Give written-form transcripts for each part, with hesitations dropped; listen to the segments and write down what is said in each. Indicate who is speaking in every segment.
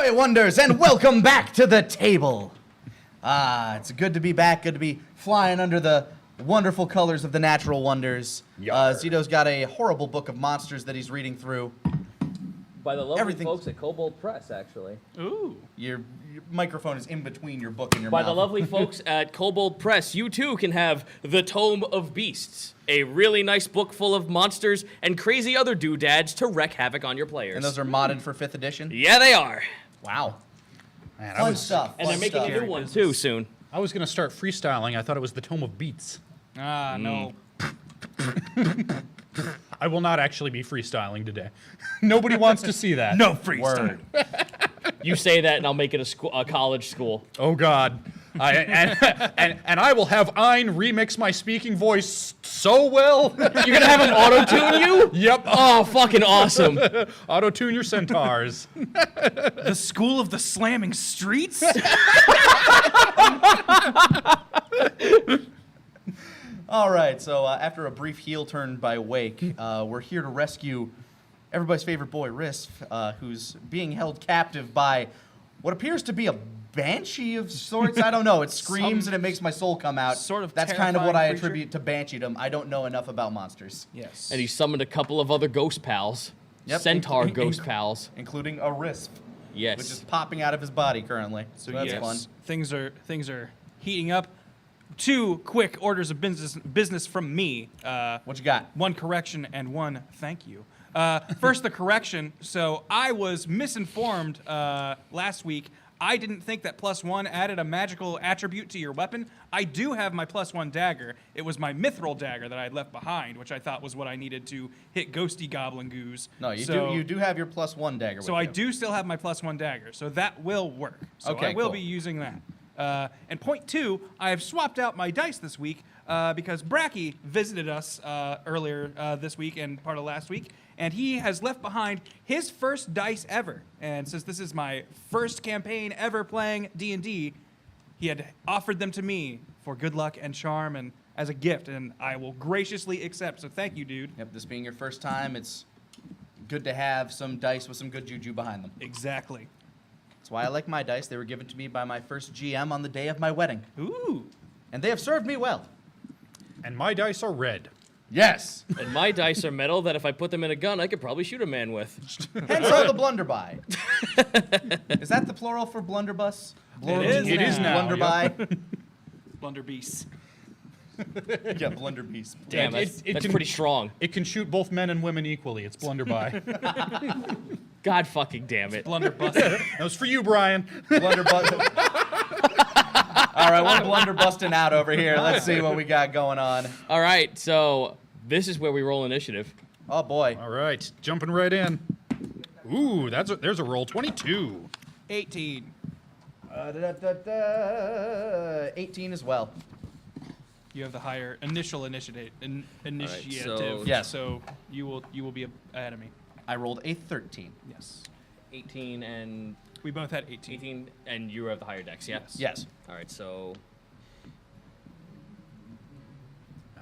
Speaker 1: Ahoy, Wonders, and welcome back to the table. It's good to be back, good to be flying under the wonderful colors of the natural wonders. Zito's got a horrible book of monsters that he's reading through.
Speaker 2: By the lovely folks at Kobold Press, actually.
Speaker 1: Ooh. Your microphone is in between your book and your mouth.
Speaker 2: By the lovely folks at Kobold Press, you too can have The Tome of Beasts, a really nice book full of monsters and crazy other doodads to wreak havoc on your players.
Speaker 1: And those are modded for 5th edition?
Speaker 2: Yeah, they are.
Speaker 1: Wow.
Speaker 3: Man,
Speaker 1: Fun stuff.
Speaker 2: And they're making a new one too soon.
Speaker 3: I was going to start freestyling. I thought it was the Tome of Beats.
Speaker 4: No.
Speaker 3: I will not actually be freestyling today. Nobody wants to see that.
Speaker 4: No freestyle.
Speaker 2: You say that and I'll make it a college school.
Speaker 3: Oh, God. And I will have Ein remix my speaking voice so well.
Speaker 2: You're going to have him auto-tune you?
Speaker 3: Yep.
Speaker 2: Oh, fucking awesome.
Speaker 3: Auto-tune your centaurs.
Speaker 4: The School of the Slamming Streets?
Speaker 1: All right, so after a brief heel turn by Wake, we're here to rescue everybody's favorite boy, Risk, who's being held captive by what appears to be a banshee of sorts. I don't know. It screams and it makes my soul come out.
Speaker 4: Sort of
Speaker 1: That's kind of what I
Speaker 4: terrifying creature.
Speaker 1: attribute to bansheedom. I don't know enough about monsters.
Speaker 4: Yes.
Speaker 2: And he summoned a couple of other ghost pals.
Speaker 1: Yep,
Speaker 2: Centaur ghost pals.
Speaker 1: Including a Risk,
Speaker 2: Yes.
Speaker 1: which is popping out of his body currently. So that's
Speaker 4: yes,
Speaker 1: fun.
Speaker 4: Things are heating up. 2 quick orders of business from me.
Speaker 1: What you got?
Speaker 4: 1 correction and 1 thank you. First, the correction. So I was misinformed last week. I didn't think that +1 added a magical attribute to your weapon. I do have my +1 dagger. It was my mithril dagger that I had left behind, which I thought was what I needed to hit ghosty goblin goos.
Speaker 1: No, you do have your +1 dagger.
Speaker 4: So
Speaker 1: with
Speaker 4: I
Speaker 1: you.
Speaker 4: do still have my +1 dagger, so that will work. So
Speaker 1: Okay,
Speaker 4: I will
Speaker 1: cool.
Speaker 4: be using that. And point 2, I have swapped out my dice this week because Bracky visited us earlier this week and part of last week, and he has left behind his first dice ever. And since this is my first campaign ever playing D&D, he had offered them to me for good luck and charm and as a gift, and I will graciously accept. So thank you, dude.
Speaker 1: Yep, this being your first time, it's good to have some dice with some good juju behind them.
Speaker 4: Exactly.
Speaker 1: That's why I like my dice. They were given to me by my first GM on the day of my wedding.
Speaker 4: Ooh.
Speaker 1: And they have served me well.
Speaker 3: And my dice are red.
Speaker 1: Yes.
Speaker 2: And my dice are metal that if I put them in a gun, I could probably shoot a man with.
Speaker 1: Hence all the blunderby. Is that the plural for blunderbuss?
Speaker 4: It is now.
Speaker 1: Blunderby.
Speaker 4: Blunderbeast.
Speaker 1: Yeah, blunderbeast.
Speaker 2: Damn, that's pretty strong.
Speaker 3: It can shoot both men and women equally. It's blunderby.
Speaker 2: God fucking damn it.
Speaker 4: Blunderbuss.
Speaker 3: That was for you, Brian.
Speaker 1: Blunderbust. All right, we're blunderbusting out over here. Let's see what we got going on.
Speaker 2: All right, so this is where we roll initiative.
Speaker 1: Oh boy.
Speaker 3: All right, jumping right in. Ooh, there's a roll. 22.
Speaker 4: 18.
Speaker 1: 18 as well.
Speaker 4: You have the higher initial initiative.
Speaker 2: so-
Speaker 1: Yes.
Speaker 4: So you will be ahead of me.
Speaker 1: I rolled a 13.
Speaker 4: Yes.
Speaker 2: 18 and
Speaker 4: We both had 18.
Speaker 2: 18, and you have the higher dex, yeah?
Speaker 1: Yes.
Speaker 2: All right, so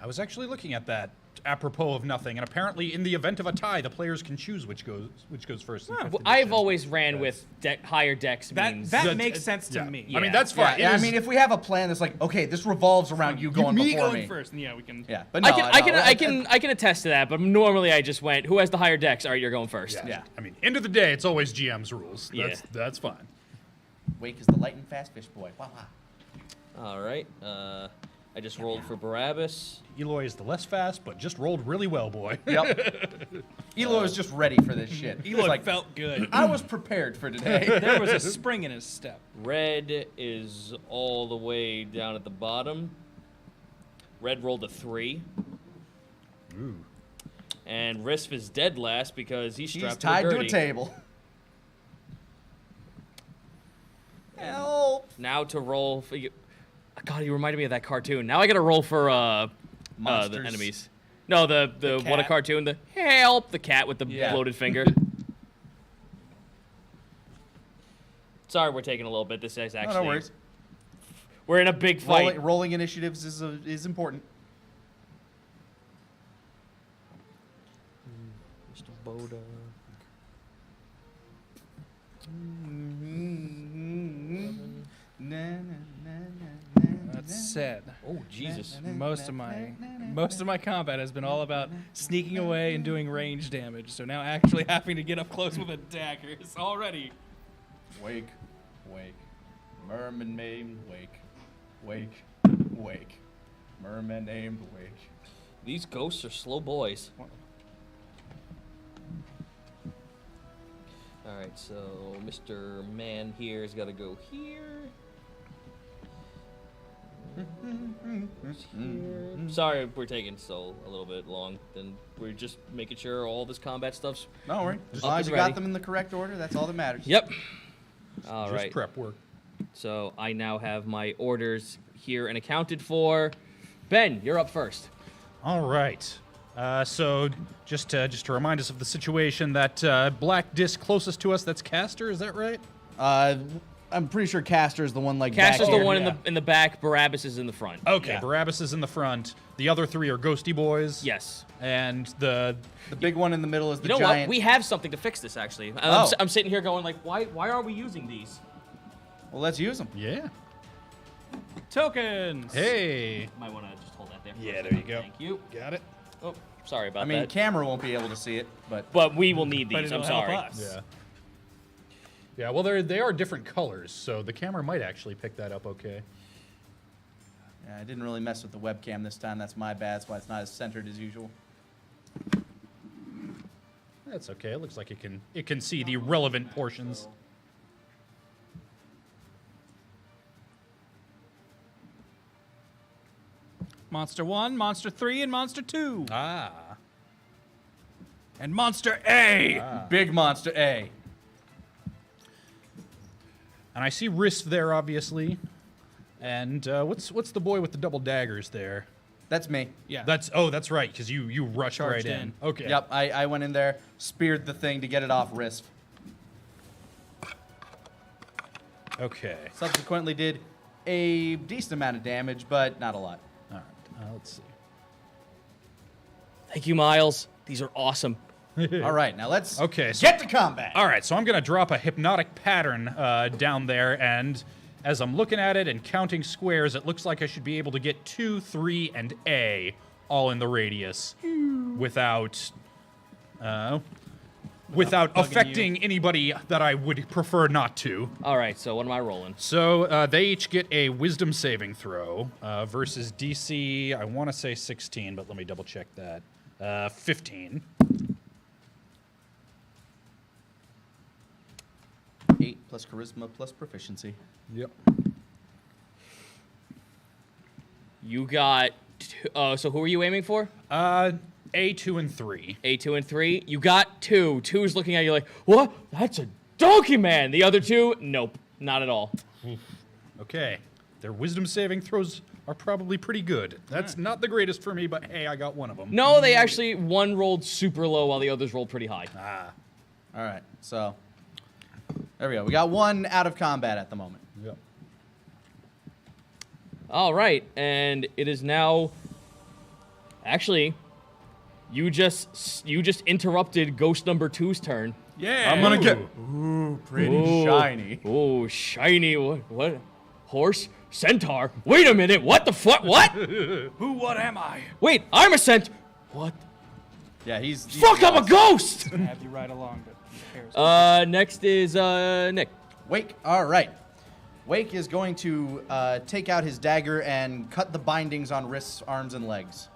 Speaker 3: I was actually looking at that apropos of nothing, and apparently in the event of a tie, the players can choose which goes first. in fifth
Speaker 2: I've
Speaker 3: edition.
Speaker 2: always ran with higher dex means.
Speaker 4: That makes sense to
Speaker 3: Yeah.
Speaker 4: me.
Speaker 3: I mean, that's fine.
Speaker 1: Yeah,
Speaker 3: It
Speaker 1: I
Speaker 3: is-
Speaker 1: mean, if we have a plan that's like, okay, this revolves around you going
Speaker 4: me
Speaker 1: before
Speaker 4: going
Speaker 1: me.
Speaker 4: first, and yeah, we can.
Speaker 1: Yeah, but no,
Speaker 2: I can attest to that, but normally I just went, who has the higher dex? All right, you're going first.
Speaker 1: Yeah.
Speaker 3: I mean, end of the day, it's always GM's rules. That's fine.
Speaker 1: Wake is the light and fast fish boy. Wow, wow.
Speaker 2: All right, I just rolled for Barabbas.
Speaker 3: Eloy is the less fast, but just rolled really well, boy.
Speaker 1: Yep. Eloy was just ready for this shit. He was
Speaker 4: Eloy
Speaker 1: like,
Speaker 4: felt good.
Speaker 1: I was prepared for today.
Speaker 4: There was a spring in his step.
Speaker 2: Red is all the way down at the bottom. Red rolled a 3.
Speaker 3: Ooh.
Speaker 2: And Risp is dead last because he's
Speaker 1: He's
Speaker 2: strapped
Speaker 1: tied
Speaker 2: to a
Speaker 1: to a
Speaker 2: birdie.
Speaker 1: table. Help.
Speaker 2: Now to roll for you. God, you reminded me of that cartoon. Now I got to roll for the
Speaker 1: Monsters.
Speaker 2: enemies. No, the what a
Speaker 4: cat.
Speaker 2: cartoon. The help the cat with the
Speaker 1: Yeah.
Speaker 2: bloated finger. Sorry, we're taking a little bit. This is actually
Speaker 1: No worries.
Speaker 2: we're in a big fight.
Speaker 1: Rolling initiatives is important.
Speaker 2: Mr. Boda.
Speaker 4: said,
Speaker 2: Oh, Jesus.
Speaker 4: most of my combat has been all about sneaking away and doing range damage. So now actually having to get up close with a dagger is already.
Speaker 1: Wake, wake, merman named Wake, wake, wake, merman named Wake.
Speaker 2: These ghosts are slow boys. All right, so Mr. Man here has got to go here. Here. Sorry, we're taking so a little bit long. Then we're just making sure all this combat stuff's.
Speaker 1: Don't worry. As
Speaker 2: Up
Speaker 1: long
Speaker 2: and
Speaker 1: as you
Speaker 2: ready.
Speaker 1: got them in the correct order, that's all that matters.
Speaker 2: Yep. All
Speaker 3: Just
Speaker 2: right.
Speaker 3: prep work.
Speaker 2: So I now have my orders here and accounted for. Ben, you're up first.
Speaker 3: All right. So just to remind us of the situation, that black disc closest to us, that's Caster, is that right?
Speaker 1: I'm pretty sure Caster's the one like
Speaker 2: Caster's
Speaker 1: back
Speaker 2: the
Speaker 1: here.
Speaker 2: one
Speaker 3: yeah.
Speaker 2: in the back. Barabbas is in the front.
Speaker 3: Okay,
Speaker 1: Yeah.
Speaker 3: Barabbas is in the front. The other three are Ghosty Boys.
Speaker 2: Yes.
Speaker 3: And the
Speaker 1: The big one in the middle is the
Speaker 2: You know
Speaker 1: giant.
Speaker 2: what? We have something to fix this, actually.
Speaker 1: Oh.
Speaker 2: I'm sitting here going, like, why are we using these?
Speaker 1: Well, let's use them.
Speaker 3: yeah.
Speaker 4: Tokens.
Speaker 3: Hey.
Speaker 2: Might want to just hold that there. for
Speaker 3: Yeah,
Speaker 2: a
Speaker 3: there
Speaker 2: second.
Speaker 3: you go.
Speaker 2: Thank you.
Speaker 3: Got it.
Speaker 2: Oh, sorry about
Speaker 1: I mean,
Speaker 2: that.
Speaker 1: camera won't be able to see it, but
Speaker 2: But we will need
Speaker 4: But
Speaker 2: these.
Speaker 4: it'll
Speaker 2: I'm
Speaker 4: help
Speaker 2: sorry.
Speaker 4: us.
Speaker 3: Yeah. Yeah, well, they are different colors, so the camera might actually pick that up okay.
Speaker 1: yeah, I didn't really mess with the webcam this time. That's my bad. That's why it's not as centered as usual.
Speaker 3: That's okay. It looks like it can see the relevant portions.
Speaker 4: Monster 1, Monster 3, and Monster 2.
Speaker 3: Ah.
Speaker 4: And Monster A.
Speaker 1: Big monster A.
Speaker 3: And I see Riss there, obviously. And what's the boy with the double daggers there?
Speaker 1: That's me.
Speaker 4: Yeah.
Speaker 3: That's right, because you rushed
Speaker 4: Charged
Speaker 3: right in.
Speaker 4: in.
Speaker 3: Okay.
Speaker 1: Yep, I went in there, speared the thing to get it off wrist.
Speaker 3: Okay.
Speaker 1: Subsequently did a decent amount of damage, but not a lot.
Speaker 3: All right. Let's see.
Speaker 2: Thank you, Miles. These are awesome.
Speaker 1: All right, now let's
Speaker 3: Okay, so-
Speaker 1: get to combat.
Speaker 3: All right, so I'm going to drop a hypnotic pattern down there, and as I'm looking at it and counting squares, it looks like I should be able to get 2, 3, and A all in the radius without
Speaker 4: bugging
Speaker 3: affecting anybody that I would prefer not to.
Speaker 2: All right, so what am I rolling?
Speaker 3: So they each get a wisdom saving throw versus DC, I want to say 16, but let me double check that. 15.
Speaker 1: 8 plus charisma plus proficiency.
Speaker 3: Yep.
Speaker 2: You got. So who are you aiming for?
Speaker 3: A, 2, and 3.
Speaker 2: A 2 and 3. You got 2. 2 is looking at you like, what? That's a donkey man. The other 2, nope, not at all.
Speaker 3: Okay. Their wisdom saving throws are probably pretty good. That's not the greatest for me, but hey, I got one of them.
Speaker 2: No, they actually one rolled super low while the others rolled pretty high.
Speaker 3: Ah.
Speaker 1: All right, so there we go. We got one out of combat at the moment.
Speaker 3: Yep.
Speaker 2: All right, and it is now. Actually, you just interrupted Ghost number 2's turn.
Speaker 4: Yeah.
Speaker 1: I'm gonna get
Speaker 3: Ooh.
Speaker 1: pretty
Speaker 2: Ooh.
Speaker 1: shiny.
Speaker 2: Oh, shiny! What? Horse? Centaur? Wait a minute! What the fuck? What?
Speaker 4: Who, what am I?
Speaker 2: Wait, I'm a cent. What?
Speaker 1: Yeah, he's
Speaker 2: Fuck! I'm a ghost.
Speaker 4: I have you ride along, but who cares?
Speaker 2: Next is Nick.
Speaker 1: Wake. All right. Wake is going to take out his dagger and cut the bindings on wrists, arms, and legs.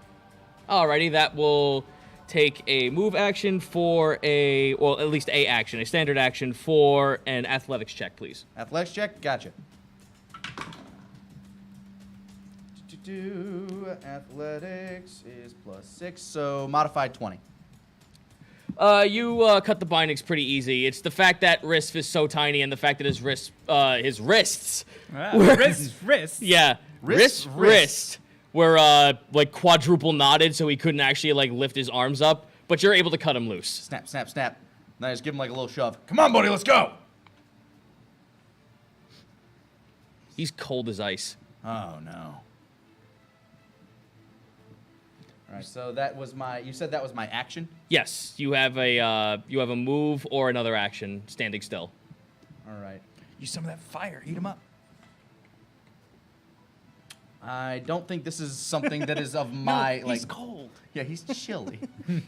Speaker 2: Alrighty, that will take a move action for a, well, at least a action, a standard action for an athletics check, please.
Speaker 1: Athletics check. Gotcha. Athletics is +6, so modified 20.
Speaker 2: You cut the bindings pretty easy. It's the fact that Risk is so tiny and the fact that his wrists,
Speaker 4: Wrist.
Speaker 2: yeah,
Speaker 1: Wrist?
Speaker 2: wrist, were like quadruple knotted, so he couldn't actually like lift his arms up. But you're able to cut him loose.
Speaker 1: Snap, snap, snap. Then I just give him like a little shove. Come on, buddy, let's go.
Speaker 2: He's cold as ice.
Speaker 1: Oh no. All right, so that was my. You said that was my action.
Speaker 2: Yes, you have a move or another action standing still.
Speaker 1: All right.
Speaker 4: Use some of that fire. Eat him up.
Speaker 1: I don't think this is something that is of my
Speaker 4: He's cold.
Speaker 1: Yeah, he's chilly.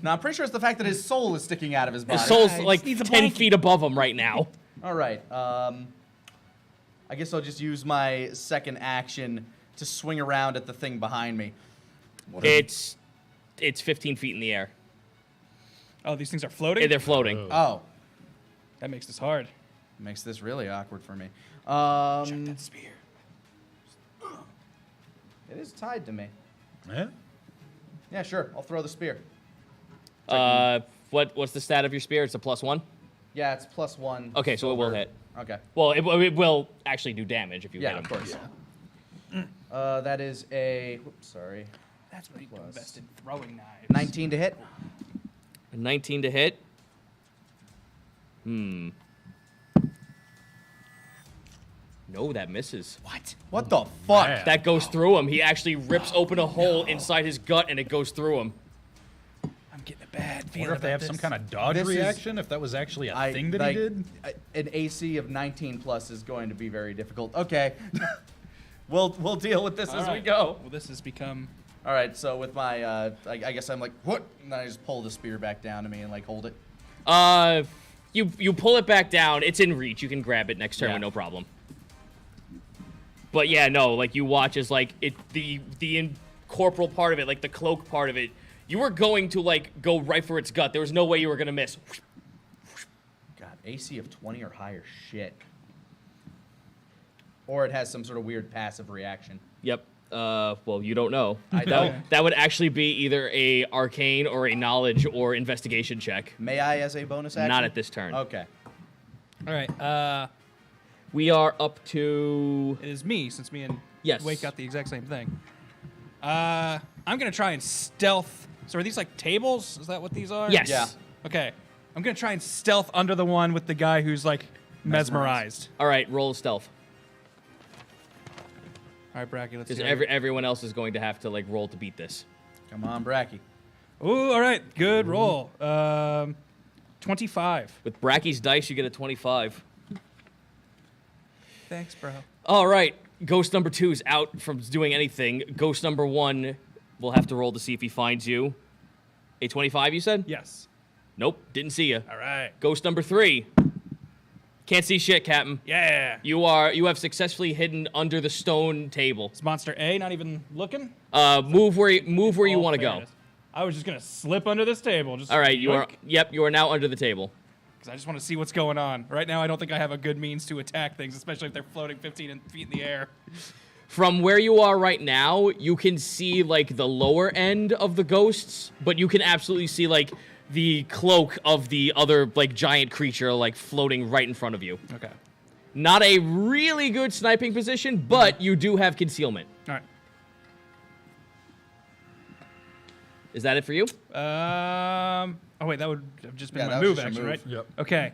Speaker 1: No, I'm pretty sure it's the fact that his soul is sticking out of his body.
Speaker 2: His soul's
Speaker 4: he just
Speaker 2: like
Speaker 4: needs a
Speaker 2: 10
Speaker 4: blanket.
Speaker 2: feet above him right now.
Speaker 1: All right. I guess I'll just use my second action to swing around at the thing behind me.
Speaker 2: It's 15 feet in the air.
Speaker 4: Oh, these things are floating?
Speaker 2: They're floating.
Speaker 1: Oh,
Speaker 4: That makes this hard.
Speaker 1: makes this really awkward for me.
Speaker 4: Check that spear.
Speaker 1: It is tied to me.
Speaker 3: Yeah.
Speaker 1: Yeah, sure. I'll throw the spear.
Speaker 2: What's the stat of your spear? It's a +1?
Speaker 1: Yeah, it's +1.
Speaker 2: Okay, so it will
Speaker 1: over-
Speaker 2: hit.
Speaker 1: Okay.
Speaker 2: Well, it will actually do damage if you
Speaker 1: Yeah,
Speaker 2: hit him.
Speaker 1: of course. That is a. Whoops, sorry.
Speaker 4: That's what you
Speaker 1: Plus.
Speaker 4: invest in throwing knives.
Speaker 1: 19 to hit.
Speaker 2: 19 to hit. No, that misses.
Speaker 4: What?
Speaker 1: What the fuck?
Speaker 3: Man.
Speaker 2: That goes through him. He actually rips open a hole inside his gut, and it goes through him.
Speaker 4: I'm getting a bad
Speaker 3: I
Speaker 4: feeling
Speaker 3: wonder if they
Speaker 4: about
Speaker 3: have some
Speaker 4: this.
Speaker 3: kind of dodge
Speaker 1: This is-
Speaker 3: reaction, if that was actually a thing that
Speaker 1: like,
Speaker 3: he did.
Speaker 1: An AC of 19 plus is going to be very difficult. Okay. we'll deal with this
Speaker 4: All
Speaker 1: as we
Speaker 4: right.
Speaker 1: go.
Speaker 4: Well, this has become...
Speaker 1: All right, so with my, I guess I'm like, what? And then I just pull the spear back down to me and like hold it.
Speaker 2: You pull it back down. It's in reach. You can grab it next turn
Speaker 1: Yeah.
Speaker 2: with no problem. But yeah, no, like you watch as like the incorporeal part of it, like the cloak part of it, you were going to like go right for its gut. There was no way you were gonna miss.
Speaker 1: God, AC of 20 or higher, shit. Or it has some sort of weird passive reaction.
Speaker 2: Yep. Well, you don't know.
Speaker 1: I don't.
Speaker 2: That would actually be either a arcane or a knowledge or investigation check.
Speaker 1: May I as a bonus action?
Speaker 2: Not at this turn.
Speaker 1: Okay.
Speaker 4: All right.
Speaker 2: We are up to.
Speaker 4: It is me, since me and
Speaker 2: Yes.
Speaker 4: Wake got the exact same thing. I'm going to try and stealth. So are these like tables? Is that what these are?
Speaker 2: Yes.
Speaker 1: Yeah.
Speaker 4: Okay. I'm going to try and stealth under the one with the guy who's like mesmerized.
Speaker 2: All right, roll stealth.
Speaker 4: All right, Bracky, let's see.
Speaker 2: Because
Speaker 4: how
Speaker 2: everyone else is going to have to like roll to beat this.
Speaker 1: Come on, Bracky.
Speaker 4: Ooh, all right. Good roll. 25.
Speaker 2: With Bracky's dice, you get a 25.
Speaker 4: Thanks, bro.
Speaker 2: All right, ghost number 2 is out from doing anything. Ghost number 1 will have to roll to see if he finds you. A 25, you said?
Speaker 4: Yes.
Speaker 2: Nope, didn't see you.
Speaker 4: All right.
Speaker 2: Ghost number 3. Can't see shit, Captain.
Speaker 4: Yeah.
Speaker 2: You have successfully hidden under the stone table.
Speaker 4: Is Monster A not even looking?
Speaker 2: Move where you
Speaker 4: All
Speaker 2: want to go.
Speaker 4: fairness. I was just going to slip under this table. Just
Speaker 2: All right, you are.
Speaker 4: yoink.
Speaker 2: Yep, you are now under the table.
Speaker 4: Because I just want to see what's going on. Right now, I don't think I have a good means to attack things, especially if they're floating 15 feet in the air.
Speaker 2: From where you are right now, you can see like the lower end of the ghosts, but you can absolutely see like the cloak of the other like giant creature like floating right in front of you.
Speaker 4: Okay.
Speaker 2: Not a really good sniping position, but you do have concealment.
Speaker 4: All right.
Speaker 2: Is that it for you?
Speaker 4: Oh wait, that would have just been
Speaker 1: Yeah,
Speaker 4: my
Speaker 1: that was
Speaker 4: move
Speaker 1: just your
Speaker 4: action,
Speaker 1: move.
Speaker 4: right?
Speaker 3: Yep.
Speaker 4: Okay.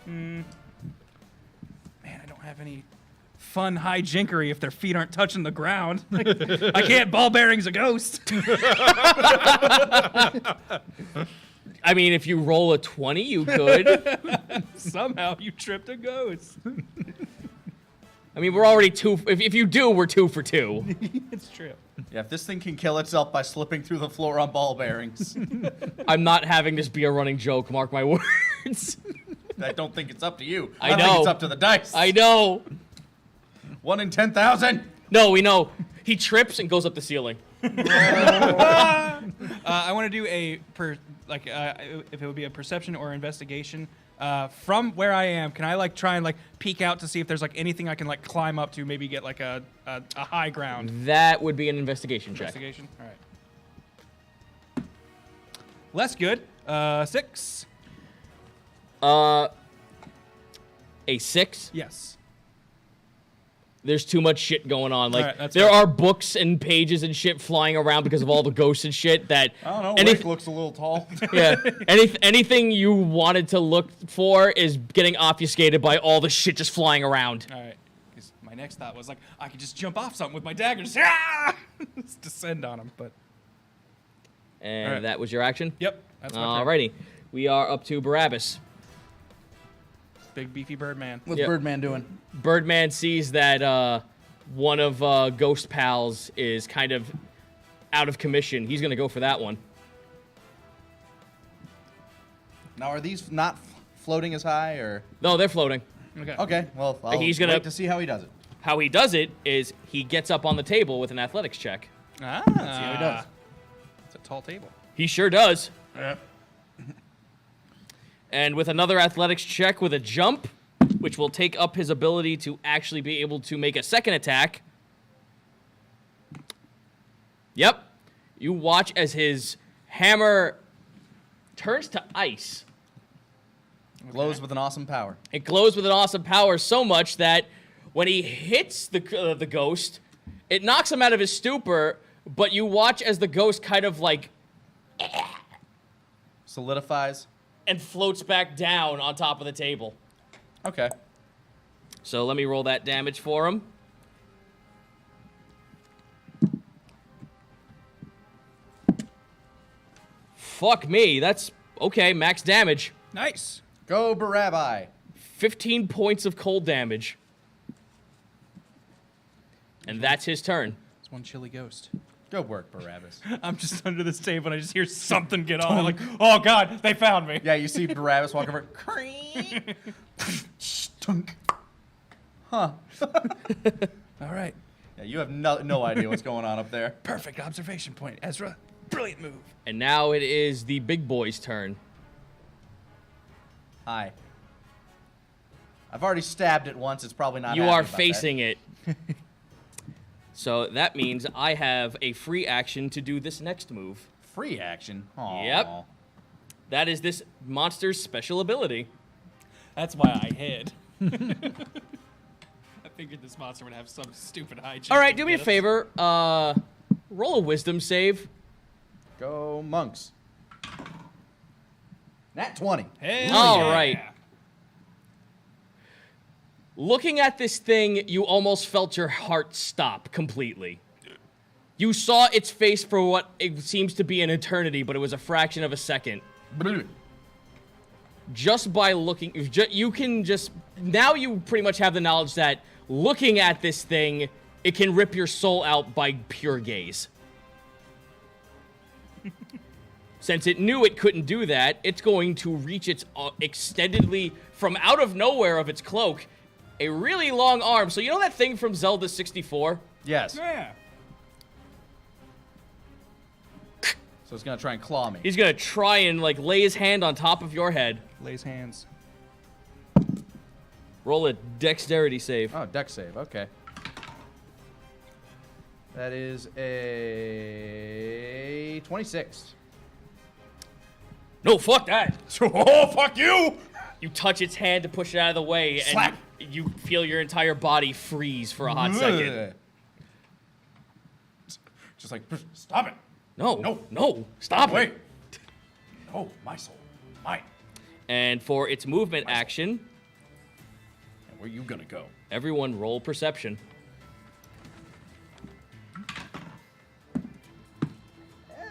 Speaker 4: Man, I don't have any fun hijinkery if their feet aren't touching the ground. I can't ball bearings a ghost.
Speaker 2: I mean, if you roll a 20, you could.
Speaker 4: Somehow you tripped a ghost.
Speaker 2: I mean, we're already 2. If you do, we're 2 for 2.
Speaker 4: It's true.
Speaker 1: Yeah, if this thing can kill itself by slipping through the floor on ball bearings,
Speaker 2: I'm not having this be a running joke. Mark my words.
Speaker 1: I don't think it's up to you.
Speaker 2: I
Speaker 1: think
Speaker 2: know.
Speaker 1: it's up to the dice.
Speaker 2: I know.
Speaker 1: 1 in 10,000.
Speaker 2: No, we know. He trips and goes up the ceiling.
Speaker 4: I want to do if it would be a perception or investigation. From where I am, can I like try and like peek out to see if there's like anything I can like climb up to, maybe get like a high ground?
Speaker 2: That would be an investigation check.
Speaker 4: Investigation. All right. Less good. 6.
Speaker 2: A 6.
Speaker 4: Yes.
Speaker 2: There's too much shit going on. Like
Speaker 4: Alright, that's
Speaker 2: there
Speaker 4: fine.
Speaker 2: are books and pages and shit flying around because of all the ghosts and shit. That
Speaker 1: I don't know.
Speaker 2: any-
Speaker 1: Wake looks a little tall.
Speaker 2: yeah, anything you wanted to look for is getting obfuscated by all the shit just flying around.
Speaker 4: All right. 'Cause my next thought was like I could just jump off something with my dagger, just, just descend on him. But
Speaker 2: And
Speaker 4: Alright.
Speaker 2: that was your action.
Speaker 4: yep, that's my turn.
Speaker 2: Alrighty, we are up to Barabbas.
Speaker 4: Big beefy Birdman.
Speaker 1: What's
Speaker 2: Yep.
Speaker 1: Birdman doing?
Speaker 2: Birdman sees that one of Ghost Pal's is kind of out of commission. He's going to go for that one.
Speaker 1: Now, are these not floating as high, or?
Speaker 2: No, they're floating.
Speaker 4: Okay.
Speaker 1: Okay, well, I'll
Speaker 2: He's gonna-
Speaker 1: wait to see how he does it.
Speaker 2: How he does it is he gets up on the table with an athletics check.
Speaker 4: Ah.
Speaker 1: See how he does.
Speaker 4: It's a tall table.
Speaker 2: He sure does.
Speaker 4: Yep.
Speaker 2: And with another athletics check with a jump, which will take up his ability to actually be able to make a second attack. Yep. You watch as his hammer turns to ice.
Speaker 1: Glows with an awesome power.
Speaker 2: It glows with an awesome power so much that when he hits the ghost, it knocks him out of his stupor, but you watch as the ghost kind of like
Speaker 1: Solidifies.
Speaker 2: and floats back down on top of the table.
Speaker 1: Okay.
Speaker 2: So let me roll that damage for him. Fuck me, that's okay, max damage.
Speaker 4: Nice.
Speaker 1: Go, Barabai.
Speaker 2: 15 points of cold damage. And that's his turn.
Speaker 4: It's one chilly ghost.
Speaker 1: Good work, Barabbas.
Speaker 4: I'm just under this table and I just hear something get on. I'm like, oh god, they found me.
Speaker 1: Yeah, you see Barabbas walk over. Creak. Tunk. Huh.
Speaker 4: All right.
Speaker 1: Yeah, you have no idea what's going on up there.
Speaker 4: Perfect observation point, Ezra. Brilliant move.
Speaker 2: And now it is the big boy's turn.
Speaker 1: Hi. I've already stabbed it once. It's probably not.
Speaker 2: You
Speaker 1: happy
Speaker 2: are
Speaker 1: about
Speaker 2: facing it. So that means I have a free action to do this next move.
Speaker 1: that. Free action. Aww.
Speaker 2: Yep. That is this monster's special ability.
Speaker 4: That's why I hid. I figured this monster would have some stupid hijinks.
Speaker 2: All right, do me a favor. Roll a wisdom save.
Speaker 1: Go monks. Nat 20.
Speaker 4: Hell
Speaker 2: All
Speaker 4: yeah.
Speaker 2: right. Looking at this thing, you almost felt your heart stop completely. You saw its face for what it seems to be an eternity, but it was a fraction of a second. Just by looking, you can just, now you pretty much have the knowledge that looking at this thing, it can rip your soul out by pure gaze. Since it knew it couldn't do that, it's going to reach its extendedly, from out of nowhere of its cloak, a really long arm. So you know that thing from Zelda 64?
Speaker 1: Yes.
Speaker 4: Yeah.
Speaker 1: So it's gonna try and claw me.
Speaker 2: He's gonna try and like lay his hand on top of your head.
Speaker 4: Lays hands.
Speaker 2: Roll a dexterity save.
Speaker 1: Oh, deck save. Okay. That is a 26.
Speaker 2: No, fuck that.
Speaker 1: Oh, fuck you!
Speaker 2: You touch its hand to push it out of the way,
Speaker 1: Slap.
Speaker 2: and you feel your entire body freeze for a hot second.
Speaker 1: Ugh. Just like, stop it.
Speaker 2: No,
Speaker 1: No.
Speaker 2: stop
Speaker 1: Wait.
Speaker 2: it.
Speaker 1: No, my soul. Mine.
Speaker 2: And for its movement action,
Speaker 1: And where you gonna go?
Speaker 2: everyone roll perception.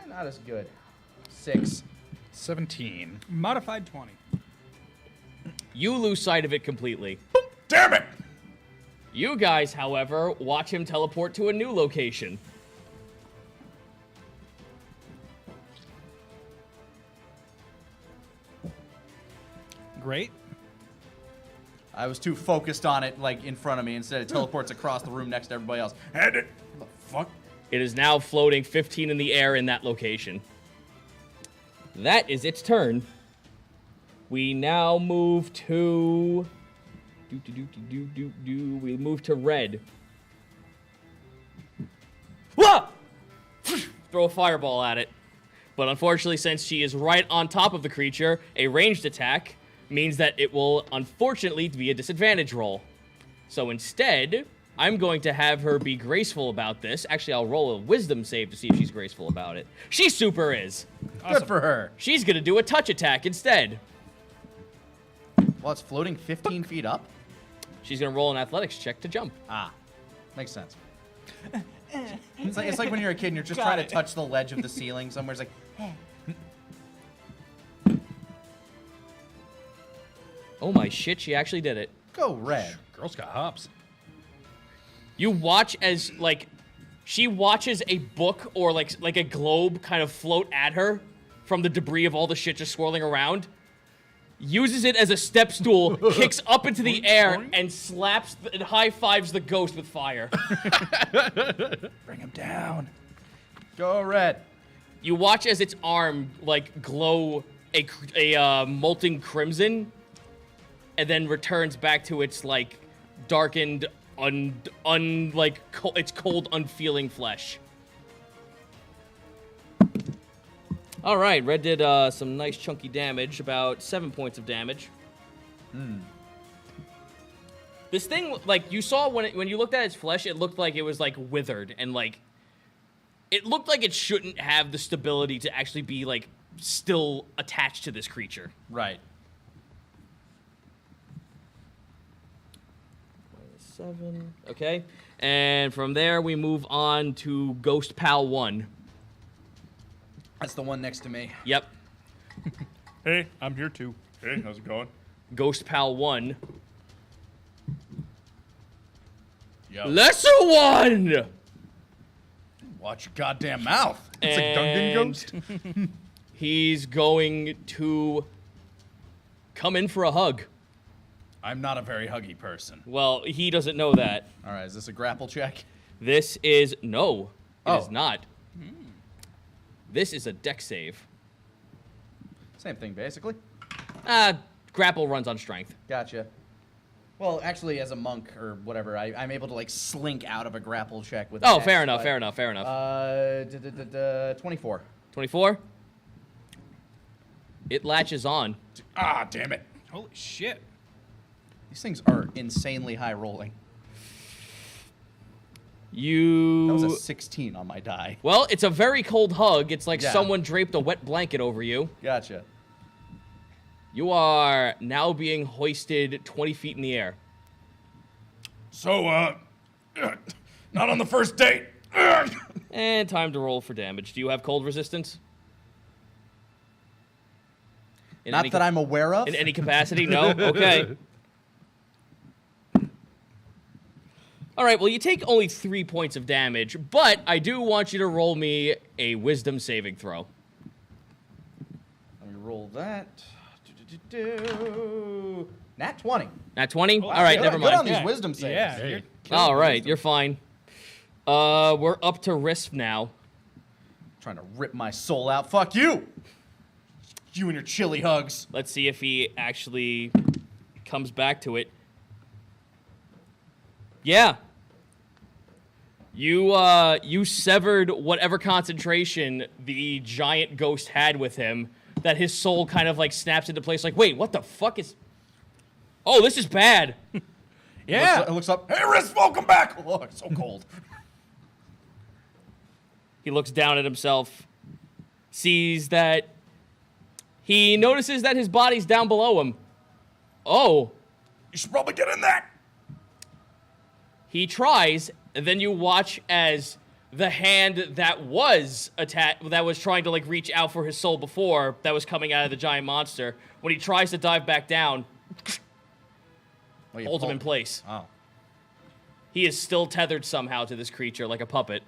Speaker 1: Not as good. 6.
Speaker 3: 17.
Speaker 4: Modified 20.
Speaker 2: You lose sight of it completely.
Speaker 1: Damn it!
Speaker 2: You guys, however, watch him teleport to a new location.
Speaker 4: Great.
Speaker 1: I was too focused on it, like, in front of me. Instead, it teleports across the room next to everybody else. And it... What the fuck?
Speaker 2: It is now floating 15 in the air in that location. That is its turn. We now move to... We move to red. Wah! Throw a fireball at it. But unfortunately, since she is right on top of the creature, a ranged attack means that it will unfortunately be a disadvantage roll. So instead, I'm going to have her be graceful about this. Actually, I'll roll a wisdom save to see if she's graceful about it. She super is.
Speaker 1: Good for her.
Speaker 2: She's gonna do a touch attack instead.
Speaker 1: Well, it's floating 15 feet up?
Speaker 2: She's gonna roll an athletics check to jump.
Speaker 1: Ah, makes sense. It's like when you're a kid and you're just trying to touch the ledge of the ceiling somewhere. It's like,
Speaker 2: Oh my shit, she actually did it.
Speaker 1: go red.
Speaker 3: Girl's got hops.
Speaker 2: You watch as, like, she watches a book or, like a globe kind of float at her from the debris of all the shit just swirling around, uses it as a step stool, kicks up into the air, and slaps and high-fives the ghost with fire.
Speaker 4: Bring him down.
Speaker 1: Go red.
Speaker 2: You watch as its arm, like, glow a molten crimson, and then returns back to its, like, darkened, its cold, unfeeling flesh. All right, Red did some nice chunky damage, about 7 points of damage. This thing, like, you saw when you looked at its flesh, it looked like it was, like, withered, and, like, it looked like it shouldn't have the stability to actually be, like, still attached to this creature.
Speaker 1: Right.
Speaker 2: 7. Okay. And from there, we move on to Ghost Pal 1.
Speaker 1: That's the one next to me.
Speaker 2: Yep.
Speaker 5: Hey, I'm here too. Hey, how's it going?
Speaker 2: Ghost Pal 1.
Speaker 1: Yo.
Speaker 2: Lesser 1!
Speaker 1: Watch your goddamn mouth.
Speaker 5: It's a Gungan ghost.
Speaker 2: He's going to come in for a hug.
Speaker 1: I'm not a very huggy person.
Speaker 2: Well, he doesn't know that.
Speaker 1: All right, is this a grapple check?
Speaker 2: This is... No, it is
Speaker 1: Oh.
Speaker 2: not. This is a deck save.
Speaker 1: Same thing, basically.
Speaker 2: Grapple runs on strength.
Speaker 1: Gotcha. Well, actually, as a monk or whatever, I'm able to, like, slink out of a grapple check with
Speaker 2: Oh,
Speaker 1: an
Speaker 2: fair
Speaker 1: axe,
Speaker 2: enough,
Speaker 1: but,
Speaker 2: fair enough, fair enough.
Speaker 1: 24.
Speaker 2: 24? It latches on.
Speaker 5: Ah, damn it.
Speaker 4: Holy shit.
Speaker 1: These things are insanely high rolling.
Speaker 2: You...
Speaker 1: That was a 16 on my die.
Speaker 2: Well, it's a very cold hug. It's like
Speaker 1: Yeah.
Speaker 2: someone draped a wet blanket over you.
Speaker 1: Gotcha.
Speaker 2: You are now being hoisted 20 feet in the air.
Speaker 5: So, not on the first date.
Speaker 2: And time to roll for damage. Do you have cold resistance? In
Speaker 1: Not that I'm aware of.
Speaker 2: In any capacity? No? Okay. All right, well, you take only 3 points of damage, but I do want you to roll me a wisdom saving throw.
Speaker 1: Let me roll that. Nat 20.
Speaker 2: Nat 20? All right,
Speaker 1: Good-
Speaker 2: never
Speaker 1: Good on
Speaker 2: mind.
Speaker 1: these wisdom saves.
Speaker 4: Yeah.
Speaker 3: Hey.
Speaker 4: You're
Speaker 2: All right, you're fine. We're up to Risk now.
Speaker 1: Trying to rip my soul out. Fuck you! You and your chilly hugs.
Speaker 2: Let's see if he actually comes back to it. Yeah. You severed whatever concentration the giant ghost had with him, that his soul kind of like snaps into place like, wait, what the fuck is... Oh, this is bad.
Speaker 4: Yeah.
Speaker 1: It looks up. Hey, Riz, welcome back! Oh, it's so cold.
Speaker 2: He looks down at himself, sees that... He notices that his body's down below him. Oh.
Speaker 5: You should probably get in there.
Speaker 2: He tries, and then you watch as the hand that was trying to like reach out for his soul before, that was coming out of the giant monster, when he tries to dive back down,
Speaker 1: Well, you
Speaker 2: holds him
Speaker 1: pull-
Speaker 2: in place.
Speaker 1: Oh.
Speaker 2: He is still tethered somehow to this creature like a puppet.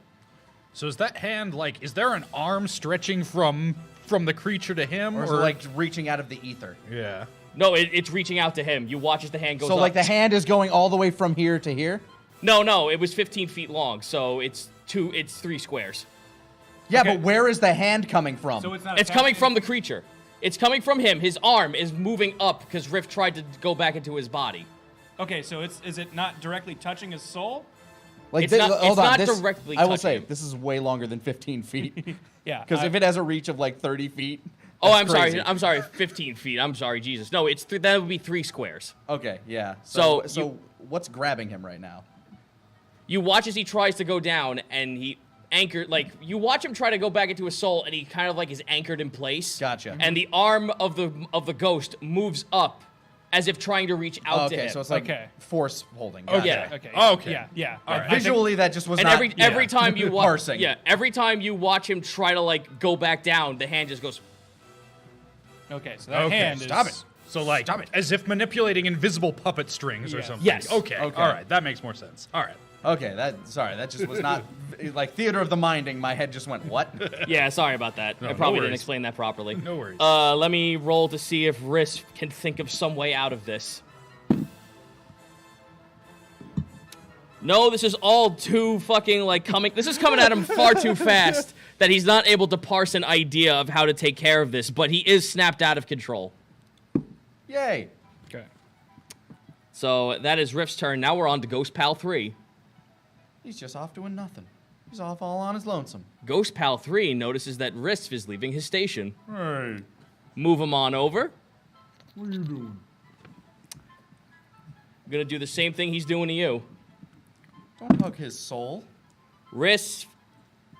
Speaker 3: So is that hand, like, is there an arm stretching from the creature to him?
Speaker 1: Or is it like reaching out of the ether?
Speaker 3: Yeah.
Speaker 2: No, it's reaching out to him. You watch as the hand goes
Speaker 1: So
Speaker 2: up.
Speaker 1: like the hand is going all the way from here to here?
Speaker 2: No, it was 15 feet long, so it's 3 squares.
Speaker 1: Yeah,
Speaker 4: Okay.
Speaker 1: but where is the hand coming from?
Speaker 4: So it's not.
Speaker 2: It's coming
Speaker 4: attaching-
Speaker 2: from the creature. It's coming from him. His arm is moving up because Rift tried to go back into his body.
Speaker 4: Okay, so is it not directly touching his soul?
Speaker 1: Like,
Speaker 2: It's
Speaker 1: thi-
Speaker 2: not-
Speaker 1: hold
Speaker 2: it's
Speaker 1: on,
Speaker 2: not
Speaker 1: this,
Speaker 2: directly
Speaker 1: I will
Speaker 2: touching
Speaker 1: say,
Speaker 2: him.
Speaker 1: this is way longer than 15 feet.
Speaker 4: Yeah.
Speaker 1: Because if it has a reach of like 30 feet.
Speaker 2: Oh,
Speaker 1: that's
Speaker 2: I'm
Speaker 1: crazy.
Speaker 2: sorry. I'm sorry. 15 feet. I'm sorry, Jesus. No, that would be 3 squares.
Speaker 1: Okay, yeah.
Speaker 2: So
Speaker 1: So what's grabbing him right now?
Speaker 2: You watch as he tries to go down, and he anchored. Like you watch him try to go back into his soul, and he kind of like is anchored in place.
Speaker 1: Gotcha.
Speaker 2: And the arm of the ghost moves up, as if trying to reach out to
Speaker 1: Okay,
Speaker 2: him.
Speaker 1: so it's like
Speaker 4: Okay.
Speaker 1: force holding.
Speaker 2: Oh,
Speaker 1: Gotcha.
Speaker 2: yeah.
Speaker 4: Okay.
Speaker 3: Okay.
Speaker 4: Yeah.
Speaker 3: All
Speaker 4: I-
Speaker 3: right.
Speaker 4: I think-
Speaker 1: Visually, that just was
Speaker 2: and
Speaker 1: not.
Speaker 2: every time you watch,
Speaker 1: Parsing.
Speaker 2: yeah, every time you watch him try to like go back down, the hand just goes.
Speaker 4: Okay, so that
Speaker 3: Okay,
Speaker 4: hand
Speaker 3: stop
Speaker 4: is.
Speaker 3: it. So like, as if manipulating invisible puppet strings or
Speaker 4: Yeah.
Speaker 3: something.
Speaker 2: Yes.
Speaker 3: Okay.
Speaker 1: Okay.
Speaker 3: All right. That makes more sense. All right.
Speaker 1: Okay, that just was not like theater of the minding. My head just went, what?
Speaker 2: Yeah, sorry about that.
Speaker 3: No,
Speaker 2: I probably
Speaker 3: no
Speaker 2: didn't
Speaker 3: worries.
Speaker 2: explain that properly.
Speaker 3: No worries.
Speaker 2: Let me roll to see if Risk can think of some way out of this. No, this is all too fucking, like, coming... This is coming at him far too fast that he's not able to parse an idea of how to take care of this, but he is snapped out of control.
Speaker 1: Yay.
Speaker 4: Okay.
Speaker 2: So that is Rift's turn. Now we're on to Ghost Pal 3.
Speaker 1: He's just off doing nothing. He's off all on his lonesome.
Speaker 2: Ghost Pal 3 notices that Risk is leaving his station.
Speaker 5: Hey,
Speaker 2: Move him on over.
Speaker 5: what are you doing?
Speaker 2: I'm gonna do the same thing he's doing to you.
Speaker 1: Don't hug his soul.
Speaker 2: Risk,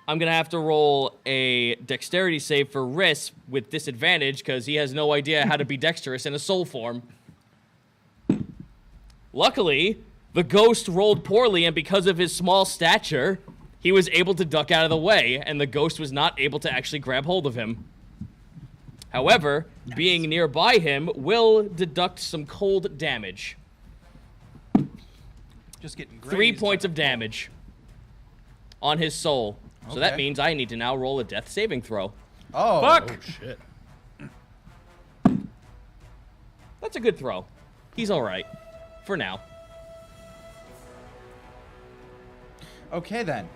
Speaker 2: I'm gonna have to roll a dexterity save for Risk with disadvantage because he has no idea how to be dexterous in a soul form. Luckily, the ghost rolled poorly, and because of his small stature, he was able to duck out of the way, and the ghost was not able to actually grab hold of him. However, being nearby him will deduct some cold damage.
Speaker 4: Just getting
Speaker 2: 3
Speaker 4: grazed.
Speaker 2: points of damage on his soul. So that
Speaker 1: Okay.
Speaker 2: means I need to now roll a death saving throw.
Speaker 1: Oh.
Speaker 4: Fuck!
Speaker 3: Oh, shit.
Speaker 2: That's a good throw. He's all right. For now.
Speaker 1: Okay, then.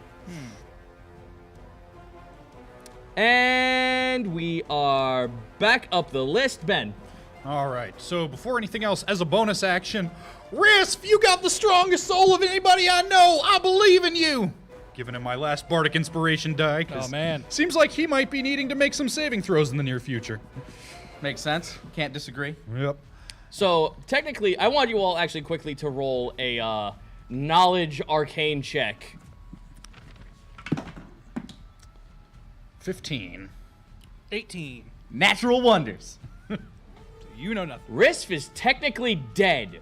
Speaker 2: And we are back up the list, Ben.
Speaker 3: All right, so before anything else, as a bonus action, Risk, you got the strongest soul of anybody I know. I believe in you. Giving him my last bardic inspiration die. 'Cause
Speaker 4: Oh, man.
Speaker 3: Seems like he might be needing to make some saving throws in the near future.
Speaker 1: Makes sense. Can't disagree.
Speaker 3: Yep.
Speaker 2: So, technically, I want you all actually quickly to roll a knowledge arcane check.
Speaker 3: 15.
Speaker 4: 18.
Speaker 1: Natural wonders.
Speaker 4: You know nothing.
Speaker 2: Risk is technically dead.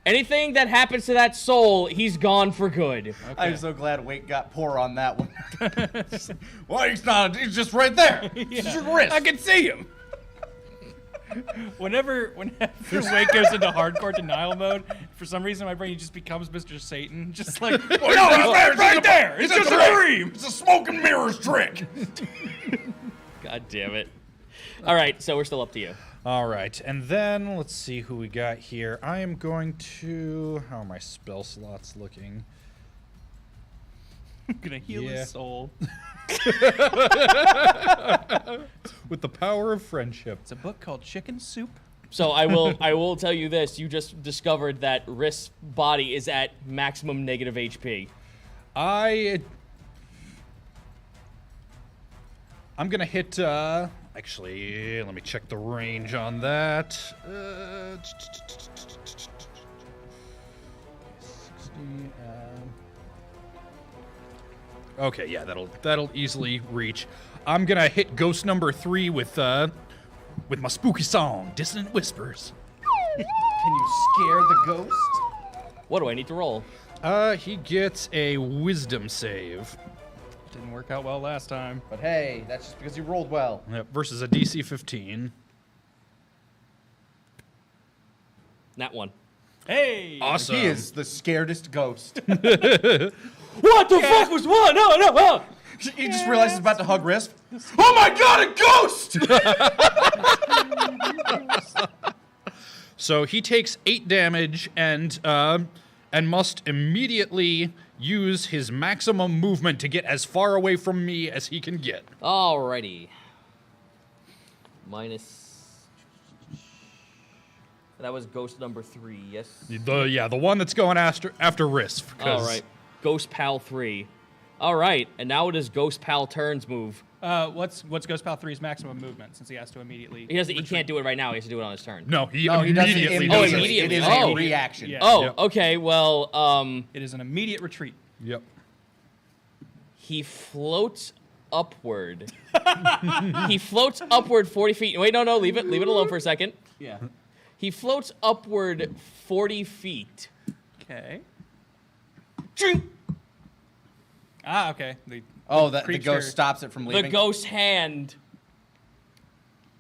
Speaker 2: Anything that happens to that soul, he's gone for good.
Speaker 1: I'm so glad Wake got poor on that one. Well, he's not. He's just right there. It's your wrist.
Speaker 4: I can see him. Whenever Wake goes into hardcore denial mode, for some reason my brain just becomes Mr. Satan. Just like,
Speaker 5: No, it's right there. It's just a
Speaker 4: trick.
Speaker 5: dream. It's a smoke and mirrors trick.
Speaker 2: God damn it. All right, so we're still up to you.
Speaker 3: All right, and then let's see who we got here. I am going to... How are my spell slots looking?
Speaker 4: I'm gonna heal
Speaker 3: Yeah.
Speaker 4: his soul.
Speaker 3: With the power of friendship.
Speaker 4: It's a book called Chicken Soup.
Speaker 2: So I will tell you this. You just discovered that Risk's body is at maximum negative HP.
Speaker 3: I'm gonna hit, actually, let me check the range on that. 60, okay, yeah, that'll easily reach. I'm gonna hit ghost number 3 with my spooky song, Dissonant Whispers.
Speaker 1: Can you scare the ghost?
Speaker 2: What do I need to roll?
Speaker 3: He gets a wisdom save.
Speaker 4: Didn't work out well last time.
Speaker 1: But hey, that's just because you rolled well.
Speaker 3: Yep, versus a DC 15.
Speaker 2: That one.
Speaker 4: Hey!
Speaker 3: Awesome.
Speaker 1: He is the scaredest ghost.
Speaker 2: What the fuck was what? No.
Speaker 1: He just realized he's about to hug Risk. Oh my god, a ghost!
Speaker 3: So he takes 8 damage and must immediately use his maximum movement to get as far away from me as he can get.
Speaker 2: Alrighty. Minus. That was ghost number 3, yes?
Speaker 3: The one that's going after Risk.
Speaker 2: Alright. Ghost Pal 3. Alright, and now it is Ghost Pal Turn's move.
Speaker 4: What's Ghost Pal 3's maximum movement since he has to immediately?
Speaker 2: He can't do it right now, he has to do it on his turn.
Speaker 3: No, he
Speaker 1: No, he doesn't
Speaker 3: immediately
Speaker 1: immediately.
Speaker 3: does it.
Speaker 2: immediately.
Speaker 1: It is
Speaker 2: Oh.
Speaker 1: a reaction.
Speaker 4: Yeah.
Speaker 2: Oh,
Speaker 3: Yep.
Speaker 2: okay, well,
Speaker 4: It is an immediate retreat.
Speaker 3: Yep.
Speaker 2: he floats upward. He floats upward 40 feet. Wait, no, leave it alone for a second.
Speaker 1: Yeah.
Speaker 2: He floats upward 40 feet.
Speaker 4: Okay. Okay. The
Speaker 1: The ghost stops it from
Speaker 2: The
Speaker 1: leaving.
Speaker 2: ghost hand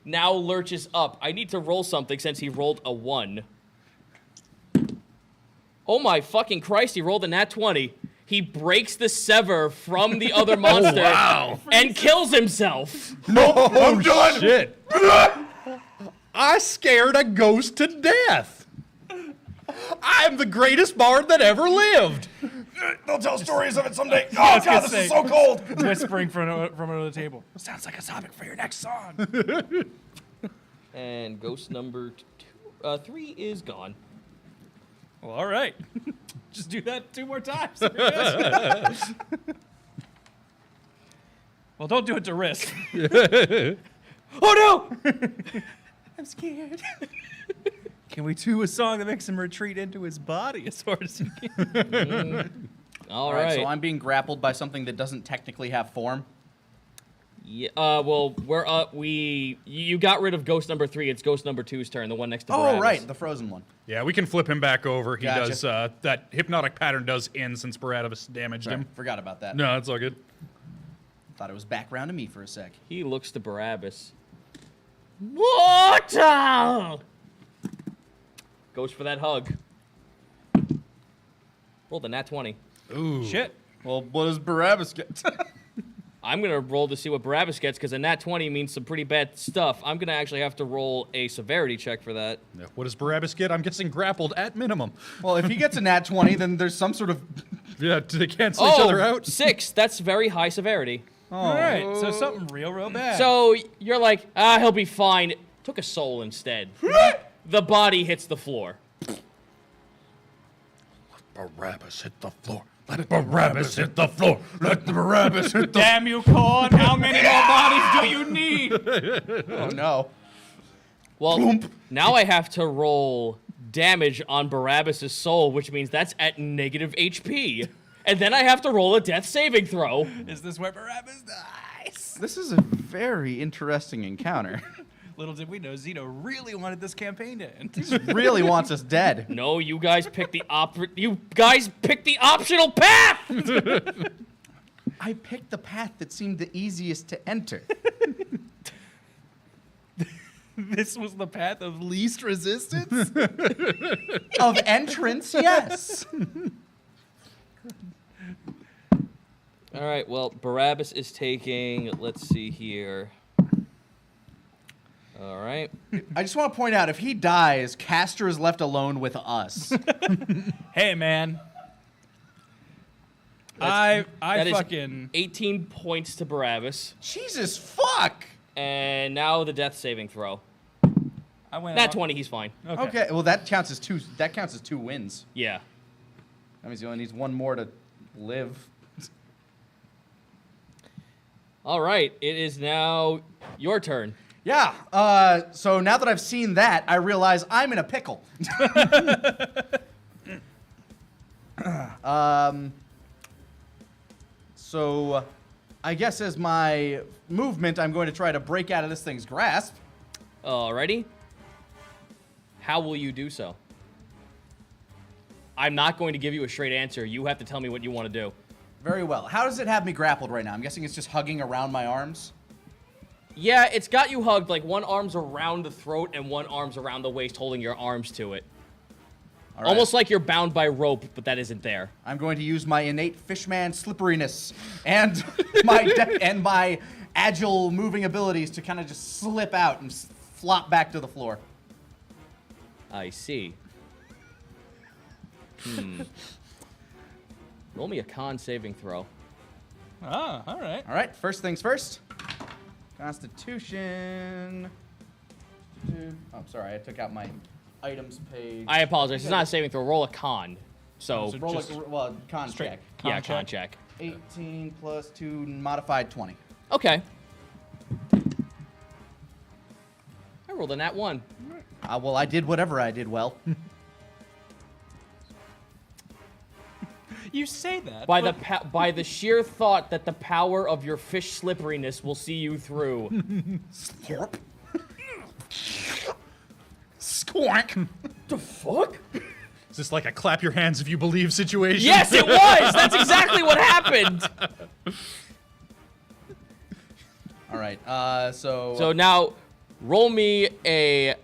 Speaker 2: now lurches up. I need to roll something since he rolled a 1. Oh my fucking Christ, he rolled a nat 20. He breaks the sever from the other monster and kills himself.
Speaker 5: Nope, I'm done.
Speaker 3: Shit. I scared a ghost to death. I'm the greatest bard that ever lived.
Speaker 5: They'll tell stories of it someday. Oh,
Speaker 4: I was
Speaker 5: God,
Speaker 4: gonna
Speaker 5: this
Speaker 4: say.
Speaker 5: is so cold.
Speaker 4: Whispering from under the table. Sounds like a topic for your next song.
Speaker 2: And ghost number 3 is gone.
Speaker 4: Well, all right. Just do that 2 more times. Well, don't do it to Risk. Oh, no! I'm scared. Can we do a song that makes him retreat into his body as hard as he can?
Speaker 2: All right.
Speaker 1: So I'm being grappled by something that doesn't technically have form.
Speaker 2: Yeah, well, we're you got rid of ghost number 3. It's ghost number 2's turn, the one next to Barabbas.
Speaker 1: Oh, right, the frozen one.
Speaker 3: Yeah, we can flip him back over. He
Speaker 1: Gotcha.
Speaker 3: does, that hypnotic pattern does end since Barabbas damaged him.
Speaker 1: Forgot about that.
Speaker 3: No, it's all good.
Speaker 1: Thought it was back round to me for a sec.
Speaker 2: He looks to Barabbas. Water! Goes for that hug. Roll the nat 20.
Speaker 3: Ooh.
Speaker 4: Shit.
Speaker 1: Well, what does Barabbas get?
Speaker 2: I'm going to roll to see what Barabbas gets, because a nat 20 means some pretty bad stuff. I'm going to actually have to roll a severity check for that.
Speaker 3: Yeah, what does Barabbas get? I'm guessing grappled at minimum.
Speaker 1: Well, if he gets a nat 20, then there's some sort of...
Speaker 3: Yeah, do they cancel each other out?
Speaker 2: 6. That's very high severity.
Speaker 4: All right. So something real bad.
Speaker 2: So you're like, he'll be fine. Took a soul instead. The body hits the floor.
Speaker 5: Barabbas hit the floor. Let Barabbas hit the floor. Let the Barabbas hit the
Speaker 4: Damn you, Corn. How many more bodies do you need?
Speaker 1: Oh, no.
Speaker 2: Well, now I have to roll damage on Barabbas' soul, which means that's at negative HP. And then I have to roll a death saving throw.
Speaker 4: Is this where Barabbas dies?
Speaker 1: This is a very interesting encounter.
Speaker 4: Little did we know, Zito really wanted this campaign to end.
Speaker 1: Really wants us dead.
Speaker 2: No, you guys picked the optional path.
Speaker 1: I picked the path that seemed the easiest to enter.
Speaker 4: This was the path of least resistance?
Speaker 1: Of entrance, yes.
Speaker 2: All right, well, Barabbas is taking, let's see here. All right.
Speaker 1: I just want to point out, if he dies, Castor is left alone with us.
Speaker 4: Hey, man. I
Speaker 2: That is
Speaker 4: fucking...
Speaker 2: 18 points to Barabbas.
Speaker 1: Jesus fuck!
Speaker 2: And now the death saving throw.
Speaker 4: I went
Speaker 2: Nat
Speaker 4: out-
Speaker 2: 20, he's fine.
Speaker 1: Okay, well that counts as two. That counts as 2 wins.
Speaker 2: Yeah.
Speaker 1: That means he only needs 1 more to live.
Speaker 2: All right, it is now your turn.
Speaker 1: Yeah. So now that I've seen that, I realize I'm in a pickle. So, I guess as my movement, I'm going to try to break out of this thing's grasp.
Speaker 2: Alrighty. How will you do so? I'm not going to give you a straight answer. You have to tell me what you want to do.
Speaker 1: Very well. How does it have me grappled right now? I'm guessing it's just hugging around my arms.
Speaker 2: Yeah, it's got you hugged, like one arm's around the throat and one arm's around the waist, holding your arms to it.
Speaker 1: All right.
Speaker 2: Almost like you're bound by rope, but that isn't there.
Speaker 1: I'm going to use my innate fishman slipperiness and my agile moving abilities to kind of just slip out and flop back to the floor.
Speaker 2: I see. Roll me a con saving throw.
Speaker 4: Ah, all right.
Speaker 1: All right, first things first. Constitution. Oh, sorry, I took out my items page.
Speaker 2: I apologize. It's not a saving throw. Roll a con. So,
Speaker 1: Roll
Speaker 4: just
Speaker 1: a con
Speaker 4: straight-
Speaker 1: check.
Speaker 2: yeah,
Speaker 4: con
Speaker 2: con check.
Speaker 1: 18 plus 2 modified 20.
Speaker 2: Okay. I rolled a nat 1.
Speaker 1: Well, I did whatever I did well.
Speaker 4: You say that.
Speaker 2: By the sheer thought that the power of your fish slipperiness will see you through.
Speaker 1: Slurp. Squawk.
Speaker 2: The fuck?
Speaker 3: Is this like a clap your hands if you believe situation?
Speaker 2: Yes, it was! That's exactly what happened!
Speaker 1: All right, so...
Speaker 2: So now, roll me a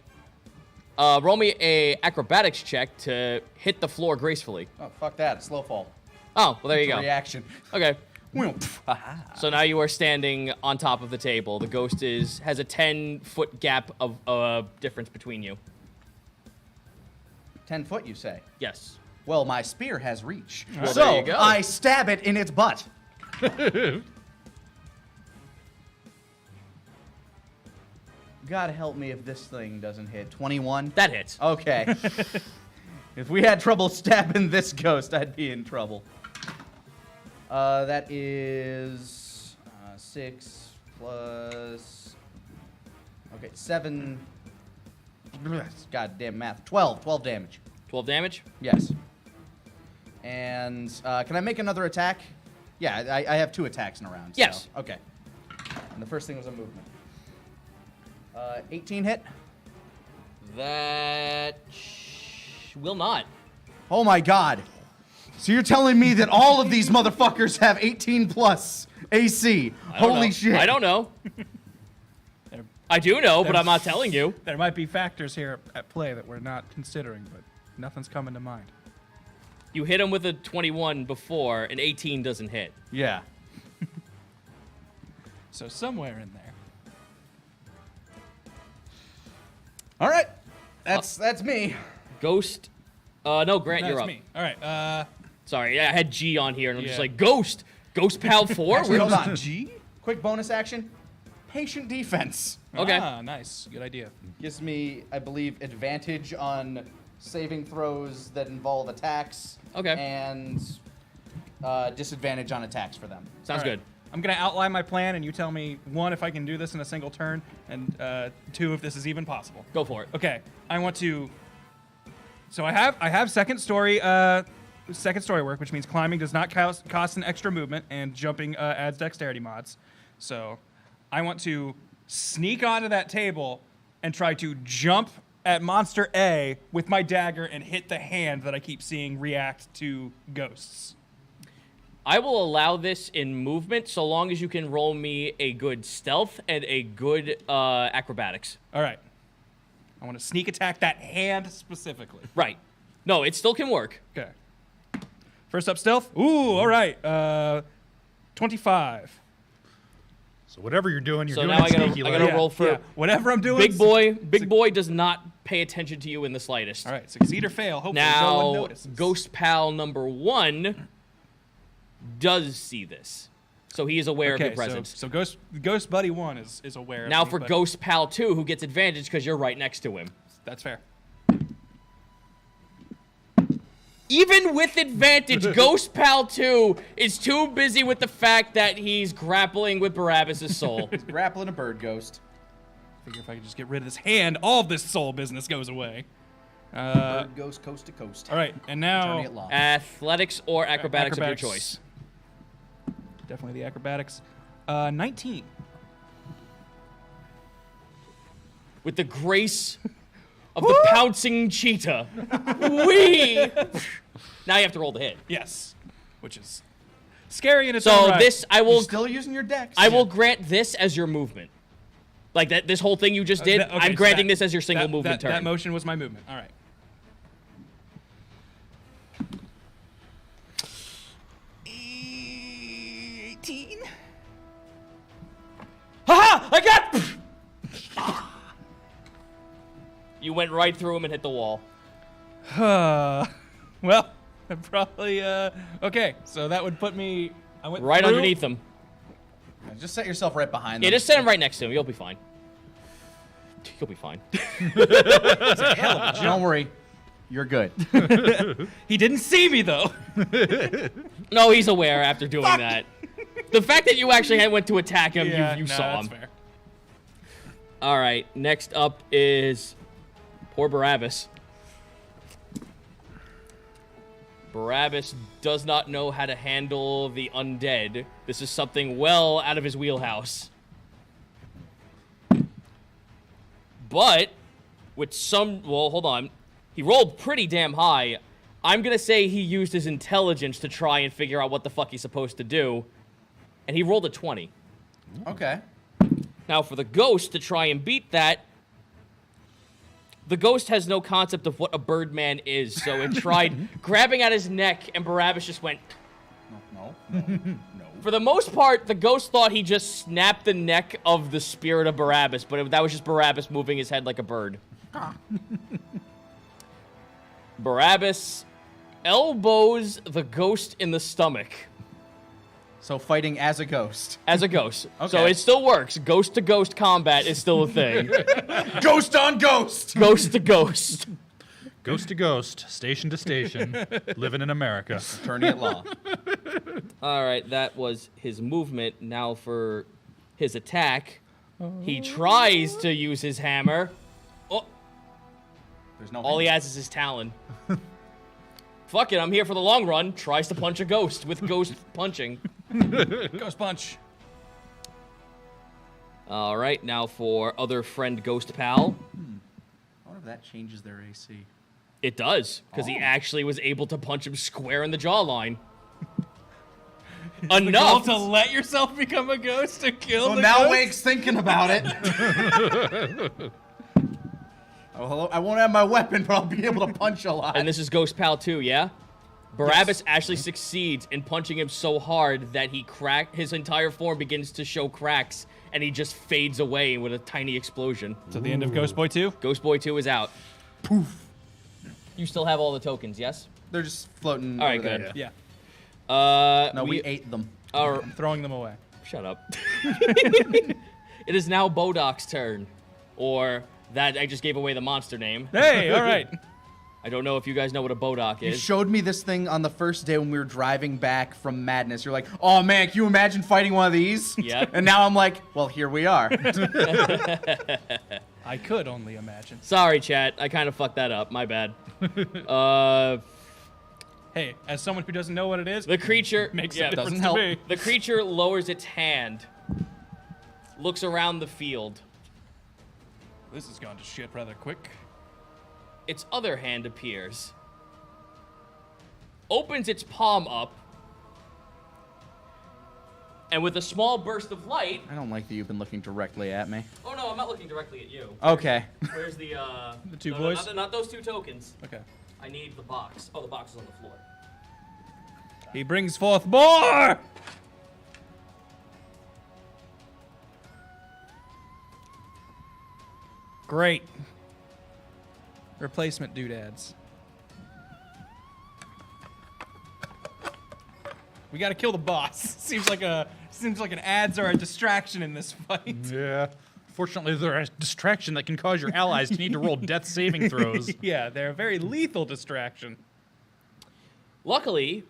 Speaker 2: Roll me a acrobatics check to hit the floor gracefully.
Speaker 1: Oh, fuck that. Slow fall.
Speaker 2: Oh, well, there you
Speaker 1: It's a
Speaker 2: go.
Speaker 1: Reaction.
Speaker 2: Okay.
Speaker 1: Well, pff, haha.
Speaker 2: So now you are standing on top of the table. The ghost has a 10-foot gap of difference between you.
Speaker 1: 10 foot, you say?
Speaker 2: Yes.
Speaker 1: Well, my spear has reach.
Speaker 2: Well,
Speaker 1: so
Speaker 2: there you go.
Speaker 1: I stab it in its butt. God help me if this thing doesn't hit. 21?
Speaker 2: That hits.
Speaker 1: Okay. If we had trouble stabbing this ghost, I'd be in trouble. That is 6 plus... Okay, 7... Goddamn math. 12. 12 damage.
Speaker 2: 12 damage?
Speaker 1: Yes. And can I make another attack? Yeah, I have 2 attacks in a round.
Speaker 2: Yes.
Speaker 1: So, okay. And the first thing was a movement. 18 hit?
Speaker 2: That will not.
Speaker 1: Oh my god. So you're telling me that all of these motherfuckers have 18 plus AC?
Speaker 2: I don't
Speaker 1: Holy
Speaker 2: know.
Speaker 1: shit.
Speaker 2: I don't know. I do know, but I'm not telling you.
Speaker 4: There might be factors here at play that we're not considering, but nothing's coming to mind.
Speaker 2: You hit him with a 21 before, and 18 doesn't hit.
Speaker 1: Yeah.
Speaker 4: So somewhere in there.
Speaker 1: All right. That's me.
Speaker 2: Ghost. No, Grant,
Speaker 4: That's
Speaker 2: you're up.
Speaker 4: me. All right.
Speaker 2: Sorry, I had G on here, and I'm just
Speaker 4: Yeah.
Speaker 2: like, Ghost. Ghost Pal 4?
Speaker 1: Actually, hold on.
Speaker 4: G?
Speaker 1: Quick bonus action. Patient defense.
Speaker 2: Okay.
Speaker 4: Ah, nice. Good idea.
Speaker 1: Gives me, I believe, advantage on saving throws that involve attacks.
Speaker 2: Okay.
Speaker 1: And disadvantage on attacks for them.
Speaker 2: Sounds
Speaker 4: All right.
Speaker 2: good.
Speaker 4: I'm gonna outline my plan, and you tell me 1 if I can do this in a single turn, and 2 if this is even possible.
Speaker 2: Go for it.
Speaker 4: Okay, I want to. So I have second story work, which means climbing does not cost an extra movement, and jumping adds dexterity mods. So I want to sneak onto that table and try to jump at monster A with my dagger and hit the hand that I keep seeing react to ghosts.
Speaker 2: I will allow this in movement so long as you can roll me a good stealth and a good acrobatics.
Speaker 4: All right. I want to sneak attack that hand specifically.
Speaker 2: Right. No, it still can work.
Speaker 4: Okay. First up, stealth. Ooh, all right. 25.
Speaker 5: So whatever you're doing,
Speaker 2: So
Speaker 5: doing
Speaker 2: now
Speaker 5: it
Speaker 2: I
Speaker 5: sneaky.
Speaker 2: gotta
Speaker 5: like.
Speaker 2: roll for
Speaker 4: whatever I'm doing.
Speaker 2: Big boy does not pay attention to you in the slightest.
Speaker 4: All right, succeed or fail. Hopefully no one
Speaker 2: Now,
Speaker 4: notices.
Speaker 2: Ghost Pal number 1 does see this. So he is aware of your presence.
Speaker 4: So Ghost Buddy 1 is aware of
Speaker 2: Now
Speaker 4: me,
Speaker 2: for
Speaker 4: but
Speaker 2: Ghost Pal 2, who gets advantage because you're right next to him.
Speaker 4: That's fair.
Speaker 2: Even with advantage, Ghost Pal 2 is too busy with the fact that he's grappling with Barabbas' soul.
Speaker 1: Grappling a bird ghost.
Speaker 4: Figure if I could just get rid of this hand, all of this soul business goes away.
Speaker 1: Bird goes coast to coast.
Speaker 4: All right, and now
Speaker 1: Turning it long.
Speaker 2: Athletics or acrobatics of your
Speaker 4: Acrobatics.
Speaker 2: choice.
Speaker 4: Definitely the acrobatics. 19.
Speaker 2: With the grace of the pouncing cheetah. Whee! Now you have to roll the hit.
Speaker 4: Yes, which is scary in its own
Speaker 2: So
Speaker 4: right.
Speaker 2: this, I
Speaker 1: You're
Speaker 2: will
Speaker 1: still using your dex.
Speaker 2: I will grant this as your movement. Like that, this whole thing you just did,
Speaker 4: Okay,
Speaker 2: I'm
Speaker 4: so
Speaker 2: granting
Speaker 4: that-
Speaker 2: this as your single movement turn.
Speaker 4: That motion was my movement. All right.
Speaker 2: Haha! I got. You went right through him and hit the wall.
Speaker 4: Well, that probably okay. So that would put me. I went
Speaker 2: Right
Speaker 4: through.
Speaker 2: underneath him.
Speaker 1: Just set yourself right behind
Speaker 2: Yeah,
Speaker 1: them.
Speaker 2: just set him right next to him. You'll be fine. You'll be fine.
Speaker 1: Don't worry. You're good.
Speaker 4: He didn't see me though.
Speaker 2: No, he's aware after doing that. The fact that you actually went to attack him, you saw
Speaker 4: that's
Speaker 2: him.
Speaker 4: fair.
Speaker 2: All right, next up is poor Barabbas. Barabbas does not know how to handle the undead. This is something well out of his wheelhouse. But with some, well, hold on. He rolled pretty damn high. I'm going to say he used his intelligence to try and figure out what the fuck he's supposed to do. And he rolled a 20.
Speaker 1: Okay.
Speaker 2: Now, for the ghost to try and beat that, The ghost has no concept of what a birdman is, so it tried grabbing at his neck, and Barabbas just went.
Speaker 1: No.
Speaker 2: For the most part, the ghost thought he just snapped the neck of the spirit of Barabbas, but that was just Barabbas moving his head like a bird. Barabbas elbows the ghost in the stomach.
Speaker 1: So fighting as a ghost.
Speaker 2: As a ghost. So
Speaker 1: Okay.
Speaker 2: it still works. Ghost-to-ghost combat is still a thing.
Speaker 1: Ghost on ghost!
Speaker 2: Ghost-to-ghost.
Speaker 3: Ghost to ghost, station to station, living in America.
Speaker 1: Attorney at law.
Speaker 2: All right, that was his movement. Now for his attack. He tries to use his hammer. Oh,
Speaker 1: There's no
Speaker 2: all he has is his talon. Fuck it, I'm here for the long run. Tries to punch a ghost with ghost punching.
Speaker 4: Ghost punch.
Speaker 2: All right, now for other friend Ghost Pal.
Speaker 1: I wonder if that changes their AC.
Speaker 2: It does, because he actually was able to punch him square in the jawline.
Speaker 4: Goal
Speaker 2: Enough.
Speaker 4: to let yourself become a ghost to kill
Speaker 1: Well,
Speaker 4: the
Speaker 1: now
Speaker 4: ghost?
Speaker 1: Wake's thinking about it. Oh, hello. I won't have my weapon, but I'll be able to punch a lot.
Speaker 2: And this is Ghost Pal 2, yeah? Barabbas actually succeeds in punching him so hard that his entire form begins to show cracks, and he just fades away with a tiny explosion.
Speaker 4: So the end of Ghost Boy 2?
Speaker 2: Ghost Boy 2 is out. Poof. You still have all the tokens, yes?
Speaker 1: They're just floating.
Speaker 2: All right,
Speaker 1: over there.
Speaker 2: good.
Speaker 4: Yeah.
Speaker 1: No, we ate them.
Speaker 4: I'm throwing them away.
Speaker 2: Shut up. It is now Bodok's turn. Or that I just gave away the monster name.
Speaker 4: Hey, all right.
Speaker 2: I don't know if you guys know what a Bodok
Speaker 1: You
Speaker 2: is.
Speaker 1: showed me this thing on the first day when we were driving back from Madness. You're like, oh man, can you imagine fighting one of these?
Speaker 2: Yeah.
Speaker 1: And now I'm like, well, here we are.
Speaker 4: I could only imagine.
Speaker 2: Sorry, chat. I kind of fucked that up. My bad.
Speaker 4: Hey, as someone who doesn't know what it is,
Speaker 2: The creature
Speaker 4: makes
Speaker 2: yeah,
Speaker 4: a difference
Speaker 1: doesn't help.
Speaker 4: to me.
Speaker 2: The creature lowers its hand, looks around the field.
Speaker 4: This has gone to shit rather quick.
Speaker 2: Its other hand appears, opens its palm up, and with a small burst of light.
Speaker 1: I don't like that you've been looking directly at me.
Speaker 2: Oh no, I'm not looking directly at you.
Speaker 1: Okay.
Speaker 2: Where's the
Speaker 4: The two
Speaker 2: no,
Speaker 4: boys?
Speaker 2: No, not those two tokens.
Speaker 4: Okay.
Speaker 2: I need the box. Oh, the box is on the floor.
Speaker 4: He brings forth more! Great. Replacement doodads. We gotta kill the boss. Seems like an ads are a distraction in this fight.
Speaker 3: Yeah. Fortunately, they're a distraction that can cause your allies to need to roll death saving throws.
Speaker 4: Yeah, they're a very lethal distraction.
Speaker 2: Luckily,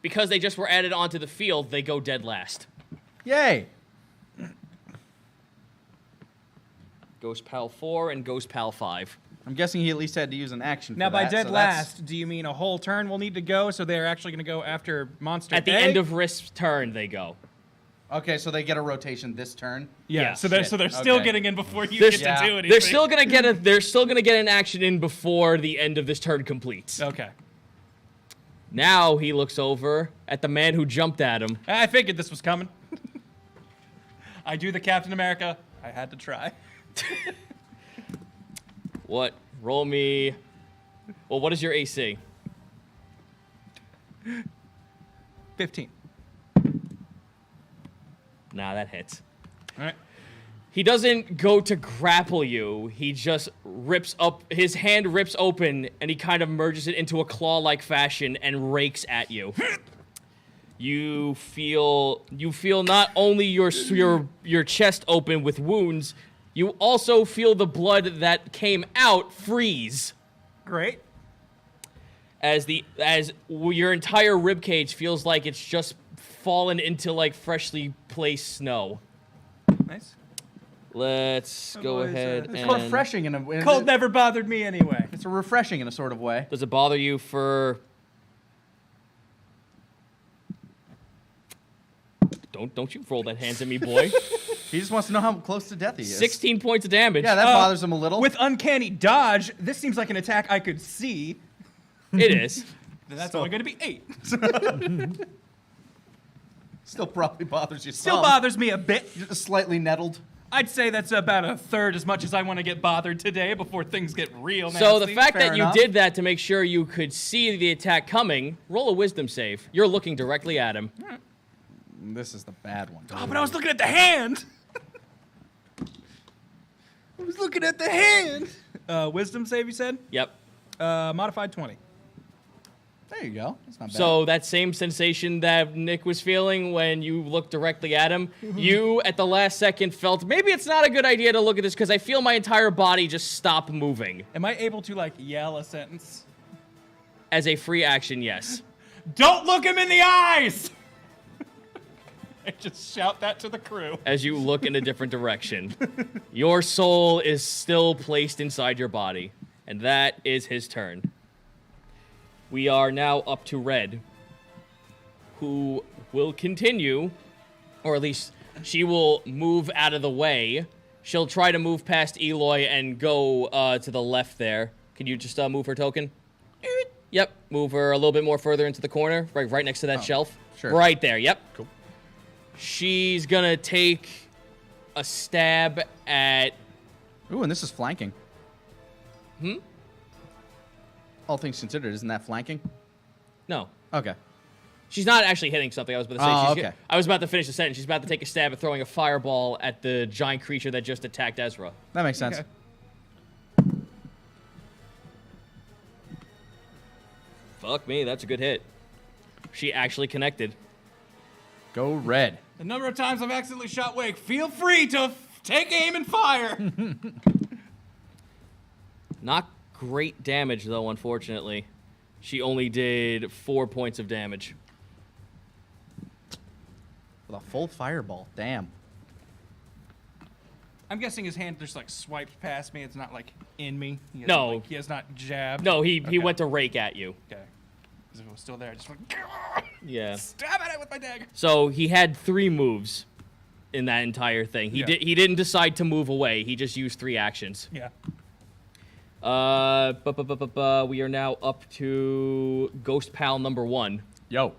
Speaker 2: because they just were added onto the field, they go dead last.
Speaker 1: Yay.
Speaker 2: Ghost Pal 4 and Ghost Pal 5.
Speaker 1: I'm guessing he at least had to use an action
Speaker 4: Now,
Speaker 1: for
Speaker 4: by
Speaker 1: that,
Speaker 4: dead
Speaker 1: so that's-
Speaker 4: last, do you mean a whole turn will need to go, so they're actually going to go after Monster
Speaker 2: At the
Speaker 4: A?
Speaker 2: end of Risk's turn, they go.
Speaker 1: Okay, so they get a rotation this turn.
Speaker 4: Yeah,
Speaker 2: Yeah,
Speaker 4: so they're
Speaker 1: shit.
Speaker 4: still
Speaker 1: Okay.
Speaker 4: getting in before you
Speaker 2: They're-
Speaker 4: get
Speaker 1: Yeah.
Speaker 4: to do anything.
Speaker 2: They're still gonna get an action in before the end of this turn completes.
Speaker 4: Okay.
Speaker 2: Now he looks over at the man who jumped at him.
Speaker 4: I figured this was coming. I do the Captain America. I had to try.
Speaker 2: What? Roll me. Well, what is your AC?
Speaker 4: 15.
Speaker 2: Nah, that hits.
Speaker 4: All right.
Speaker 2: He doesn't go to grapple you. He just rips up, his hand rips open, and he kind of merges it into a claw-like fashion and rakes at you. You feel not only your chest open with wounds, you also feel the blood that came out freeze
Speaker 4: Great.
Speaker 2: as your entire rib cage feels like it's just fallen into like freshly placed snow.
Speaker 4: Nice.
Speaker 2: Let's go
Speaker 4: boys,
Speaker 2: ahead
Speaker 1: It's
Speaker 2: and
Speaker 1: refreshing in a
Speaker 4: Cold never bothered me anyway.
Speaker 1: It's a refreshing in a sort of way.
Speaker 2: Does it bother you for? Don't you roll that hands at me, boy.
Speaker 1: He just wants to know how close to death he is.
Speaker 2: 16 points of damage.
Speaker 1: Yeah, that bothers him a little.
Speaker 4: With uncanny dodge, this seems like an attack I could see.
Speaker 2: It is.
Speaker 4: Then that's only going to be 8.
Speaker 1: Still probably bothers you
Speaker 4: Still
Speaker 1: some.
Speaker 4: bothers me a bit.
Speaker 1: You're just slightly nettled.
Speaker 4: I'd say that's about a third as much as I want to get bothered today before things get real nasty.
Speaker 2: So the fact
Speaker 1: Fair
Speaker 2: that
Speaker 1: enough.
Speaker 2: you did that to make sure you could see the attack coming, roll a wisdom save. You're looking directly at him.
Speaker 1: This is the bad one.
Speaker 4: Oh, but I was looking at the hand. I was looking at the hand. Wisdom save, you said?
Speaker 2: Yep.
Speaker 4: Modified 20.
Speaker 1: There you go. That's not bad.
Speaker 2: So that same sensation that Nick was feeling when you looked directly at him, you at the last second felt maybe it's not a good idea to look at this because I feel my entire body just stop moving.
Speaker 4: Am I able to, like, yell a sentence?
Speaker 2: As a free action, yes.
Speaker 4: Don't look him in the eyes! I just shout that to the crew.
Speaker 2: As you look in a different direction. Your soul is still placed inside your body. And that is his turn. We are now up to Red, who will continue, or at least she will move out of the way. She'll try to move past Eloy and go to the left there. Can you just move her token? Yep, move her a little bit more further into the corner, right next to that shelf.
Speaker 1: sure.
Speaker 2: Right there, yep.
Speaker 3: Cool.
Speaker 2: She's gonna take a stab at...
Speaker 1: Ooh, and this is flanking. All things considered, isn't that flanking?
Speaker 2: No.
Speaker 1: Okay.
Speaker 2: She's not actually hitting something. I was about to say.
Speaker 1: Oh,
Speaker 2: She's
Speaker 1: okay.
Speaker 2: I was about to finish the sentence. She's about to take a stab at throwing a fireball at the giant creature that just attacked Ezra.
Speaker 1: That makes sense.
Speaker 4: Okay.
Speaker 2: Fuck me, that's a good hit. She actually connected.
Speaker 1: Go red.
Speaker 4: The number of times I've accidentally shot Wake, feel free to take aim and fire.
Speaker 2: Not great damage, though, unfortunately. She only did 4 points of damage.
Speaker 1: With a full fireball. Damn.
Speaker 4: I'm guessing his hand just like swiped past me. It's not like in me. He hasn't,
Speaker 2: No.
Speaker 4: like, he has not jabbed.
Speaker 2: No, he
Speaker 4: Okay.
Speaker 2: went to rake at you.
Speaker 4: Okay. Because if it was still there, I just went,
Speaker 2: Yeah.
Speaker 4: stab at it with my dagger.
Speaker 2: So he had 3 moves in that entire thing. He
Speaker 4: Yeah.
Speaker 2: He didn't decide to move away. He just used 3 actions.
Speaker 4: Yeah.
Speaker 2: We are now up to Ghost Pal number 1.
Speaker 1: Yo.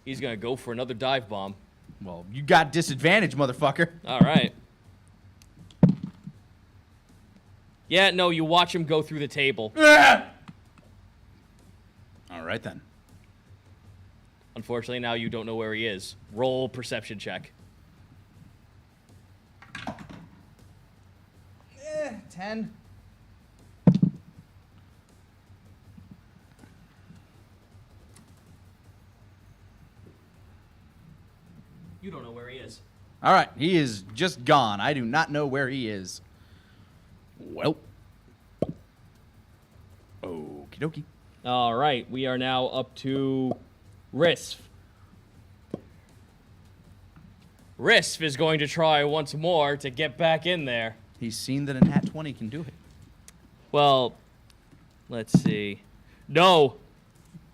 Speaker 2: He's gonna go for another dive bomb.
Speaker 1: Well, you got disadvantage, motherfucker.
Speaker 2: All right. Yeah, no, you watch him go through the table.
Speaker 1: All right, then.
Speaker 2: Unfortunately, now you don't know where he is. Roll perception check.
Speaker 1: 10.
Speaker 2: You don't know where he is.
Speaker 1: All right, he is just gone. I do not know where he is. Well. Okie dokie.
Speaker 2: All right, we are now up to Risf. Risf is going to try once more to get back in there.
Speaker 1: He's seen that a nat 20 can do it.
Speaker 2: Well, let's see. No,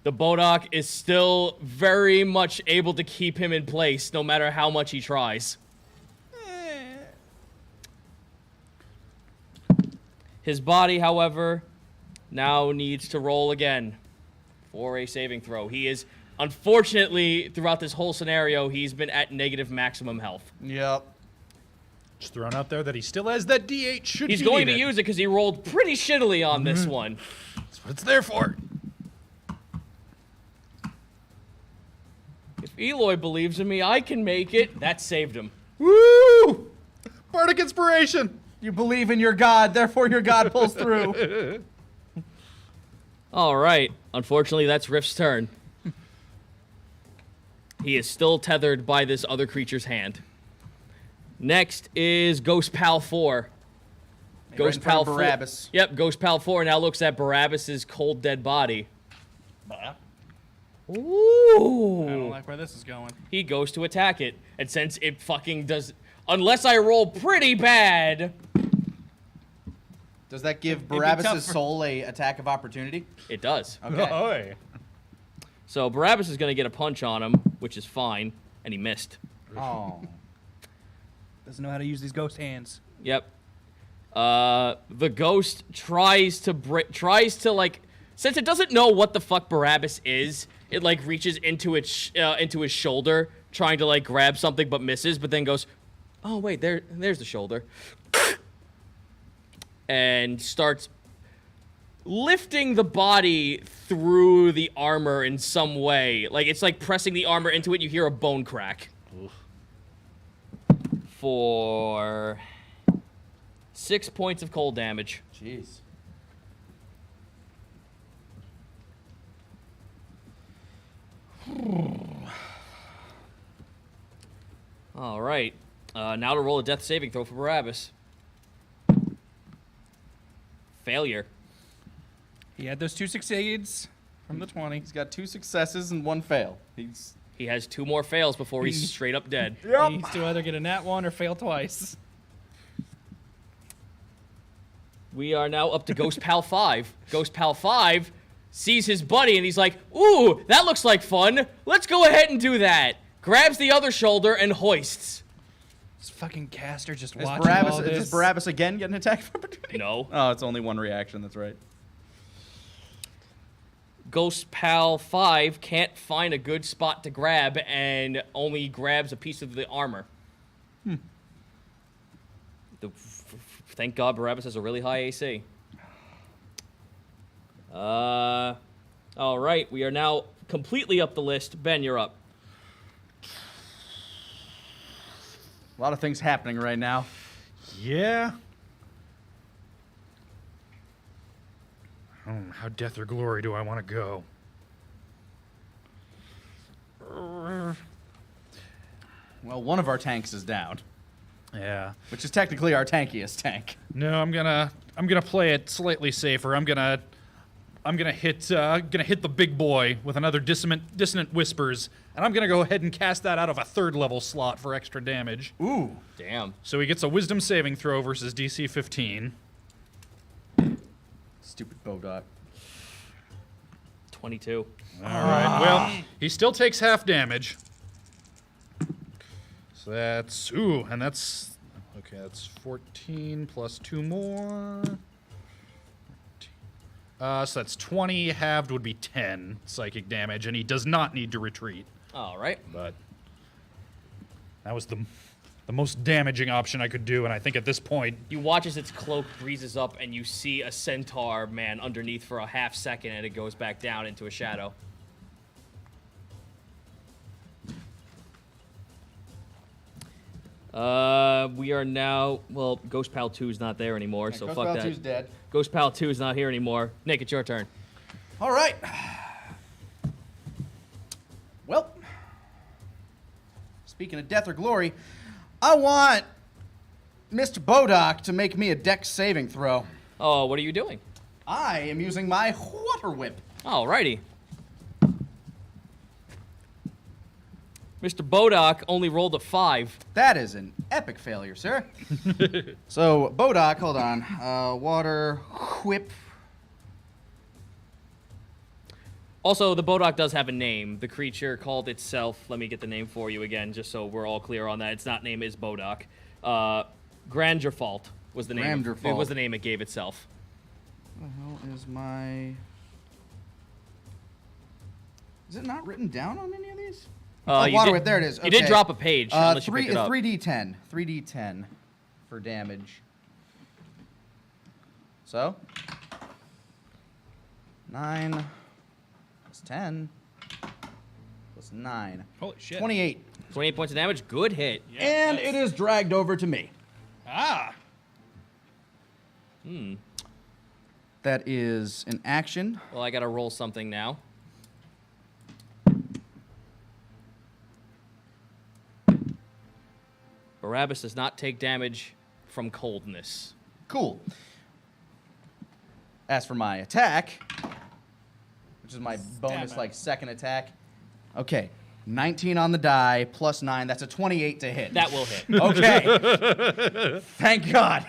Speaker 2: the Bodok is still very much able to keep him in place no matter how much he tries. His body, however, now needs to roll again for a saving throw. He is, unfortunately, throughout this whole scenario, he's been at negative maximum health.
Speaker 1: Yep.
Speaker 3: Just throwing out there that he still has that D8 should
Speaker 2: He's
Speaker 3: he
Speaker 2: going
Speaker 3: need
Speaker 2: to
Speaker 3: it.
Speaker 2: use it because he rolled pretty shittily on this one.
Speaker 3: That's what it's there for.
Speaker 2: If Eloy believes in me, I can make it. That saved him.
Speaker 1: Woo! Bardic inspiration. You believe in your god, therefore your god pulls through.
Speaker 2: All right. Unfortunately, that's Rift's turn. He is still tethered by this other creature's hand. Next is Ghost Pal 4. Ghost Pal 4.
Speaker 1: Barabbas.
Speaker 2: Yep, Ghost Pal 4 now looks at Barabbas's cold dead body. Ooh.
Speaker 4: I don't like where this is going.
Speaker 2: He goes to attack it. And since it fucking does... Unless I roll pretty bad,
Speaker 1: Does that give
Speaker 4: be
Speaker 1: Barabbas'
Speaker 4: tougher.
Speaker 1: soul a attack of opportunity?
Speaker 2: it does.
Speaker 1: Okay.
Speaker 3: Oi.
Speaker 2: So Barabbas is going to get a punch on him, which is fine. And he missed.
Speaker 1: Oh.
Speaker 4: Doesn't know how to use these ghost hands.
Speaker 2: Yep. The ghost tries to like, since it doesn't know what the fuck Barabbas is, it like reaches into into his shoulder, trying to like grab something but misses, but then goes, "Oh wait, there's the shoulder," and starts lifting the body through the armor in some way. Like it's like pressing the armor into it. You hear a bone crack. For 6 points of cold damage.
Speaker 1: Jeez.
Speaker 2: All right. Now to roll a death saving throw for Barabbas. Failure.
Speaker 4: He had those 2 succeeds from the 20.
Speaker 1: He's got 2 successes and 1 fail.
Speaker 2: He has 2 more fails before he's straight up dead.
Speaker 4: He needs to either get a nat 1 or fail twice.
Speaker 2: We are now up to Ghost Pal 5. Ghost Pal 5 sees his buddy and he's like, "Ooh, that looks like fun. Let's go ahead and do that." Grabs the other shoulder and hoists.
Speaker 4: This fucking caster just
Speaker 1: Is
Speaker 4: watching
Speaker 1: Barabbas,
Speaker 4: all this.
Speaker 1: does Barabbas again get an attack of opportunity?
Speaker 2: No.
Speaker 1: Oh, it's only 1 reaction. That's right.
Speaker 2: Ghost Pal 5 can't find a good spot to grab and only grabs a piece of the armor. Thank God Barabbas has a really high AC. All right, we are now completely up the list. Ben, you're up.
Speaker 1: A lot of things happening right now.
Speaker 3: Yeah. How death or glory do I want to go?
Speaker 1: Well, one of our tanks is down,
Speaker 3: Yeah.
Speaker 1: which is technically our tankiest tank.
Speaker 3: No, I'm gonna play it slightly safer. I'm gonna hit the big boy with another dissonant whispers, and I'm gonna go ahead and cast that out of a 3rd level slot for extra damage.
Speaker 1: Ooh.
Speaker 2: Damn.
Speaker 3: So he gets a wisdom saving throw versus DC 15.
Speaker 1: Stupid Bodok.
Speaker 2: 22.
Speaker 3: All right. Well, he still takes half damage. So that's that's 14 plus 2 more. So that's 20. Halved would be 10 psychic damage, and he does not need to retreat.
Speaker 2: All right.
Speaker 3: But that was the most damaging option I could do, and I think at this point,
Speaker 2: You watch as its cloak breezes up, and you see a centaur man underneath for a half second, and it goes back down into a shadow. We are now... Well, Ghost Pal 2 is not there anymore, so
Speaker 1: Ghost
Speaker 2: fuck
Speaker 1: Pal
Speaker 2: that.
Speaker 1: 2's dead.
Speaker 2: Ghost Pal 2 is not here anymore. Nick, it's your turn.
Speaker 1: All right. Well, speaking of death or glory, I want Mr. Bodok to make me a dex saving throw.
Speaker 2: Oh, what are you doing?
Speaker 1: I am using my water whip.
Speaker 2: Alrighty. Mr. Bodok only rolled a 5.
Speaker 1: That is an epic failure, sir. So, Bodok, hold on. Water whip.
Speaker 2: Also, the Bodok does have a name. The creature called itself, let me get the name for you again, just so we're all clear on that. Its not name is Bodok. Grangerfault was the name. It
Speaker 1: Grangerfault.
Speaker 2: was the name it gave itself.
Speaker 1: What the hell is my... Is it not written down on any of these?
Speaker 2: You
Speaker 1: water
Speaker 2: did-
Speaker 1: whip, there it is.
Speaker 2: You did
Speaker 1: Okay.
Speaker 2: drop a page, unless you picked it up.
Speaker 1: 3d10. 3d10 for damage. So? 9 plus 10 plus 9.
Speaker 4: Holy shit.
Speaker 1: 28.
Speaker 2: 28 points of damage, good hit.
Speaker 1: And it is dragged over to me.
Speaker 4: Ah.
Speaker 1: That is an action.
Speaker 2: Well, I gotta roll something now. Barabbas does not take damage from coldness.
Speaker 1: Cool. As for my attack, which is my bonus,
Speaker 4: it.
Speaker 1: like, second attack. Okay. 19 on the die, plus 9. That's a 28 to hit.
Speaker 2: That will hit.
Speaker 1: Okay. Thank God.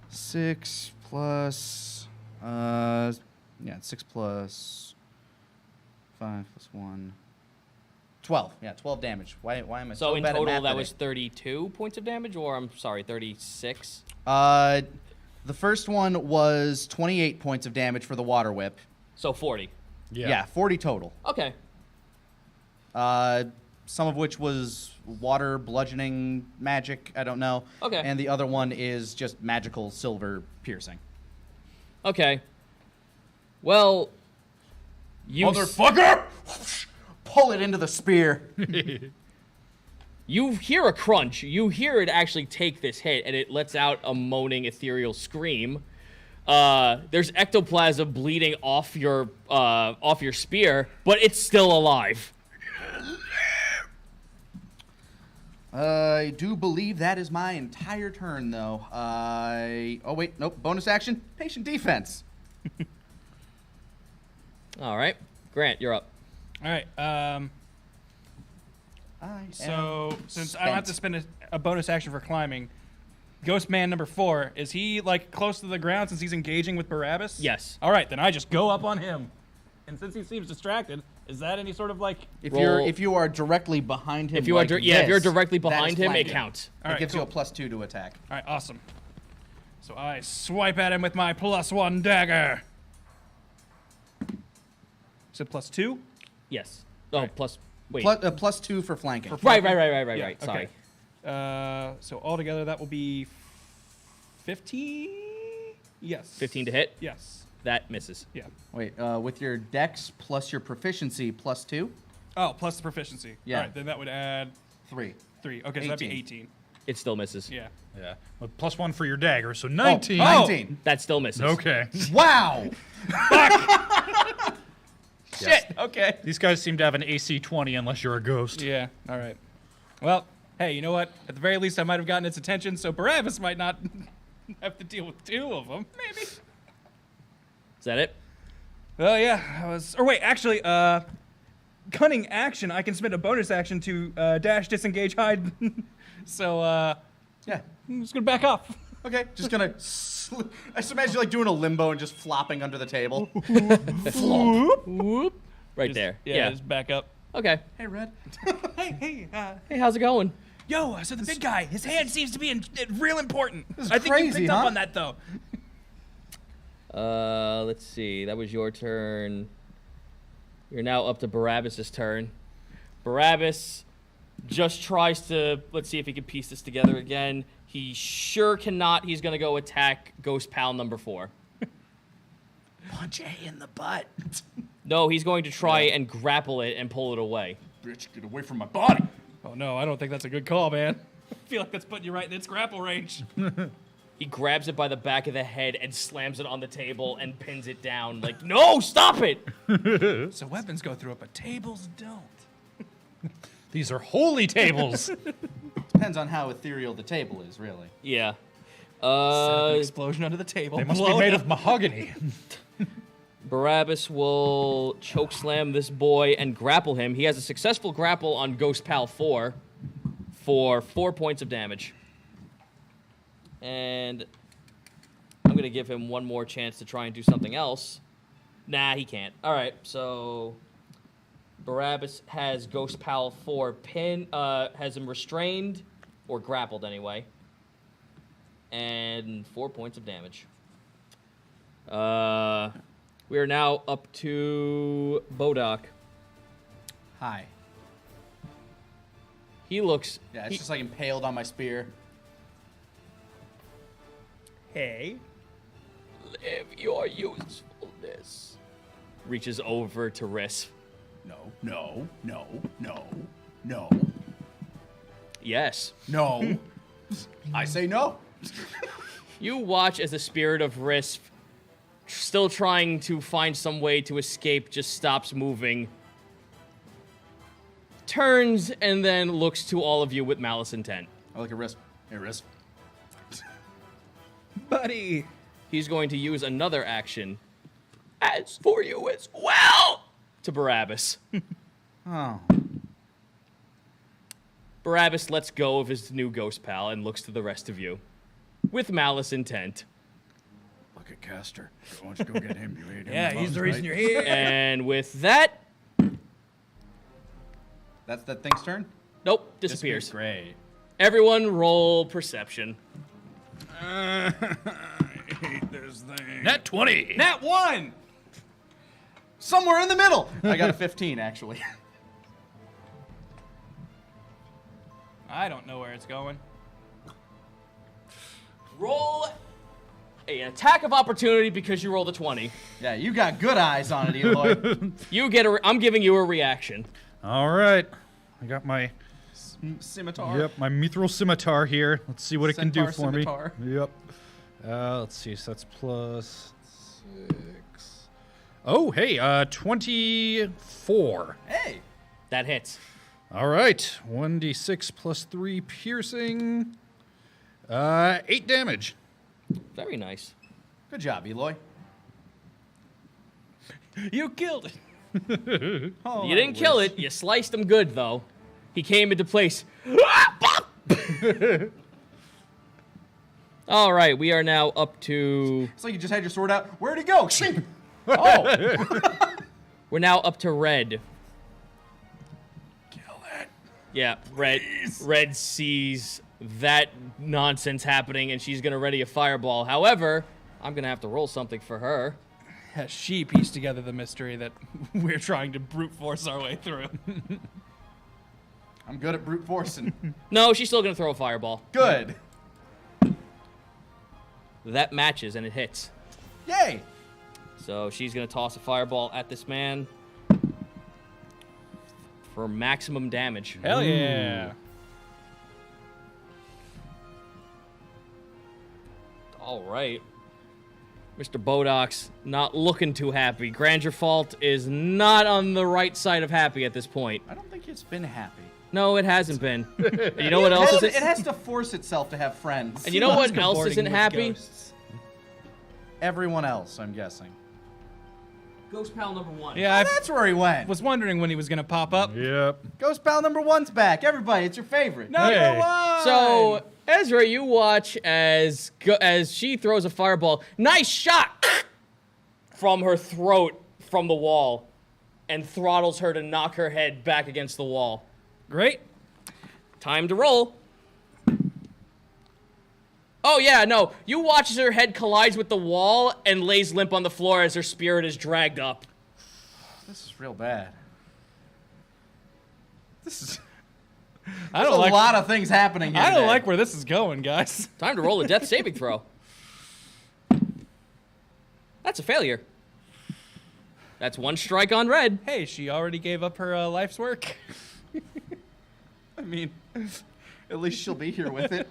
Speaker 1: 6 plus... 6 plus 5 plus 1... 12. Yeah, 12 damage. Why am I so
Speaker 2: So in
Speaker 1: bad at
Speaker 2: total,
Speaker 1: math
Speaker 2: that
Speaker 1: today?
Speaker 2: was 32 points of damage, or I'm sorry, 36?
Speaker 1: The first one was 28 points of damage for the water whip.
Speaker 2: So 40.
Speaker 1: Yeah, 40 total.
Speaker 2: Okay.
Speaker 1: Some of which was water, bludgeoning, magic, I don't know.
Speaker 2: Okay.
Speaker 1: And the other one is just magical silver piercing.
Speaker 2: Okay. Well, you
Speaker 5: Motherfucker!
Speaker 1: Pull it into the spear.
Speaker 2: you hear a crunch. You hear it actually take this hit, and it lets out a moaning, ethereal scream. There's ectoplasm bleeding off your spear, but it's still alive.
Speaker 1: I do believe that is my entire turn, though. Oh, wait, nope. Bonus action, patient defense.
Speaker 2: All right, Grant, you're up.
Speaker 4: All right. So since I don't have to spend a bonus action for climbing, Ghost Man number 4, is he like close to the ground since he's engaging with Barabbas?
Speaker 2: Yes.
Speaker 4: All right, then I just go up on him. And since he seems distracted, is that any sort of like?
Speaker 1: If you are directly behind him,
Speaker 2: If you are,
Speaker 1: like
Speaker 2: if you're
Speaker 1: this,
Speaker 2: directly
Speaker 1: that is
Speaker 2: behind him, it
Speaker 1: flanking.
Speaker 2: counts.
Speaker 4: All right,
Speaker 1: It gives
Speaker 4: cool.
Speaker 1: you a +2 to attack.
Speaker 4: All right, awesome. So I swipe at him with my +1 dagger. Is it +2?
Speaker 2: Yes. Oh, plus. Wait.
Speaker 1: +2 for flanking.
Speaker 2: Right.
Speaker 4: Yeah,
Speaker 2: Right. Sorry.
Speaker 4: okay. So altogether that will be 15. Yes.
Speaker 2: 15 to hit.
Speaker 4: Yes.
Speaker 2: That misses.
Speaker 4: Yeah.
Speaker 1: Wait, with your dex plus your proficiency +2?
Speaker 4: Oh, plus the proficiency.
Speaker 1: Yeah.
Speaker 4: All right, then that would add
Speaker 1: 3.
Speaker 4: 3. Okay, so that'd be
Speaker 1: 18.
Speaker 4: 18.
Speaker 2: It still misses.
Speaker 4: Yeah.
Speaker 3: Yeah. But +1 for your dagger, so 19.
Speaker 1: 19.
Speaker 2: That still misses.
Speaker 3: Okay.
Speaker 1: Wow!
Speaker 4: Shit. Okay.
Speaker 3: These guys seem to have an AC 20 unless you're a ghost.
Speaker 4: Yeah. All right. Well, hey, you know what? At the very least, I might have gotten its attention, so Barabbas might not have to deal with 2 of them. Maybe.
Speaker 2: Is that it?
Speaker 4: Oh yeah, I was. Or wait, actually, cunning action. I can spend a bonus action to dash, disengage, hide. So
Speaker 1: Yeah.
Speaker 4: I'm just gonna back off.
Speaker 1: Okay, just gonna. I just imagine you like doing a limbo and just flopping under the table.
Speaker 2: Whoop. Right there.
Speaker 4: Yeah, just back up.
Speaker 2: Okay.
Speaker 1: Hey, Red.
Speaker 4: Hey.
Speaker 2: Hey, how's it going?
Speaker 4: Yo, so the big guy, his hand seems to be real important.
Speaker 1: is
Speaker 4: I think you
Speaker 1: crazy,
Speaker 4: picked
Speaker 1: huh?
Speaker 4: up on that though.
Speaker 2: Let's see. That was your turn. You're now up to Barabbas' turn. Barabbas just tries to, let's see if he can piece this together again. He sure cannot. He's going to go attack Ghost Pal number 4.
Speaker 1: Punch A in the butt.
Speaker 2: No, he's going to try and grapple it and pull it away.
Speaker 5: Bitch, get away from my body.
Speaker 4: Oh no, I don't think that's a good call, man. I feel like that's putting you right in its grapple range.
Speaker 2: He grabs it by the back of the head and slams it on the table and pins it down. Like, no, stop it!
Speaker 4: So weapons go through it, but tables don't.
Speaker 3: These are holy tables.
Speaker 1: Depends on how ethereal the table is, really.
Speaker 2: Yeah.
Speaker 4: Set up an explosion under the table.
Speaker 3: They must
Speaker 4: blow
Speaker 3: be
Speaker 4: it
Speaker 3: made
Speaker 4: up.
Speaker 3: of mahogany.
Speaker 2: Barabbas will chokeslam this boy and grapple him. He has a successful grapple on Ghost Pal 4 for 4 points of damage. And I'm going to give him one more chance to try and do something else. Nah, he can't. All right, so Barabbas has Ghost Pal 4 has him restrained, or grappled anyway. And 4 points of damage. We are now up to Bodok.
Speaker 1: Hi.
Speaker 2: He looks.
Speaker 1: Yeah, it's just like impaled on my spear.
Speaker 4: Hey.
Speaker 2: Live your usefulness. Reaches over to Riss.
Speaker 5: No.
Speaker 2: Yes.
Speaker 1: No. I say no.
Speaker 2: You watch as the spirit of Riss, still trying to find some way to escape, just stops moving. Turns and then looks to all of you with malice intent.
Speaker 1: I look at Risk. Hey, Risk.
Speaker 4: Buddy.
Speaker 2: He's going to use another action. As for you as well! To Barabbas.
Speaker 1: Oh.
Speaker 2: Barabbas lets go of his new ghost pal and looks to the rest of you. With malice intent.
Speaker 5: Look at Castor. Why don't you go get him? You hate him.
Speaker 4: Yeah,
Speaker 5: he
Speaker 4: he's
Speaker 5: loves,
Speaker 4: the reason
Speaker 5: right?
Speaker 4: you're here.
Speaker 2: And with that,
Speaker 1: That's that thing's turn?
Speaker 2: nope, disappears.
Speaker 1: Great.
Speaker 2: Everyone roll perception.
Speaker 5: I hate this thing.
Speaker 3: Nat 20.
Speaker 4: Nat 1!
Speaker 1: Somewhere in the middle. I got a 15, actually.
Speaker 4: I don't know where it's going.
Speaker 2: Roll an attack of opportunity because you rolled a 20.
Speaker 1: Yeah, you got good eyes on it, Eloy.
Speaker 2: I'm giving you a reaction.
Speaker 3: All right. I got my
Speaker 1: Scimitar.
Speaker 3: my mithril scimitar here. Let's see what it can do
Speaker 1: Centaur
Speaker 3: for
Speaker 1: scimitar.
Speaker 3: me. Yep. Let's see. So that's plus 6. Oh, hey, 24.
Speaker 1: Hey.
Speaker 2: That hits.
Speaker 3: All right. 1d6 plus 3 piercing. 8 damage.
Speaker 2: Very nice.
Speaker 1: Good job, Eloy.
Speaker 4: You killed it.
Speaker 1: Oh,
Speaker 2: You didn't kill it. You sliced him good, though. He came into place. All right, we are now up to...
Speaker 1: It's like you just had your sword out. Where'd it go? Shink! Oh!
Speaker 2: We're now up to Red.
Speaker 5: Kill it.
Speaker 2: Yeah, Red. Red sees that nonsense happening, and she's gonna ready a fireball. However, I'm gonna have to roll something for her.
Speaker 4: Has she pieced together the mystery that we're trying to brute force our way through?
Speaker 1: I'm good at brute forcing.
Speaker 2: No, she's still gonna throw a fireball.
Speaker 1: Good.
Speaker 2: That matches, and it hits.
Speaker 1: Yay!
Speaker 2: So she's gonna toss a fireball at this man for maximum damage.
Speaker 4: Hell yeah.
Speaker 2: All right. Mr. Bodok's not looking too happy. Grandeur Fault is not on the right side of happy at this point.
Speaker 1: I don't think it's been happy.
Speaker 2: No, it hasn't been. And you know what else
Speaker 1: It
Speaker 2: isn't?
Speaker 1: has to force itself to have friends.
Speaker 2: And you know what else isn't happy?
Speaker 1: Everyone else, I'm guessing.
Speaker 2: Ghost Pal number 1.
Speaker 4: Yeah, I
Speaker 1: That's where he went.
Speaker 4: was wondering when he was going to pop up.
Speaker 3: Yep.
Speaker 1: Ghost Pal number 1's back. Everybody, it's your favorite.
Speaker 4: Number
Speaker 3: Hey.
Speaker 4: 1!
Speaker 2: So, Ezra, you watch as she throws a fireball. Nice shot! From her throat from the wall. And throttles her to knock her head back against the wall.
Speaker 4: Great.
Speaker 2: Time to roll. Oh, yeah, no. You watch as her head collides with the wall and lays limp on the floor as her spirit is dragged up.
Speaker 1: This is real bad. This is...
Speaker 4: I
Speaker 1: There's
Speaker 4: don't
Speaker 1: a
Speaker 4: like
Speaker 1: lot of things happening here
Speaker 4: I don't
Speaker 1: today.
Speaker 4: like where this is going, guys.
Speaker 2: Time to roll a death saving throw. That's a failure. That's one strike on Red.
Speaker 4: Hey, she already gave up her life's work.
Speaker 1: I mean, at least she'll be here with it.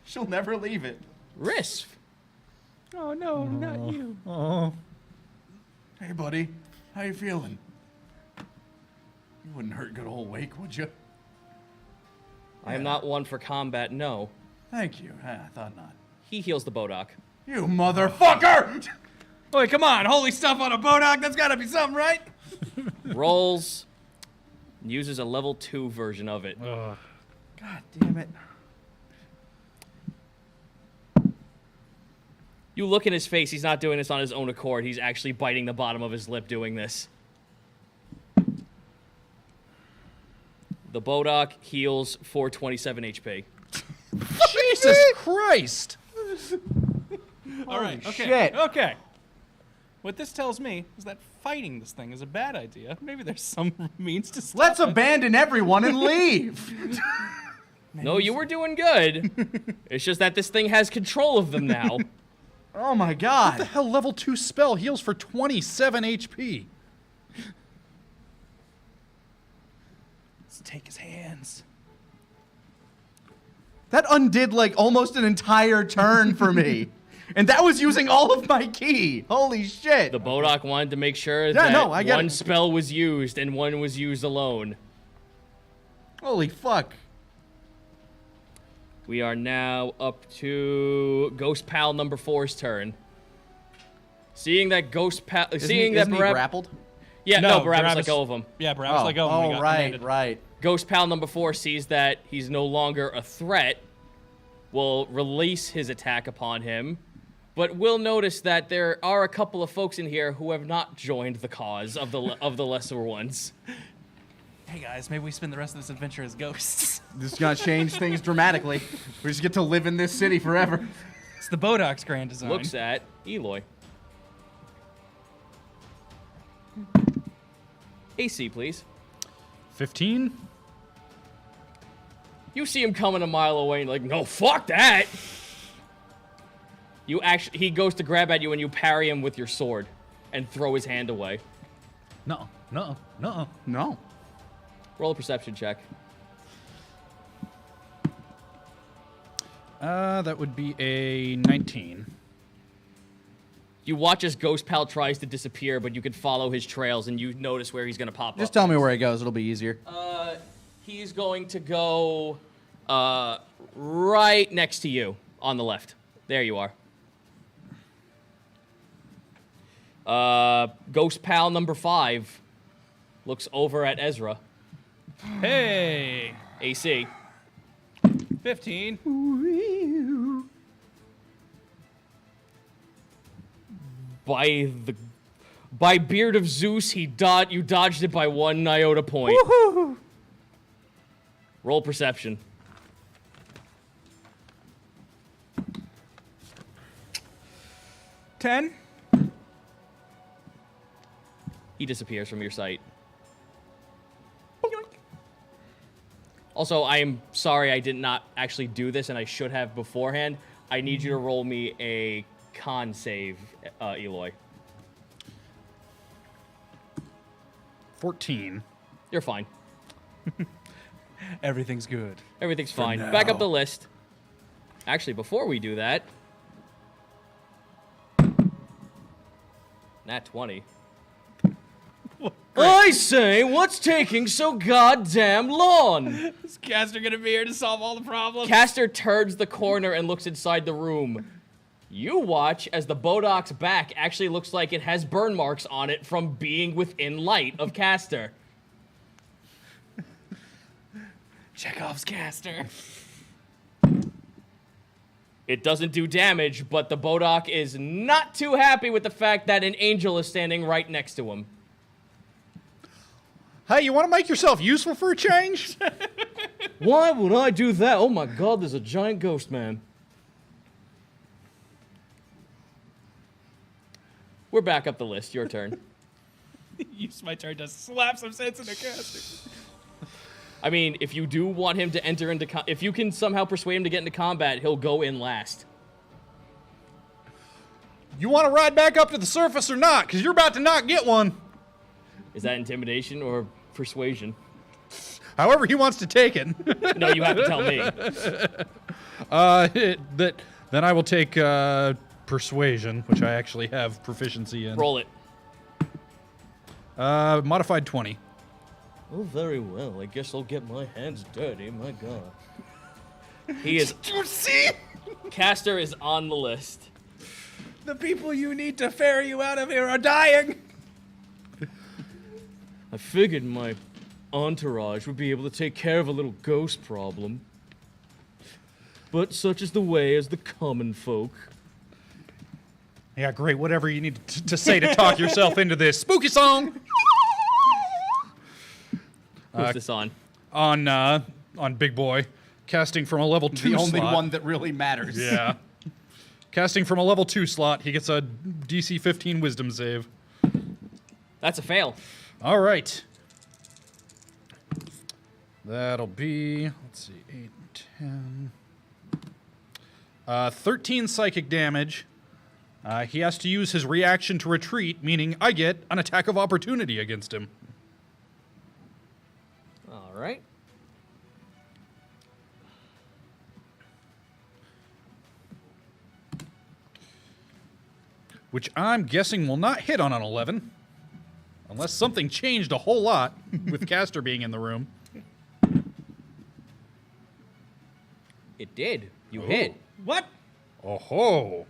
Speaker 1: She'll never leave it.
Speaker 2: Risp.
Speaker 4: Oh no, not you.
Speaker 3: Oh.
Speaker 1: Hey, buddy. How you feeling? You wouldn't hurt good old Wake, would you?
Speaker 2: I am not one for combat, no.
Speaker 1: Thank you. I thought not.
Speaker 2: He heals the Bodok.
Speaker 1: You motherfucker!
Speaker 4: Wait, come on. Holy stuff on a Bodok. That's got to be something, right?
Speaker 2: Rolls. Uses a level 2 version of it.
Speaker 3: Ugh.
Speaker 1: God damn it.
Speaker 2: You look in his face, he's not doing this on his own accord. He's actually biting the bottom of his lip doing this. The Bodok heals for 27 HP.
Speaker 3: Jesus Christ!
Speaker 4: All right. Okay.
Speaker 1: shit.
Speaker 4: Okay. What this tells me is that fighting this thing is a bad idea. Maybe there's some means to stop
Speaker 1: Let's
Speaker 4: it.
Speaker 1: abandon everyone and leave.
Speaker 2: No, you were doing good. It's just that this thing has control of them now.
Speaker 1: Oh my
Speaker 3: What the
Speaker 1: god.
Speaker 3: hell level 2 spell heals for 27 HP?
Speaker 4: Let's take his hands.
Speaker 1: That undid like almost an entire turn for me. And that was using all of my key. Holy shit.
Speaker 2: The Bodok wanted to make sure that
Speaker 1: no, I get
Speaker 2: one
Speaker 1: it.
Speaker 2: spell was used and one was used alone.
Speaker 1: Holy fuck.
Speaker 2: We are now up to Ghost Pal number 4's turn. Seeing that Ghost Pal,
Speaker 1: Isn't
Speaker 2: seeing
Speaker 1: he
Speaker 2: that
Speaker 1: grappled?
Speaker 2: yeah, no, Barabbas
Speaker 4: Barabbas
Speaker 2: let go of him.
Speaker 4: Yeah, perhaps let go. when we got
Speaker 1: right,
Speaker 4: commanded.
Speaker 1: right.
Speaker 2: Ghost Pal number 4 sees that he's no longer a threat, will release his attack upon him, but will notice that there are a couple of folks in here who have not joined the cause of the lesser ones.
Speaker 4: Hey guys, maybe we spend the rest of this adventure as ghosts.
Speaker 1: This is gonna change things dramatically. We just get to live in this city forever.
Speaker 4: It's the Bodok's grand design.
Speaker 2: Looks at Eloy. AC, please.
Speaker 3: 15.
Speaker 2: You see him coming a mile away and like, no, fuck that. He goes to grab at you and you parry him with your sword and throw his hand away.
Speaker 3: No.
Speaker 1: No.
Speaker 2: Roll a perception check.
Speaker 3: That would be a 19.
Speaker 2: You watch as Ghost Pal tries to disappear, but you can follow his trails and you notice where he's going to pop up.
Speaker 1: Just tell me where he goes. It'll be easier.
Speaker 2: He's going to go right next to you on the left. There you are. Ghost Pal number 5 looks over at Ezra.
Speaker 4: Hey,
Speaker 2: AC.
Speaker 4: 15.
Speaker 2: By beard of Zeus, you dodged it by 1 iota point.
Speaker 1: Woohoo!
Speaker 2: Roll perception.
Speaker 4: $10.
Speaker 2: He disappears from your sight. Also, I am sorry I did not actually do this, and I should have beforehand. I need you to roll me a con save, Eloy.
Speaker 3: 14.
Speaker 2: You're fine.
Speaker 4: Everything's good.
Speaker 2: Everything's fine. Back up the list. Actually, before we do that... Nat 20. I say, what's taking so goddamn long?
Speaker 4: Is Caster gonna be here to solve all the problems?
Speaker 2: Caster turns the corner and looks inside the room. You watch as the Bodok's back actually looks like it has burn marks on it from being within light of Caster.
Speaker 4: Chekhov's Caster.
Speaker 2: It doesn't do damage, but the Bodok is not too happy with the fact that an angel is standing right next to him.
Speaker 3: Hey, you want to make yourself useful for a change?
Speaker 2: Why would I do that? Oh my god, there's a giant ghost man. We're back up the list. Your turn.
Speaker 4: Use my turn to slap some sense into Caster.
Speaker 2: I mean, if you do want him to enter into... if you can somehow persuade him to get into combat, he'll go in last.
Speaker 3: You want to ride back up to the surface or not? Because you're about to not get one.
Speaker 2: Is that intimidation or persuasion?
Speaker 3: However he wants to take it.
Speaker 2: No, you have to tell me.
Speaker 3: Then I will take persuasion, which I actually have proficiency in.
Speaker 2: Roll it.
Speaker 3: Modified 20.
Speaker 2: Oh, very well. I guess I'll get my hands dirty. My god. He is...
Speaker 4: Did you see?
Speaker 2: Caster is on the list.
Speaker 4: The people you need to ferry you out of here are dying.
Speaker 2: I figured my entourage would be able to take care of a little ghost problem. But such is the way as the common folk.
Speaker 3: Yeah, great. Whatever you need to say to talk yourself into this. Spooky song!
Speaker 2: Who's this on?
Speaker 3: On Big Boy. Casting from a level 2
Speaker 1: The
Speaker 3: slot.
Speaker 1: only one that really matters.
Speaker 3: Yeah. Casting from a level 2 slot, he gets a DC 15 wisdom save.
Speaker 2: That's a fail.
Speaker 3: All right. That'll be, let's see, 8, 10. 13 psychic damage. He has to use his reaction to retreat, meaning I get an attack of opportunity against him.
Speaker 2: All right.
Speaker 3: Which I'm guessing will not hit on an 11. Unless something changed a whole lot with Caster being in the room.
Speaker 2: It did. You hit.
Speaker 4: What?
Speaker 3: Oh ho!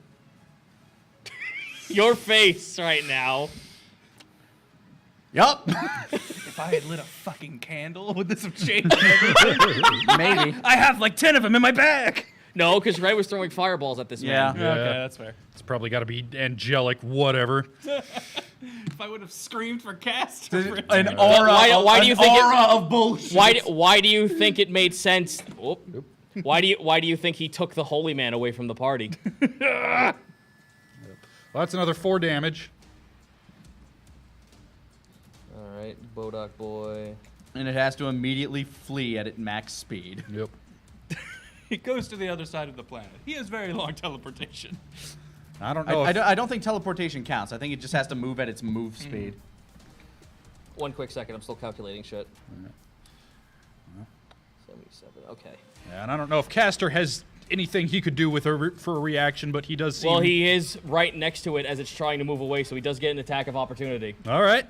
Speaker 2: Your face right now.
Speaker 1: Yup.
Speaker 4: If I had lit a fucking candle, would this have changed everything?
Speaker 1: Maybe.
Speaker 4: I have like 10 of them in my bag.
Speaker 2: No, because Ray was throwing fireballs at this man.
Speaker 3: Yeah.
Speaker 4: Okay, that's fair.
Speaker 3: It's probably got to be angelic, whatever.
Speaker 4: If I would have screamed for Caster.
Speaker 1: An aura.
Speaker 2: Why do you think
Speaker 1: aura of bullshit.
Speaker 2: Why do you think it made sense? Oh, why do you think he took the holy man away from the party?
Speaker 3: Well, that's another 4 damage.
Speaker 2: right, Bodoc boy.
Speaker 1: And it has to immediately flee at max speed.
Speaker 3: Yep.
Speaker 4: He goes to the other side of the planet. He has very long teleportation.
Speaker 3: I don't know.
Speaker 1: I don't think teleportation counts. I think it just has to move at its move speed.
Speaker 2: 1 quick second, I'm still calculating shit. 77, okay.
Speaker 3: Yeah, and I don't know if Castor has anything he could do with for a reaction, but he does seem...
Speaker 2: Well, he is right next to it as it's trying to move away, so he does get an attack of opportunity.
Speaker 3: All right.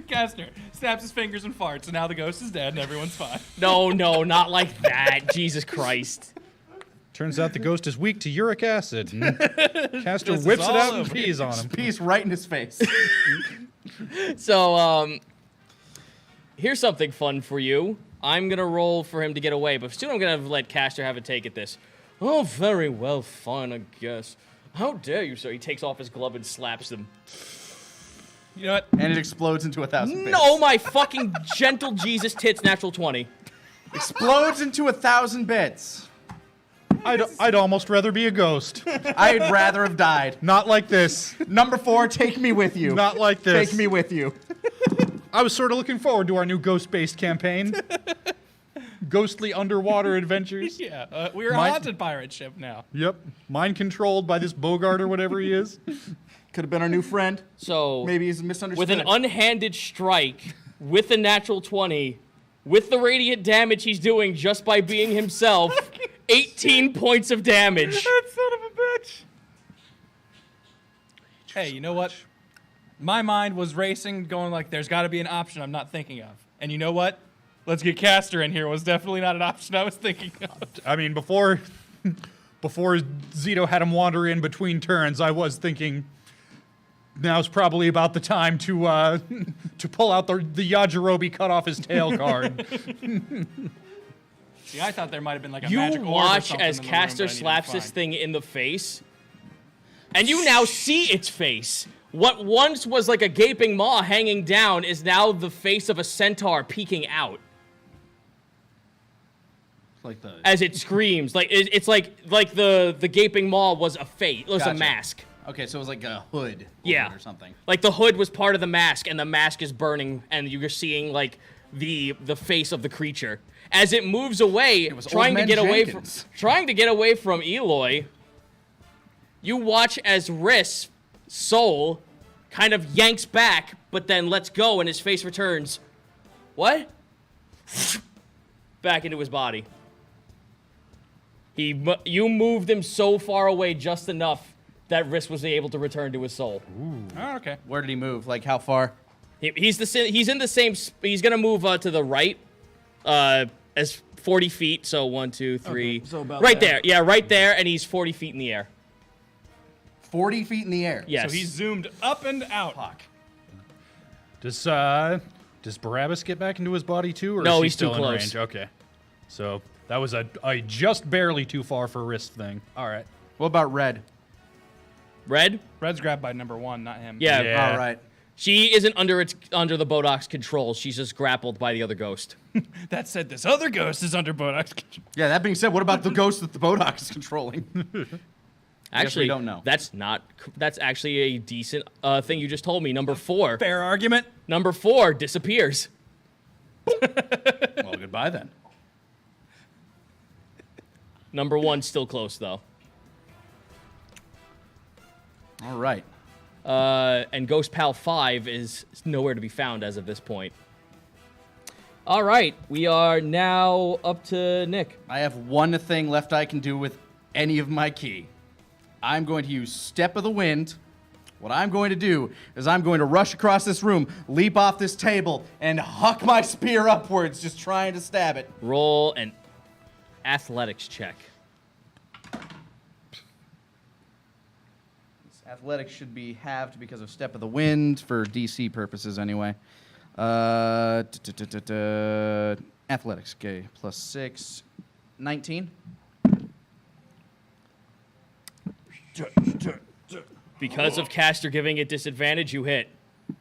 Speaker 4: Castor snaps his fingers and farts, and now the ghost is dead and everyone's fine.
Speaker 2: No, not like that. Jesus Christ.
Speaker 3: Turns out the ghost is weak to uric acid. And Castor
Speaker 4: This is
Speaker 3: whips it
Speaker 4: all
Speaker 3: out and
Speaker 4: over.
Speaker 3: pees on him.
Speaker 1: Peace right in his face.
Speaker 2: So, here's something fun for you. I'm gonna roll for him to get away, but soon I'm gonna let Castor have a take at this. Oh, very well, fine, I guess. How dare you, sir? He takes off his glove and slaps them.
Speaker 4: You know what?
Speaker 1: And it explodes into 1,000 bits.
Speaker 2: No, my fucking gentle Jesus tits, natural 20.
Speaker 1: Explodes into 1,000 bits.
Speaker 3: I'd almost rather be a ghost.
Speaker 1: I'd rather have died.
Speaker 3: Not like this.
Speaker 1: Number 4, take me with you.
Speaker 3: Not like this.
Speaker 1: Take me with you.
Speaker 3: I was sort of looking forward to our new ghost-based campaign. Ghostly underwater adventures.
Speaker 4: Yeah, we're a
Speaker 3: My-
Speaker 4: haunted pirate ship now.
Speaker 3: Yep. Mind controlled by this Bogart or whatever he is.
Speaker 1: Could have been our new friend.
Speaker 2: So,
Speaker 1: Maybe he's misunderstood.
Speaker 2: with an unhanded strike, with a natural 20, with the radiant damage he's doing just by being himself, 18 points of damage.
Speaker 4: That son of a bitch. Hey, you know what? My mind was racing, going like, there's got to be an option I'm not thinking of. And you know what? Let's get Castor in here was definitely not an option I was thinking of.
Speaker 3: I mean, before Zito had him wander in between turns, I was thinking now's probably about the time to pull out the Yajirobe cut off his tail card.
Speaker 4: See, I thought there might have been like a
Speaker 2: You
Speaker 4: magic orb or
Speaker 2: watch
Speaker 4: something
Speaker 2: as
Speaker 4: in the room
Speaker 2: Castor
Speaker 4: that I needed to
Speaker 2: slaps this
Speaker 4: find.
Speaker 2: thing in the face, and you now see its face. What once was like a gaping maw hanging down is now the face of a centaur peeking out
Speaker 1: like the
Speaker 2: as it screams. Like it's like the gaping maw was a face, was a
Speaker 1: Gotcha.
Speaker 2: mask.
Speaker 1: Okay, so it was like a hood.
Speaker 2: Yeah.
Speaker 1: Or something.
Speaker 2: Like the hood was part of the mask, and the mask is burning, and you're seeing like the face of the creature as it moves away,
Speaker 1: was
Speaker 2: trying
Speaker 1: Old
Speaker 2: to
Speaker 1: Man
Speaker 2: get away
Speaker 1: Jenkins.
Speaker 2: from Eloy. You watch as Riss soul kind of yanks back, but then lets go, and his face returns. What? Back into his body. You moved him so far away just enough that Riss was able to return to his soul.
Speaker 4: Oh, okay.
Speaker 1: Where did he move? Like how far?
Speaker 2: He's in the same. He's gonna move to the right, as 40 feet. So 1, 2, 3.
Speaker 1: so about
Speaker 2: right
Speaker 1: there.
Speaker 2: there. Yeah, right there, and he's 40 feet in the air.
Speaker 1: 40 feet in the air.
Speaker 2: Yes.
Speaker 4: So he's zoomed up and out.
Speaker 1: Fuck.
Speaker 3: Does Barabbas get back into his body too, or
Speaker 2: No,
Speaker 3: is he
Speaker 2: he's too
Speaker 3: still in
Speaker 2: close.
Speaker 3: range? Okay. So that was a just barely too far for wrist thing. All right.
Speaker 1: What about Red?
Speaker 2: Red.
Speaker 4: Red's grabbed by number 1, not him.
Speaker 2: Yeah.
Speaker 3: Yeah.
Speaker 1: All right.
Speaker 2: She isn't under the Bodoc's control. She's just grappled by the other ghost.
Speaker 4: That said, this other ghost is under Bodoc's control.
Speaker 1: Yeah, that being said, what about the ghost that the Bodoc is controlling?
Speaker 2: Actually,
Speaker 1: we don't know.
Speaker 2: That's actually a decent thing you just told me. Number 4.
Speaker 4: Fair argument.
Speaker 2: Number 4 disappears.
Speaker 1: Well, goodbye then.
Speaker 2: Number 1 still close though.
Speaker 1: All right.
Speaker 2: And Ghost Pal 5 is nowhere to be found as of this point. All right, we are now up to Nick.
Speaker 1: I have one thing left I can do with any of my key. I'm going to use Step of the Wind. What I'm going to do is I'm going to rush across this room, leap off this table, and huck my spear upwards, just trying to stab it.
Speaker 2: Roll an athletics check.
Speaker 1: Athletics should be halved because of Step of the Wind, for DC purposes anyway. Athletics, okay, plus 6. 19.
Speaker 2: Because of Castor giving it disadvantage, you hit.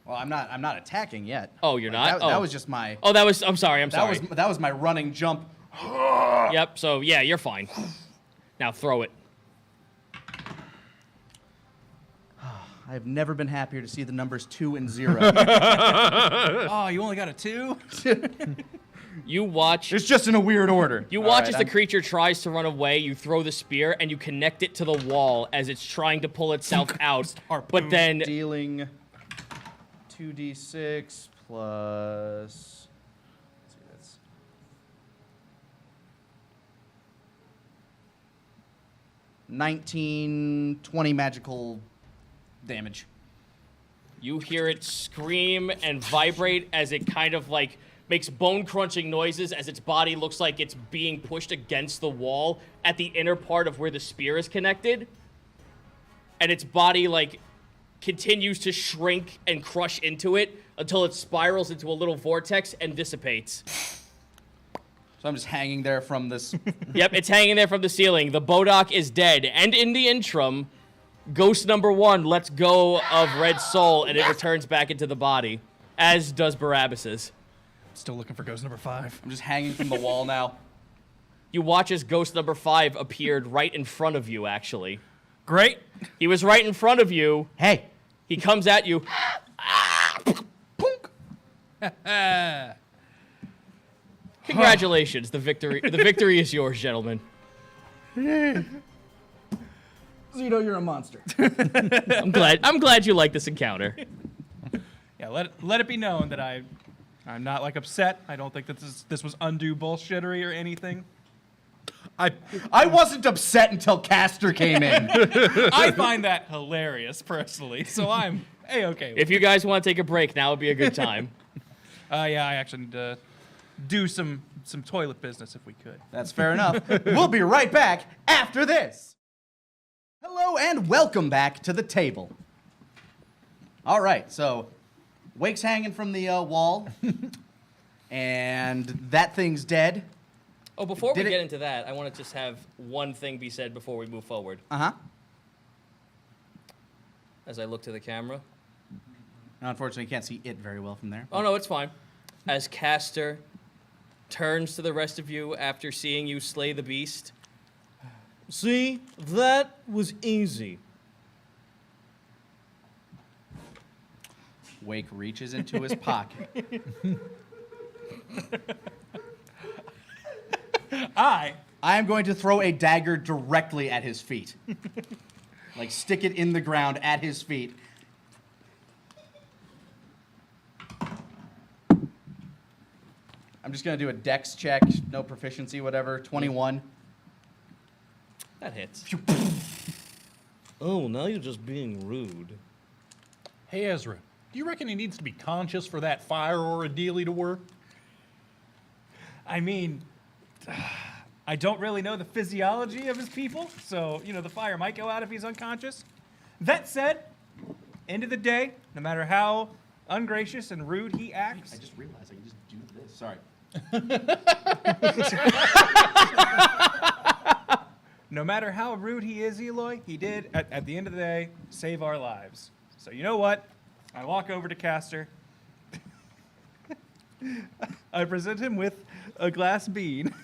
Speaker 1: Well, I'm not attacking yet.
Speaker 2: Oh, you're not?
Speaker 1: That
Speaker 2: Oh.
Speaker 1: was just my.
Speaker 2: Oh, I'm sorry.
Speaker 1: That was my running jump.
Speaker 2: Yep, so yeah, you're fine. Now throw it.
Speaker 1: I've never been happier to see the numbers 2 and 0.
Speaker 4: Oh, you only got a 2?
Speaker 2: You watch.
Speaker 1: It's just in a weird order.
Speaker 2: You watch as the creature tries to run away. You throw the spear and you connect it to the wall as it's trying to pull itself out. But then
Speaker 1: Dealing 2d6 plus. Let's see, that's 19, 20 magical damage.
Speaker 2: you hear it scream and vibrate as it kind of like makes bone-crunching noises as its body looks like it's being pushed against the wall at the inner part of where the spear is connected. And its body, like, continues to shrink and crush into it until it spirals into a little vortex and dissipates.
Speaker 1: So I'm just hanging there from this.
Speaker 2: Yep, it's hanging there from the ceiling. The Bodok is dead. And in the interim, ghost number 1 lets go of Red Soul and it returns back into the body, as does Barabbas's.
Speaker 4: Still looking for ghost number 5.
Speaker 1: I'm just hanging from the wall now.
Speaker 2: You watch as ghost number 5 appeared right in front of you, actually.
Speaker 4: Great.
Speaker 2: He was right in front of you.
Speaker 1: Hey!
Speaker 2: He comes at you. Congratulations, the victory is yours, gentlemen.
Speaker 1: Zito, you're a monster.
Speaker 2: I'm glad you like this encounter.
Speaker 4: Yeah, let it be known that I'm not like upset. I don't think that this was undue bullshittery or anything.
Speaker 1: I wasn't upset until Castor came in.
Speaker 4: I find that hilarious personally, so I'm A-okay with
Speaker 2: If you guys want to take a break, now would be a good time.
Speaker 4: yeah, I actually need to do some toilet business if we could.
Speaker 1: That's fair enough. We'll be right back after this. Hello and welcome back to the table. All right, so Wake's hanging from the wall, and that thing's dead.
Speaker 2: Oh, before we
Speaker 1: Did it-
Speaker 2: get into that, I want to just have one thing be said before we move forward.
Speaker 1: Uh-huh.
Speaker 2: As I look to the camera.
Speaker 1: Unfortunately, you can't see it very well from there.
Speaker 2: Oh, no, it's fine. As Castor turns to the rest of you after seeing you slay the beast. See, that was easy.
Speaker 1: Wake reaches into his pocket. I am going to throw a dagger directly at his feet. Like, stick it in the ground at his feet. I'm just going to do a dex check, no proficiency, whatever, 21.
Speaker 2: That hits. Oh, now you're just being rude.
Speaker 3: Hey, Ezra, do you reckon he needs to be conscious for that fire or a dealie to work?
Speaker 4: I mean, I don't really know the physiology of his people, so, the fire might go out if he's unconscious. That said, end of the day, no matter how ungracious and rude he acts,
Speaker 1: I just realized I can just do this. Sorry.
Speaker 4: no matter how rude he is, Eloy, he did, at the end of the day, save our lives. So you know what? I walk over to Castor. I present him with a glass bean.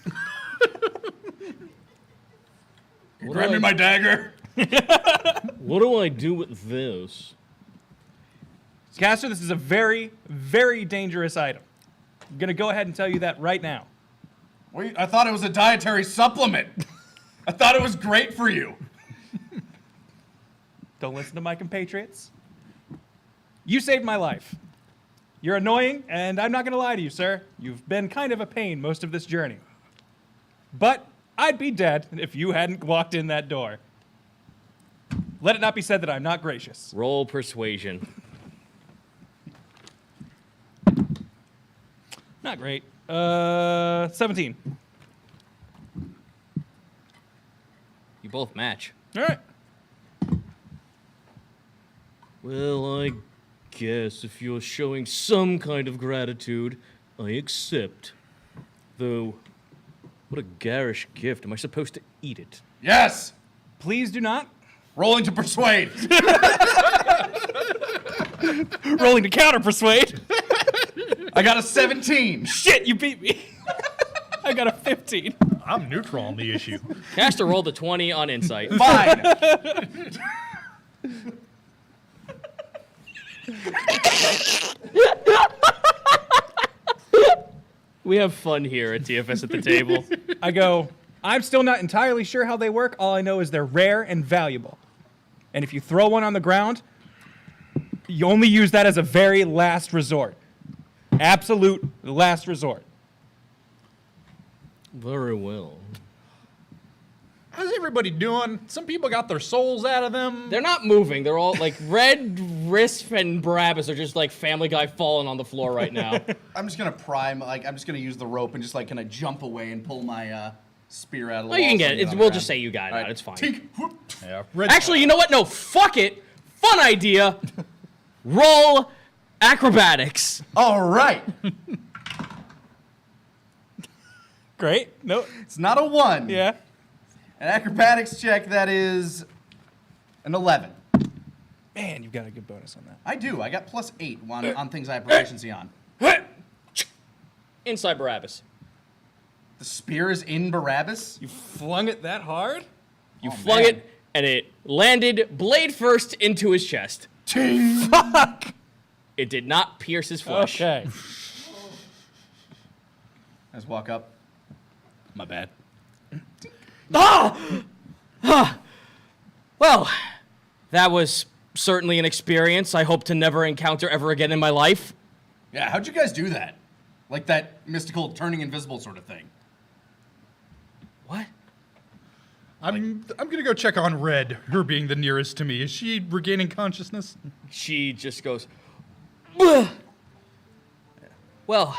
Speaker 5: Grab me my dagger.
Speaker 2: What do I do with this?
Speaker 4: Castor, this is a very, very dangerous item. I'm going to go ahead and tell you that right now.
Speaker 5: Wait, I thought it was a dietary supplement. I thought it was great for you.
Speaker 4: Don't listen to my compatriots. You saved my life. You're annoying, and I'm not going to lie to you, sir. You've been kind of a pain most of this journey. But I'd be dead if you hadn't walked in that door. Let it not be said that I'm not gracious.
Speaker 2: Roll persuasion.
Speaker 4: Not great. 17.
Speaker 2: You both match.
Speaker 4: All right.
Speaker 2: Well, I guess if you're showing some kind of gratitude, I accept. Though, what a garish gift. Am I supposed to eat it?
Speaker 5: Yes.
Speaker 4: Please do not.
Speaker 5: Rolling to persuade.
Speaker 4: Rolling to counter persuade.
Speaker 5: I got a 17.
Speaker 4: Shit, you beat me. I got a 15.
Speaker 3: I'm neutral on the issue.
Speaker 2: Castor rolled a 20 on insight.
Speaker 1: Fine.
Speaker 2: We have fun here at TFS at the table.
Speaker 4: I go, I'm still not entirely sure how they work. All I know is they're rare and valuable. And if you throw one on the ground, you only use that as a very last resort. Absolute last resort.
Speaker 2: Very well.
Speaker 3: How's everybody doing? Some people got their souls out of them.
Speaker 2: They're not moving. They're all like Red, Risp, and Barabbas are just like Family Guy falling on the floor right now.
Speaker 1: I'm just gonna prime, like, I'm just gonna use the rope and just like kind of jump away and pull my spear out of the
Speaker 2: Well, you
Speaker 1: wall
Speaker 2: can
Speaker 1: so
Speaker 2: get
Speaker 1: I
Speaker 2: it.
Speaker 1: get on the
Speaker 2: We'll
Speaker 1: ground.
Speaker 2: just say you got it
Speaker 1: All
Speaker 2: out.
Speaker 1: right.
Speaker 2: It's fine.
Speaker 1: Tink, whoop.
Speaker 3: Yeah, Red.
Speaker 2: Actually, you know what? No, fuck it. Fun idea. Roll acrobatics.
Speaker 1: All right.
Speaker 4: Great. No.
Speaker 1: It's not a 1.
Speaker 4: Yeah.
Speaker 1: An acrobatics check that is an 11.
Speaker 4: Man, you've got a good bonus on that.
Speaker 1: I do. I got +8 on things I have proficiency on.
Speaker 2: Inside Barabbas.
Speaker 1: The spear is in Barabbas.
Speaker 4: You flung it that hard?
Speaker 2: You
Speaker 1: Oh,
Speaker 2: flung
Speaker 1: man.
Speaker 2: it, and it landed blade first into his chest.
Speaker 4: Fuck.
Speaker 2: It did not pierce his flesh.
Speaker 4: Okay.
Speaker 1: Let's walk up.
Speaker 3: My bad.
Speaker 2: Well, that was certainly an experience I hope to never encounter ever again in my life.
Speaker 1: Yeah, how'd you guys do that? Like that mystical turning invisible sort of thing.
Speaker 2: What?
Speaker 3: I'm gonna go check on Red, her being the nearest to me. Is she regaining consciousness?
Speaker 2: She just goes, "Bleh." Well,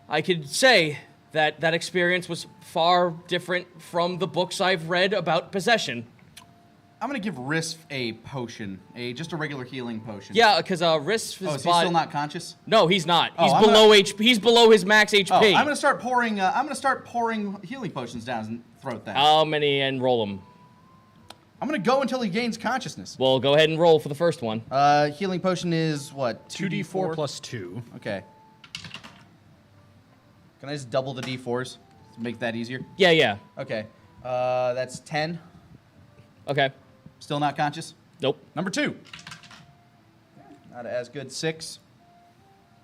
Speaker 2: I could say that that experience was far different from the books I've read about possession.
Speaker 1: I'm gonna give Risf a potion, just a regular healing potion.
Speaker 2: Yeah, because Risk
Speaker 1: Oh, is he still not conscious?
Speaker 2: No, he's not.
Speaker 1: Oh,
Speaker 2: He's
Speaker 1: I'm
Speaker 2: below HP. He's below his max HP.
Speaker 1: Oh, I'm gonna start pouring. I'm gonna start pouring healing potions down his throat. Then
Speaker 2: How many and roll them?
Speaker 1: I'm gonna go until he gains consciousness.
Speaker 2: Well, go ahead and roll for the first one.
Speaker 1: Healing potion is what?
Speaker 3: 2d4 plus 2.
Speaker 1: Okay. Can I just double the d4s to make that easier?
Speaker 2: Yeah, yeah.
Speaker 1: Okay. That's 10.
Speaker 2: Okay.
Speaker 1: Still not conscious.
Speaker 2: Nope.
Speaker 1: Number 2. Not as good. 6.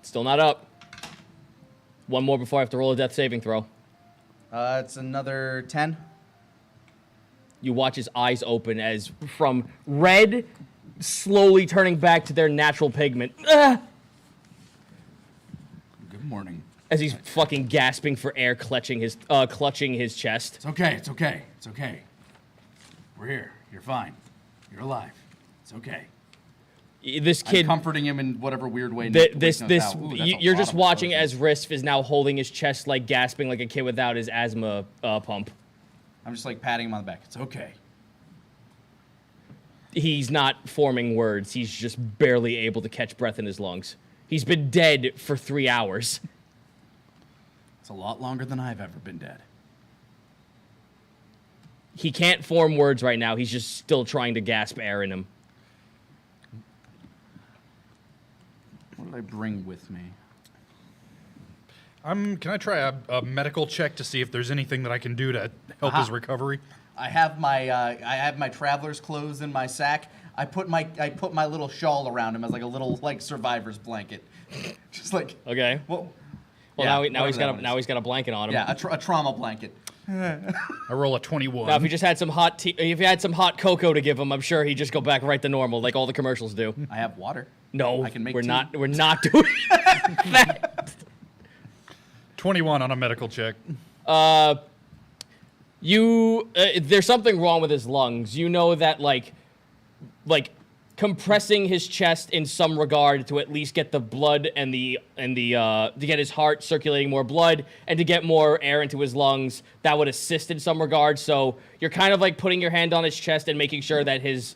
Speaker 2: Still not up. One more before I have to roll a death saving throw.
Speaker 1: It's another 10.
Speaker 2: You watch his eyes open as from red, slowly turning back to their natural pigment.
Speaker 1: Good morning.
Speaker 2: As he's fucking gasping for air, clutching his chest.
Speaker 1: It's okay. It's okay. It's okay. We're here. You're fine. You're alive. It's okay.
Speaker 2: This kid,
Speaker 1: I'm comforting him in whatever weird way.
Speaker 2: you're
Speaker 1: You're
Speaker 2: just watching as Risf is now holding his chest, like gasping like a kid without his asthma pump.
Speaker 1: I'm just like patting him on the back. It's okay.
Speaker 2: He's not forming words. He's just barely able to catch breath in his lungs. He's been dead for 3 hours.
Speaker 1: It's a lot longer than I've ever been dead.
Speaker 2: He can't form words right now. He's just still trying to gasp air in him.
Speaker 1: What did I bring with me?
Speaker 3: Can I try a medical check to see if there's anything that I can do to help his recovery?
Speaker 1: I have my traveler's clothes in my sack. I put my little shawl around him as like a little like survivor's blanket. Just like
Speaker 2: Okay.
Speaker 1: well
Speaker 2: Well,
Speaker 1: yeah,
Speaker 2: now he's
Speaker 1: whatever that one
Speaker 2: got a blanket on him.
Speaker 1: yeah, a trauma blanket.
Speaker 3: I roll a 21.
Speaker 2: Now, if you just had some hot if you had some hot cocoa to give him, I'm sure he'd just go back right to normal, like all the commercials do.
Speaker 1: I have water.
Speaker 2: No,
Speaker 1: I can make
Speaker 2: we're
Speaker 1: tea.
Speaker 2: not doing that.
Speaker 3: 21 on a medical check.
Speaker 2: There's something wrong with his lungs. You know that like compressing his chest in some regard to at least get the blood and the to get his heart circulating more blood and to get more air into his lungs, that would assist in some regard. So you're kind of like putting your hand on his chest and making sure that his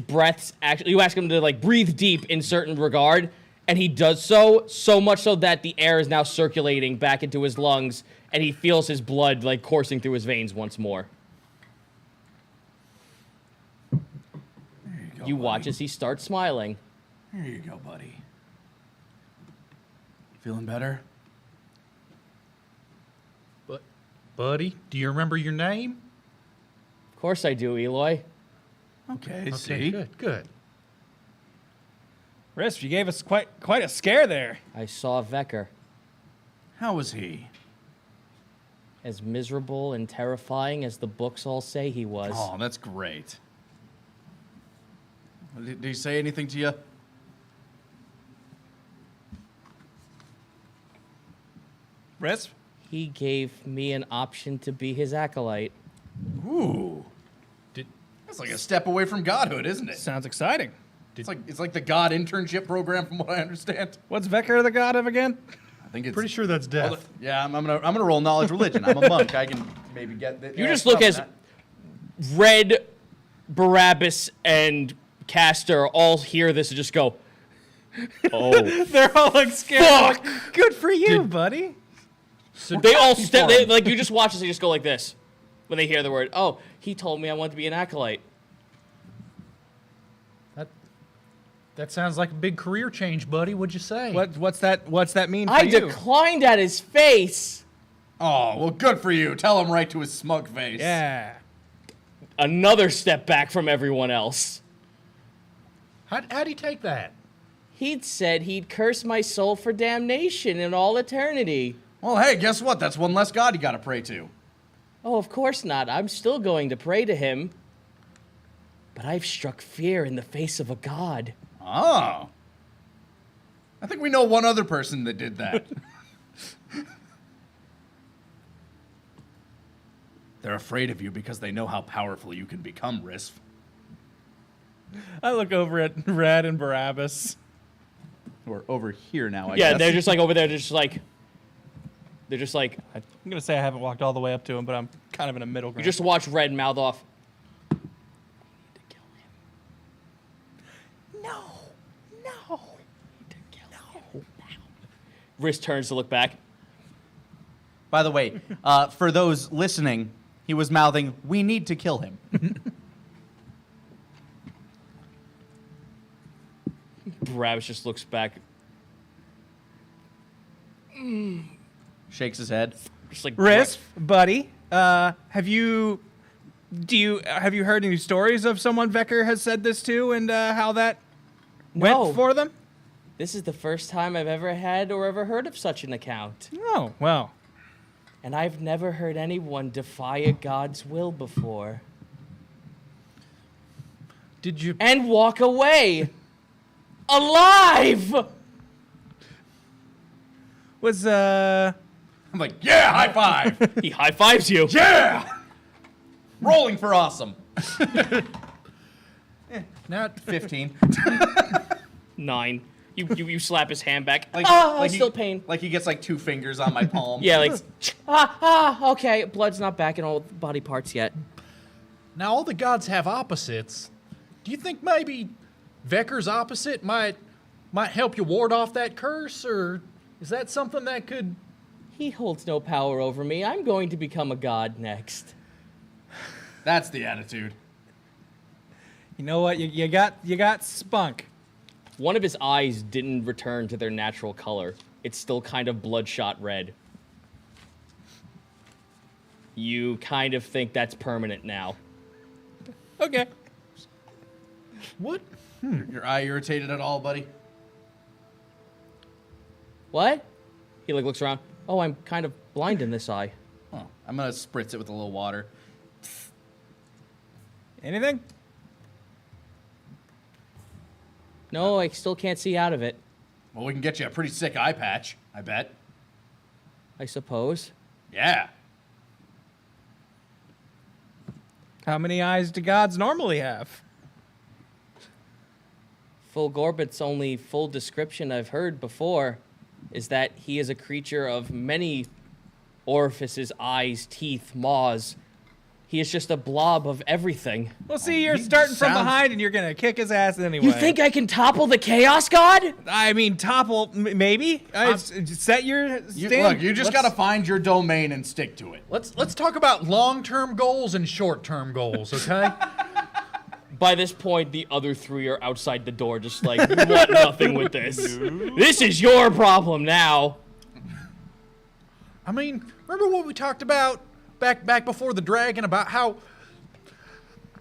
Speaker 2: breaths actually, you ask him to like breathe deep in certain regard, and he does so much so that the air is now circulating back into his lungs and he feels his blood like coursing through his veins once more. You watch as he starts smiling.
Speaker 1: Here you go, buddy. Feeling better?
Speaker 3: But, buddy, do you remember your name?
Speaker 2: Of course I do, Eloy.
Speaker 1: Okay,
Speaker 3: Okay,
Speaker 1: see?
Speaker 3: good, good.
Speaker 4: Riss, you gave us quite a scare there.
Speaker 2: I saw Vecker.
Speaker 1: How was he?
Speaker 2: As miserable and terrifying as the books all say he was.
Speaker 1: Oh, that's great. Did he say anything to you?
Speaker 4: Riss?
Speaker 2: He gave me an option to be his acolyte.
Speaker 1: Ooh. That's like a step away from godhood, isn't it?
Speaker 4: Sounds exciting.
Speaker 1: It's like the god internship program, from what I understand.
Speaker 4: What's Vecker the god of again?
Speaker 1: I think it's
Speaker 5: Pretty sure that's death.
Speaker 1: Yeah, I'm gonna roll knowledge religion. I'm a monk. I can maybe get that.
Speaker 2: You just look as Red, Barabbas, and Castor all hear this and just go, oh.
Speaker 4: They're all like scared. Fuck! Good for you, buddy.
Speaker 2: They all step, like you just watch as they just go like this when they hear the word, oh, he told me I want to be an acolyte.
Speaker 3: That sounds like a big career change, buddy. What'd you say?
Speaker 4: What's that mean for
Speaker 2: I
Speaker 4: you?
Speaker 2: declined at his face.
Speaker 1: Oh, well, good for you. Tell him right to his smug face.
Speaker 4: Yeah.
Speaker 2: Another step back from everyone else.
Speaker 3: How'd he take that?
Speaker 2: He'd said he'd curse my soul for damnation in all eternity.
Speaker 1: Well, hey, guess what? That's one less god you gotta pray to.
Speaker 2: Oh, of course not. I'm still going to pray to him. But I've struck fear in the face of a god.
Speaker 1: Oh. I think we know one other person that did that. They're afraid of you because they know how powerful you can become, Risf.
Speaker 4: I look over at Red and Barabbas.
Speaker 1: We're over here now, I
Speaker 2: Yeah,
Speaker 1: guess.
Speaker 2: they're just like over there, they're just like,
Speaker 4: I'm gonna say I haven't walked all the way up to him, but I'm kind of in a middle
Speaker 2: you
Speaker 4: ground.
Speaker 2: just watch Red mouth off. We need to kill him. No. We need to kill him now. Riss turns to look back.
Speaker 1: By the way, for those listening, he was mouthing, "We need to kill him."
Speaker 2: Barabbas just looks back.
Speaker 1: Shakes his head.
Speaker 2: Just like
Speaker 4: Riss, buddy, have you heard any stories of someone Vecker has said this to and how that
Speaker 2: No.
Speaker 4: went for them?
Speaker 2: This is the first time I've ever had or ever heard of such an account.
Speaker 4: Oh, well.
Speaker 2: And I've never heard anyone defy a god's will before.
Speaker 3: Did you?
Speaker 2: And walk away. Alive!
Speaker 4: Was
Speaker 1: I'm like, yeah, high five.
Speaker 2: He high fives you.
Speaker 1: Yeah. Rolling for awesome.
Speaker 3: Not
Speaker 1: 15.
Speaker 2: 9. You slap his hand back.
Speaker 1: Like,
Speaker 2: Still pain.
Speaker 1: Like he gets like 2 fingers on my palm.
Speaker 2: Yeah, like, okay. Blood's not back in all body parts yet.
Speaker 3: Now all the gods have opposites. Do you think maybe Vecker's opposite might help you ward off that curse, or is that something that could?
Speaker 2: He holds no power over me. I'm going to become a god next.
Speaker 1: That's the attitude.
Speaker 4: you know what? You got spunk.
Speaker 2: One of his eyes didn't return to their natural color. It's still kind of bloodshot red. You kind of think that's permanent now.
Speaker 4: Okay.
Speaker 3: What?
Speaker 1: Your eye irritated at all, buddy?
Speaker 2: What? He like looks around. Oh, I'm kind of blind in this eye.
Speaker 1: Oh, I'm gonna spritz it with a little water.
Speaker 4: Anything?
Speaker 2: No, I still can't see out of it,
Speaker 1: Well, we can get you a pretty sick eye patch, I bet.
Speaker 2: I suppose.
Speaker 1: Yeah.
Speaker 4: How many eyes do gods normally have?
Speaker 2: Full Gorbit's only full description I've heard before is that he is a creature of many orifices, eyes, teeth, maws. He is just a blob of everything.
Speaker 4: Well, see, you're
Speaker 1: he
Speaker 4: starting from
Speaker 1: sounds-
Speaker 4: behind and you're gonna kick his ass anyway.
Speaker 2: You think I can topple the Chaos God?
Speaker 4: I mean, topple, maybe? Set your stand.
Speaker 1: Look, you just gotta find your domain and stick to it.
Speaker 3: Let's talk about long-term goals and short-term goals, okay?
Speaker 2: By this point, the other 3 are outside the door, just like, we want nothing with this. This is your problem now.
Speaker 3: I mean, remember what we talked about back before the dragon about how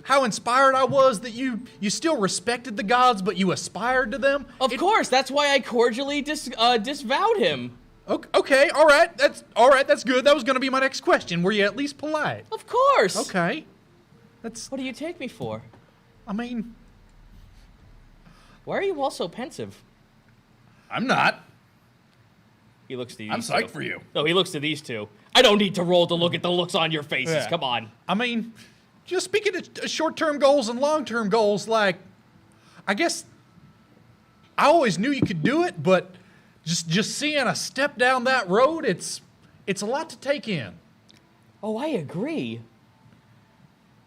Speaker 5: how inspired I was that you still respected the gods, but you aspired to them?
Speaker 2: Of course, that's why I cordially disavowed him.
Speaker 5: Okay, all right. That's good. That was going to be my next question. Were you at least polite?
Speaker 2: Of course.
Speaker 5: Okay. That's,
Speaker 2: What do you take me for?
Speaker 5: I mean,
Speaker 2: Why are you all so pensive?
Speaker 5: I'm not.
Speaker 2: He looks to these
Speaker 5: I'm
Speaker 2: two.
Speaker 5: psyched for you.
Speaker 2: No, he looks to these two. I don't need to roll to look at the looks on your faces.
Speaker 3: Yeah.
Speaker 2: Come on.
Speaker 5: I mean, just speaking of short-term goals and long-term goals, like, I guess I always knew you could do it, but just seeing a step down that road, it's a lot to take in.
Speaker 2: Oh, I agree.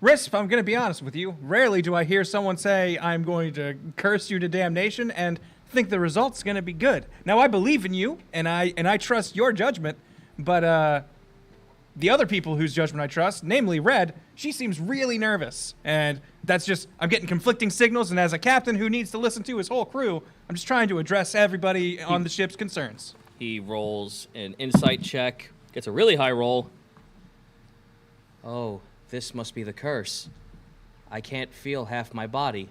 Speaker 4: Risp, I'm going to be honest with you. Rarely do I hear someone say, I'm going to curse you to damnation and think the result's going to be good. Now, I believe in you, and I trust your judgment, but the other people whose judgment I trust, namely Red, she seems really nervous. And that's just, I'm getting conflicting signals, and as a captain who needs to listen to his whole crew, I'm just trying to address everybody on the ship's concerns.
Speaker 2: He rolls an insight check, gets a really high roll. Oh, this must be the curse. I can't feel half my body.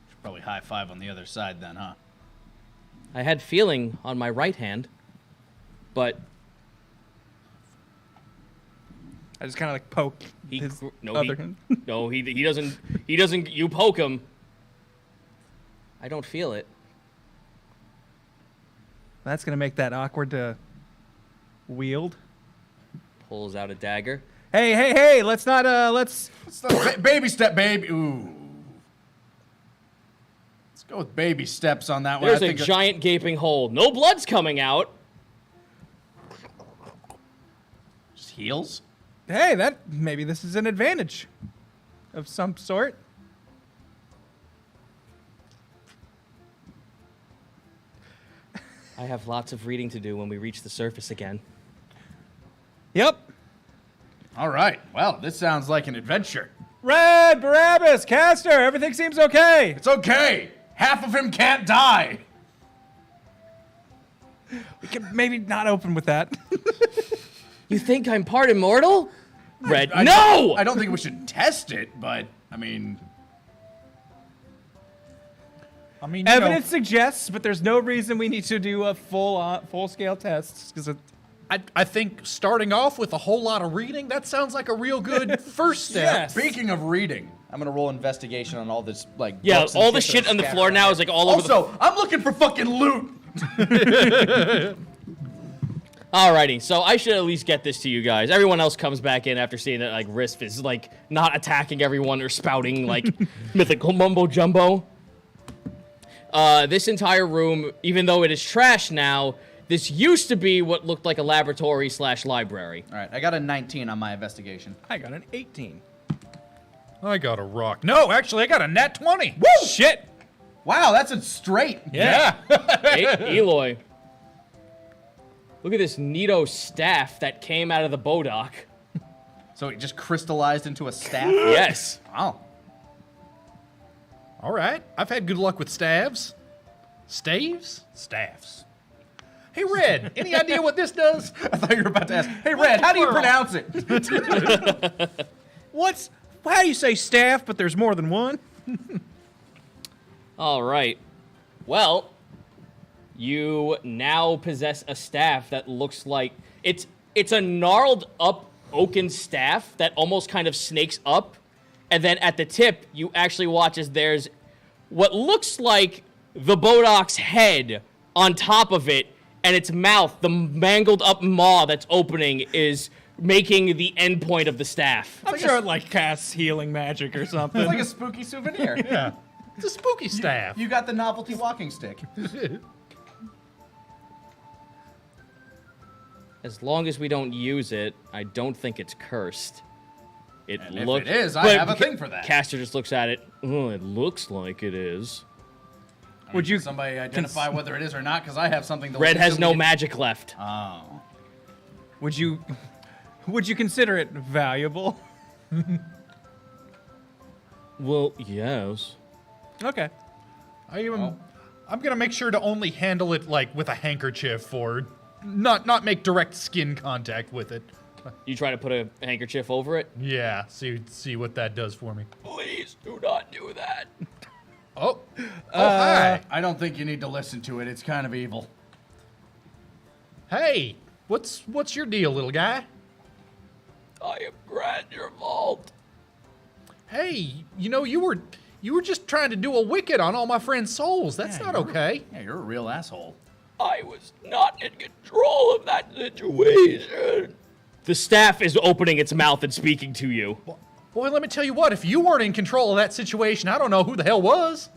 Speaker 1: Should probably high five on the other side then, huh?
Speaker 2: I had feeling on my right hand, but
Speaker 4: I just kind of like poke
Speaker 2: he
Speaker 4: his
Speaker 2: no
Speaker 4: other
Speaker 2: he,
Speaker 4: hand.
Speaker 2: no he doesn't you poke him. I don't feel it.
Speaker 4: That's going to make that awkward to wield.
Speaker 2: Pulls out a dagger.
Speaker 4: Hey, let's not, let's...
Speaker 1: Baby step, baby. Ooh. Let's go with baby steps on that one.
Speaker 2: There's
Speaker 1: I
Speaker 2: a
Speaker 1: think
Speaker 2: giant gaping hole. No blood's coming out.
Speaker 1: just heals.
Speaker 4: Hey, maybe this is an advantage of some sort.
Speaker 2: I have lots of reading to do when we reach the surface again.
Speaker 4: Yep.
Speaker 1: All right. Well, this sounds like an adventure.
Speaker 4: Red, Barabbas, Castor, everything seems okay.
Speaker 1: It's okay. Half of him can't die.
Speaker 4: We can maybe not open with that.
Speaker 2: You think I'm part immortal? Red,
Speaker 1: I
Speaker 2: no!
Speaker 1: don't think we should test it, but I mean,
Speaker 5: You
Speaker 4: Evidence suggests, but there's no reason we need to do a full-scale test. Because
Speaker 5: I think starting off with a whole lot of reading, that sounds like a real good first step.
Speaker 4: Yes.
Speaker 1: speaking of reading, I'm gonna roll investigation on all this like.
Speaker 2: Yeah,
Speaker 1: books and
Speaker 2: all the
Speaker 1: that
Speaker 2: shit
Speaker 1: are
Speaker 2: on the
Speaker 1: scattered
Speaker 2: floor now
Speaker 1: around.
Speaker 2: is like all over the
Speaker 1: Also, I'm looking for fucking loot.
Speaker 2: Alrighty, so I should at least get this to you guys. Everyone else comes back in after seeing that like Risp is like not attacking everyone or spouting like mythical mumbo jumbo. This entire room, even though it is trash now, this used to be what looked like a laboratory / library.
Speaker 1: All right, I got a 19 on my investigation.
Speaker 4: I got an 18.
Speaker 5: I got a rock. No, actually, I got a nat 20.
Speaker 4: Woo! Shit!
Speaker 1: Wow, that's a straight.
Speaker 5: Yeah.
Speaker 2: Hey, Eloy. Look at this neato staff that came out of the Bodoc.
Speaker 1: So it just crystallized into a staff.
Speaker 2: Yes.
Speaker 1: Wow.
Speaker 5: All right. I've had good luck with staves. Staves? Staffs. Hey, Red, any idea what this does?
Speaker 1: I thought you were about to ask. Hey, Red, how do you pronounce it?
Speaker 4: How do you say staff, but there's more than one?
Speaker 2: All right. Well, you now possess a staff that looks like it's a gnarled up oaken staff that almost kind of snakes up, and then at the tip you actually watch as there's what looks like the Bodoc's head on top of it, and its mouth, the mangled up maw that's opening, is making the end point of the staff.
Speaker 4: I'm sure it like casts healing magic or something.
Speaker 1: It's like a spooky souvenir.
Speaker 5: Yeah. It's a spooky staff.
Speaker 1: You got the novelty walking stick.
Speaker 2: As long as we don't use it, I don't think it's cursed. It
Speaker 1: And if
Speaker 2: looks.
Speaker 1: it is, I
Speaker 2: but
Speaker 1: have a thing for that.
Speaker 2: Caster just looks at it. Oh, it looks like it is.
Speaker 4: Would you
Speaker 1: Can somebody identify whether it is or not? Because I have something.
Speaker 2: Red has no magic left.
Speaker 1: Oh.
Speaker 4: would you consider it valuable?
Speaker 2: Well, yes.
Speaker 4: Okay.
Speaker 5: I'm gonna make sure to only handle it like with a handkerchief or not make direct skin contact with it.
Speaker 2: You try to put a handkerchief over it?
Speaker 5: Yeah, see what that does for me.
Speaker 2: Please do not do that.
Speaker 5: Oh, hi.
Speaker 1: I don't think you need to listen to it. It's kind of evil.
Speaker 5: Hey, what's your deal, little guy?
Speaker 2: I am Grand your fault.
Speaker 5: Hey, you were just trying to do a wicked on all my friends' souls. That's not okay.
Speaker 1: Yeah, you're a real asshole.
Speaker 2: I was not in control of that situation. The staff is opening its mouth and speaking to you.
Speaker 5: Boy, let me tell you what, if you weren't in control of that situation, I don't know who the hell was.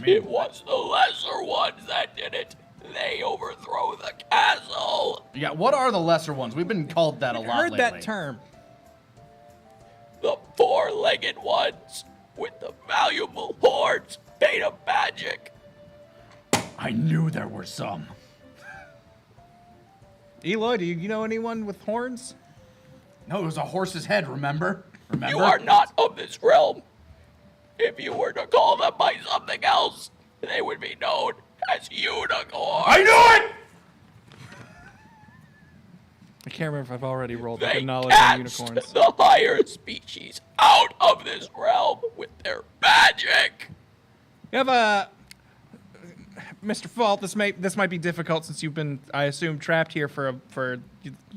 Speaker 2: It was the lesser ones that did it. They overthrow the castle.
Speaker 1: Yeah, what are the lesser ones? We've been called that a lot
Speaker 4: Heard
Speaker 1: lately.
Speaker 4: that term.
Speaker 2: The four-legged ones with the valuable horns made of magic.
Speaker 1: I knew there were some.
Speaker 4: Eloy, do you know anyone with horns?
Speaker 1: No, it was a horse's head, remember?
Speaker 2: You are not of this realm. If you were to call them by something else, they would be known as unicorns.
Speaker 1: I knew it!
Speaker 4: I can't remember if I've already rolled
Speaker 2: They
Speaker 4: good knowledge on
Speaker 2: cast
Speaker 4: unicorns.
Speaker 2: the higher species out of this realm with their magic.
Speaker 4: You have a Mr. Fault. This might be difficult since you've been, I assume, trapped here for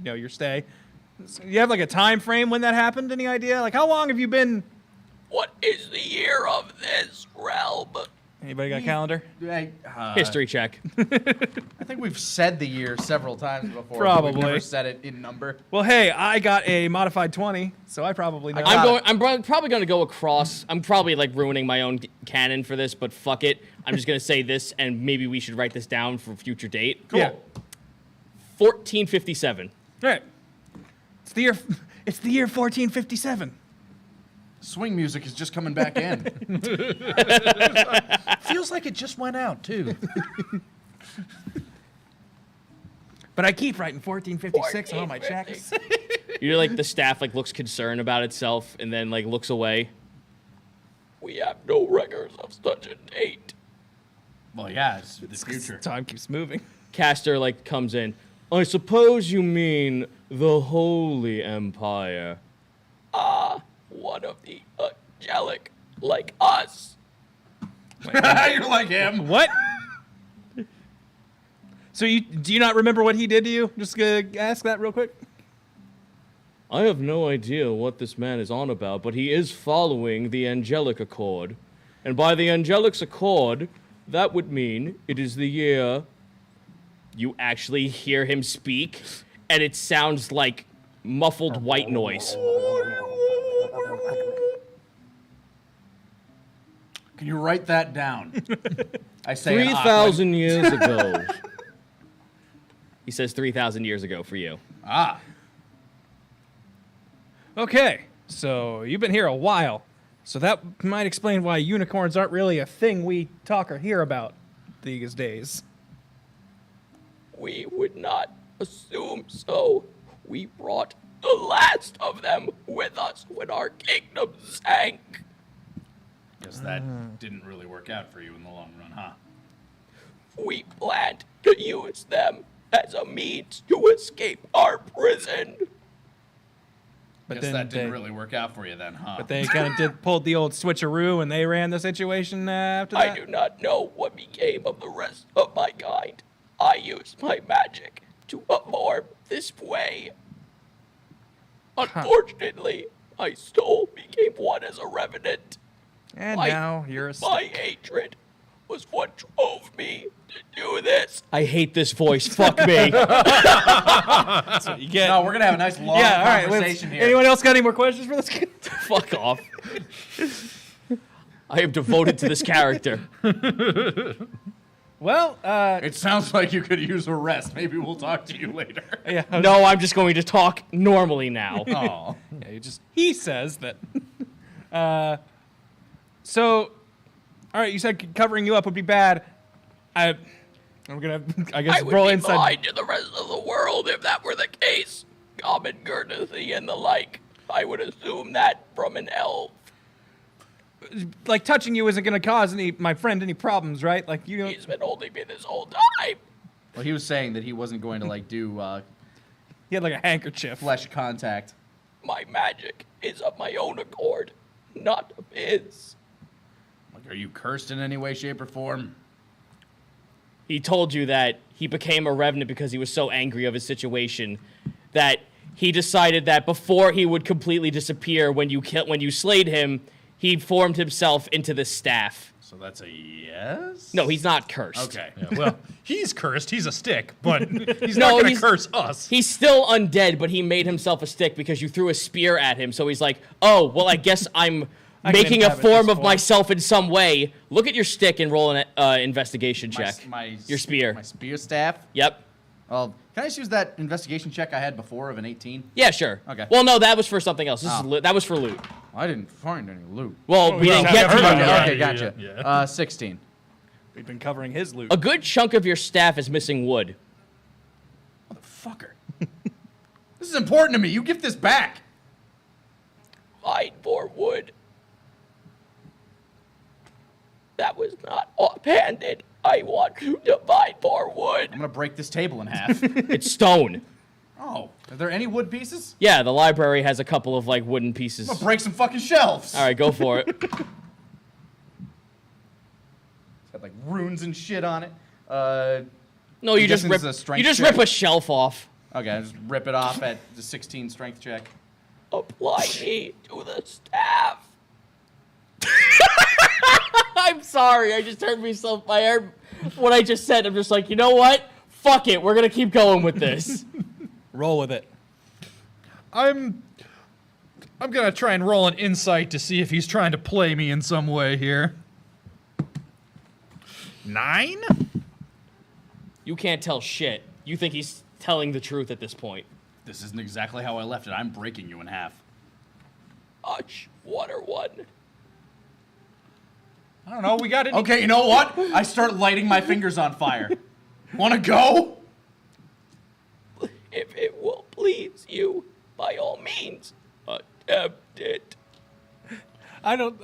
Speaker 4: your stay. So you have like a time frame when that happened? Any idea? Like how long have you been?
Speaker 2: What is the year of this realm?
Speaker 4: Anybody got a calendar?
Speaker 2: History check.
Speaker 1: I think we've said the year several times before. but
Speaker 4: Probably.
Speaker 1: We've never said it in number.
Speaker 4: Well, hey, I got a modified 20, so I probably know.
Speaker 2: I'm probably going to go across. I'm probably like ruining my own canon for this, but fuck it. I'm just going to say this, and maybe we should write this down for a future date.
Speaker 4: Yeah.
Speaker 2: 1457.
Speaker 4: All right. It's the year 1457.
Speaker 1: Swing music is just coming back in.
Speaker 5: Feels like it just went out, too.
Speaker 4: But I keep writing 1456 on all my checks.
Speaker 2: You're like the staff like looks concerned about itself and then like looks away. We have no records of such a date.
Speaker 1: Well, yeah, it's the future.
Speaker 4: Time keeps moving.
Speaker 2: Caster like comes in. I suppose you mean the Holy Empire. One of the angelic like us.
Speaker 1: You're like him.
Speaker 4: What? So do you not remember what he did to you? Just gonna ask that real quick.
Speaker 2: I have no idea what this man is on about, but he is following the angelic accord. And by the angelic accord, that would mean it is the year you actually hear him speak, and it sounds like muffled white noise.
Speaker 1: Can you write that down? I say it
Speaker 2: 3,000 years ago. He says 3,000 years ago for you.
Speaker 1: Ah.
Speaker 4: Okay, so you've been here a while, so that might explain why unicorns aren't really a thing we talk or hear about these days.
Speaker 2: We would not assume so. We brought the last of them with us when our kingdom sank.
Speaker 1: Guess that didn't really work out for you in the long run, huh?
Speaker 2: We planned to use them as a means to escape our prison.
Speaker 4: But
Speaker 1: Guess
Speaker 4: then
Speaker 1: that didn't
Speaker 4: they,
Speaker 1: really work out for you then, huh?
Speaker 4: but they kind of pulled the old switcheroo and they ran the situation after that.
Speaker 2: I do not know what became of the rest of my kind. I used my magic to absorb this way. Unfortunately, my soul became one as a revenant.
Speaker 4: And
Speaker 2: My-
Speaker 4: now you're a
Speaker 2: My hatred was what drove me to do this. I hate this voice. Fuck me.
Speaker 4: you get.
Speaker 1: No, we're gonna have a nice long
Speaker 4: Yeah, all right.
Speaker 1: conversation here.
Speaker 4: Anyone else got any more questions for this kid?
Speaker 2: Fuck off. I am devoted to this character.
Speaker 4: Well,
Speaker 1: It sounds like you could use a rest. Maybe we'll talk to you later.
Speaker 4: yeah.
Speaker 2: No, I'm just going to talk normally now.
Speaker 1: Oh.
Speaker 4: Yeah, he says that. So, all right, you said covering you up would be bad. I'm gonna, I guess,
Speaker 2: I would
Speaker 4: roll
Speaker 2: be
Speaker 4: inside.
Speaker 2: blind to the rest of the world if that were the case. Common courtesy and the like. I would assume that from an elf.
Speaker 4: Like touching you isn't gonna cause my friend any problems, right? Like you don't.
Speaker 2: He's been holding me this whole time.
Speaker 1: Well, he was saying that he wasn't going to like do
Speaker 4: He had like a handkerchief.
Speaker 1: flesh contact.
Speaker 2: My magic is of my own accord, not of his.
Speaker 1: Like, are you cursed in any way, shape, or form?
Speaker 2: He told you that he became a revenant because he was so angry of his situation that he decided that before he would completely disappear when you slayed him, he formed himself into the staff.
Speaker 1: So that's a yes?
Speaker 2: No, he's not cursed.
Speaker 1: Okay.
Speaker 5: Yeah, well, he's cursed. He's a stick, but he's
Speaker 2: No,
Speaker 5: not going
Speaker 2: he's-
Speaker 5: to curse us.
Speaker 2: He's still undead, but he made himself a stick because you threw a spear at him. So he's like, oh, well, I guess I'm
Speaker 4: can
Speaker 2: making a
Speaker 4: inhabit
Speaker 2: form
Speaker 4: this
Speaker 2: of
Speaker 4: form.
Speaker 2: myself in some way. Look at your stick and roll an investigation check. Your spear.
Speaker 1: My spear staff?
Speaker 2: Yep.
Speaker 1: Well, can I just use that investigation check I had before of an 18?
Speaker 2: Yeah, sure.
Speaker 1: Okay.
Speaker 2: Well, no, that was for something else. This is
Speaker 1: Oh.
Speaker 2: that was for loot.
Speaker 1: I didn't find any loot.
Speaker 2: Well, we didn't
Speaker 4: yeah,
Speaker 2: get to
Speaker 4: yeah,
Speaker 2: it
Speaker 4: yeah,
Speaker 2: yet.
Speaker 1: Okay, gotcha.
Speaker 5: yeah.
Speaker 1: 16.
Speaker 4: We've been covering his loot.
Speaker 2: A good chunk of your staff is missing wood.
Speaker 1: Motherfucker. This is important to me. You give this back.
Speaker 2: Find more wood. That was not offhanded. I want you to find more wood.
Speaker 1: I'm gonna break this table in half.
Speaker 2: It's stone.
Speaker 1: Oh, are there any wood pieces?
Speaker 2: Yeah, the library has a couple of like wooden pieces.
Speaker 1: I'm gonna break some fucking shelves.
Speaker 2: All right, go for it.
Speaker 1: It's got like runes and shit on it.
Speaker 2: No, you
Speaker 1: I'm
Speaker 2: just
Speaker 1: guessing
Speaker 2: rip.
Speaker 1: this is a strength
Speaker 2: You just
Speaker 1: check.
Speaker 2: rip a shelf off.
Speaker 1: Okay, I just rip it off at the 16 strength check.
Speaker 2: Apply me to the staff. I'm sorry. I just heard myself. I heard what I just said. I'm just like, you know what? Fuck it. We're gonna keep going with this.
Speaker 4: Roll with it.
Speaker 5: I'm going to try and roll an insight to see if he's trying to play me in some way here. 9?
Speaker 2: You can't tell shit. You think he's telling the truth at this point.
Speaker 1: This isn't exactly how I left it. I'm breaking you in half.
Speaker 2: Uch, water one.
Speaker 5: I don't know. We got it.
Speaker 1: Okay, you know what? I start lighting my fingers on fire. Wanna go?
Speaker 2: If it will please you, by all means, attempt it.
Speaker 4: I don't.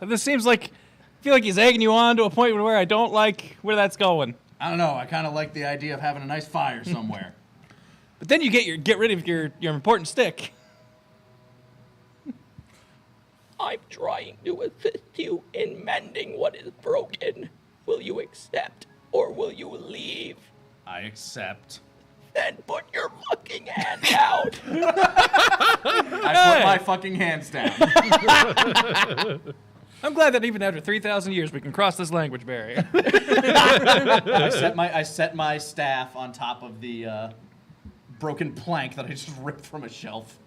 Speaker 4: This seems like. I feel like he's egging you on to a point where I don't like where that's going.
Speaker 1: I don't know. I kind of like the idea of having a nice fire somewhere.
Speaker 4: But then you get rid of your important stick.
Speaker 2: I'm trying to assist you in mending what is broken. Will you accept, or will you leave?
Speaker 1: I accept.
Speaker 2: Then put your fucking hand down.
Speaker 1: I put my fucking hands down.
Speaker 4: I'm glad that even after 3,000 years we can cross this language barrier.
Speaker 1: I set my staff on top of the broken plank that I just ripped from a shelf.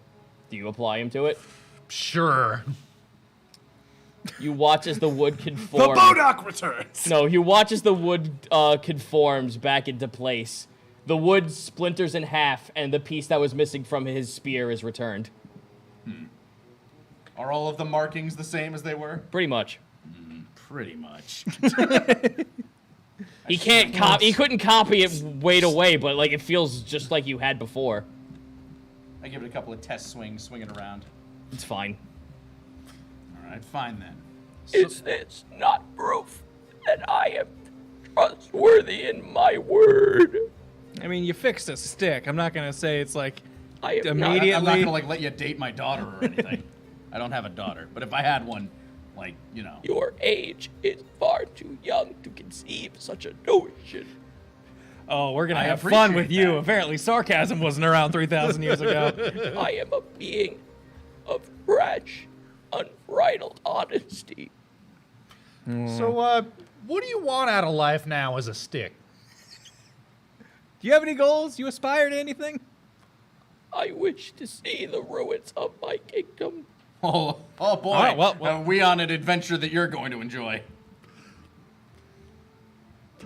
Speaker 2: Do you apply him to it?
Speaker 5: Sure.
Speaker 2: You watch as the wood conforms.
Speaker 4: Bodoc returns.
Speaker 2: No, you watch as the wood conforms back into place. The wood splinters in half, and the piece that was missing from his spear is returned.
Speaker 1: Are all of the markings the same as they were?
Speaker 2: Pretty much.
Speaker 1: Pretty much.
Speaker 2: He can't copy. He couldn't copy it weight away, but like it feels just like you had before.
Speaker 1: I give it a couple of test swings, swing it around.
Speaker 2: It's fine.
Speaker 1: All right, fine then.
Speaker 2: Is this not proof that I am trustworthy in my word?
Speaker 4: I mean, you fixed a stick. I'm not gonna say it's like
Speaker 2: I am
Speaker 1: I'm not
Speaker 4: immediately.
Speaker 1: gonna like let you date my daughter or anything. I don't have a daughter, but if I had one, like, you know.
Speaker 2: Your age is far too young to conceive such a notion.
Speaker 4: Oh, we're gonna
Speaker 1: I
Speaker 4: have fun with
Speaker 1: appreciate
Speaker 4: you.
Speaker 1: that.
Speaker 4: Apparently, sarcasm wasn't around 3,000 years ago.
Speaker 2: I am a being of fresh, unbridled honesty.
Speaker 5: So, what do you want out of life now as a stick?
Speaker 4: Do you have any goals? You aspire to anything?
Speaker 2: I wish to see the ruins of my kingdom.
Speaker 1: Oh boy.
Speaker 4: All right, well-
Speaker 1: Are we on an adventure that you're going to enjoy?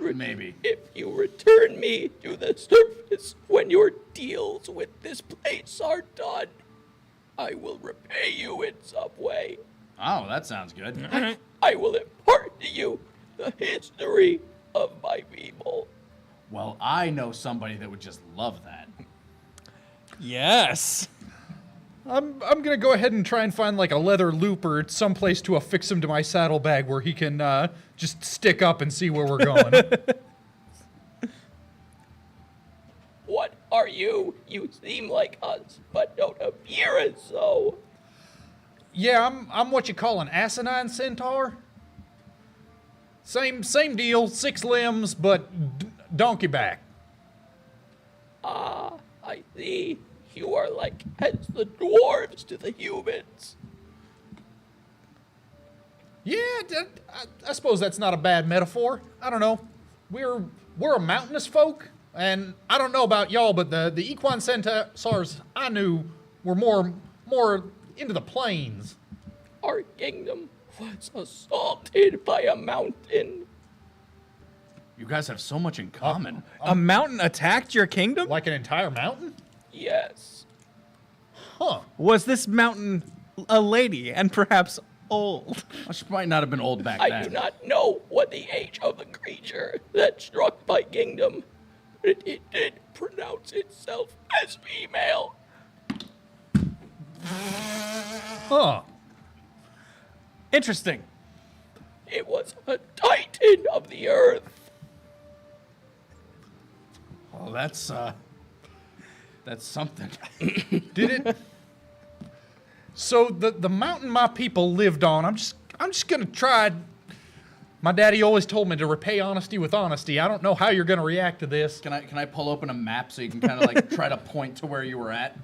Speaker 1: Maybe.
Speaker 2: If you return me to the surface when your deals with this place are done, I will repay you in some way.
Speaker 1: Oh, that sounds good.
Speaker 2: I will impart to you the history of my people.
Speaker 1: Well, I know somebody that would just love that.
Speaker 4: Yes.
Speaker 5: I'm gonna go ahead and try and find like a leather loop or someplace to affix him to my saddlebag where he can just stick up and see where we're going.
Speaker 2: What are are you? You seem like us, but don't appear as so.
Speaker 5: Yeah, I'm what you call an asinine centaur. Same deal, 6 limbs, but donkey back.
Speaker 2: Ah, I see. You are like as the dwarves to the humans.
Speaker 5: Yeah, I suppose that's not a bad metaphor. I don't know. We're a mountainous folk, and I don't know about y'all, but the equine centaurs I knew were more into the plains.
Speaker 2: Our kingdom was assaulted by a mountain.
Speaker 1: You guys have so much in common.
Speaker 4: A mountain attacked your kingdom?
Speaker 5: Like an entire mountain?
Speaker 2: Yes.
Speaker 5: Huh.
Speaker 4: Was this mountain a lady and perhaps old?
Speaker 1: Well, she might not have been old back
Speaker 2: I
Speaker 1: then.
Speaker 2: do not know what the age of the creature that struck my kingdom, but it did pronounce itself as female.
Speaker 5: Huh.
Speaker 4: Interesting.
Speaker 2: It was a titan of the earth.
Speaker 1: Well, that's something.
Speaker 5: Did it? So the mountain my people lived on, I'm just gonna try. My daddy always told me to repay honesty with honesty. I don't know how you're gonna react to this.
Speaker 1: Can I pull open a map so you can kind of like try to point to where you were at?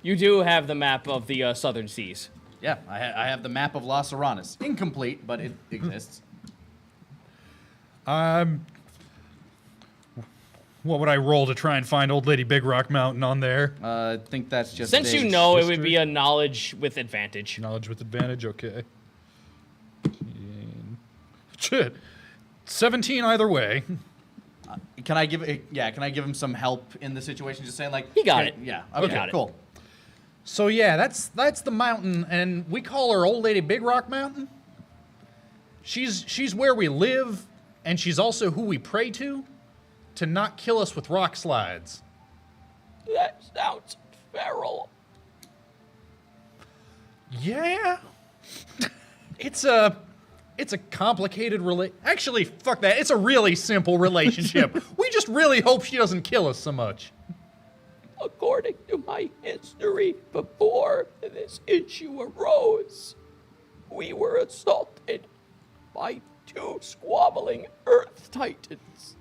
Speaker 2: You do have the map of the southern seas.
Speaker 1: Yeah, I have the map of Las Aranas. Incomplete, but it exists.
Speaker 5: What would I roll to try and find Old Lady Big Rock Mountain on there?
Speaker 1: I think that's just.
Speaker 2: Since you
Speaker 1: age.
Speaker 2: know, it would be a knowledge with advantage.
Speaker 5: Knowledge with advantage, okay. Shit. 17 either way.
Speaker 1: Can I give him some help in the situation? Just saying, like,
Speaker 2: He got
Speaker 1: okay,
Speaker 2: it.
Speaker 1: Yeah.
Speaker 2: He
Speaker 1: Okay.
Speaker 2: got it.
Speaker 1: Cool.
Speaker 5: So yeah, that's the mountain, and we call her Old Lady Big Rock Mountain. She's where we live, and she's also who we pray to not kill us with rock slides.
Speaker 2: That sounds feral.
Speaker 5: Yeah. It's a complicated Actually, fuck that. It's a really simple relationship. We just really hope she doesn't kill us so much.
Speaker 2: According to my history, before this issue arose, we were assaulted by 2 squabbling Earth Titans.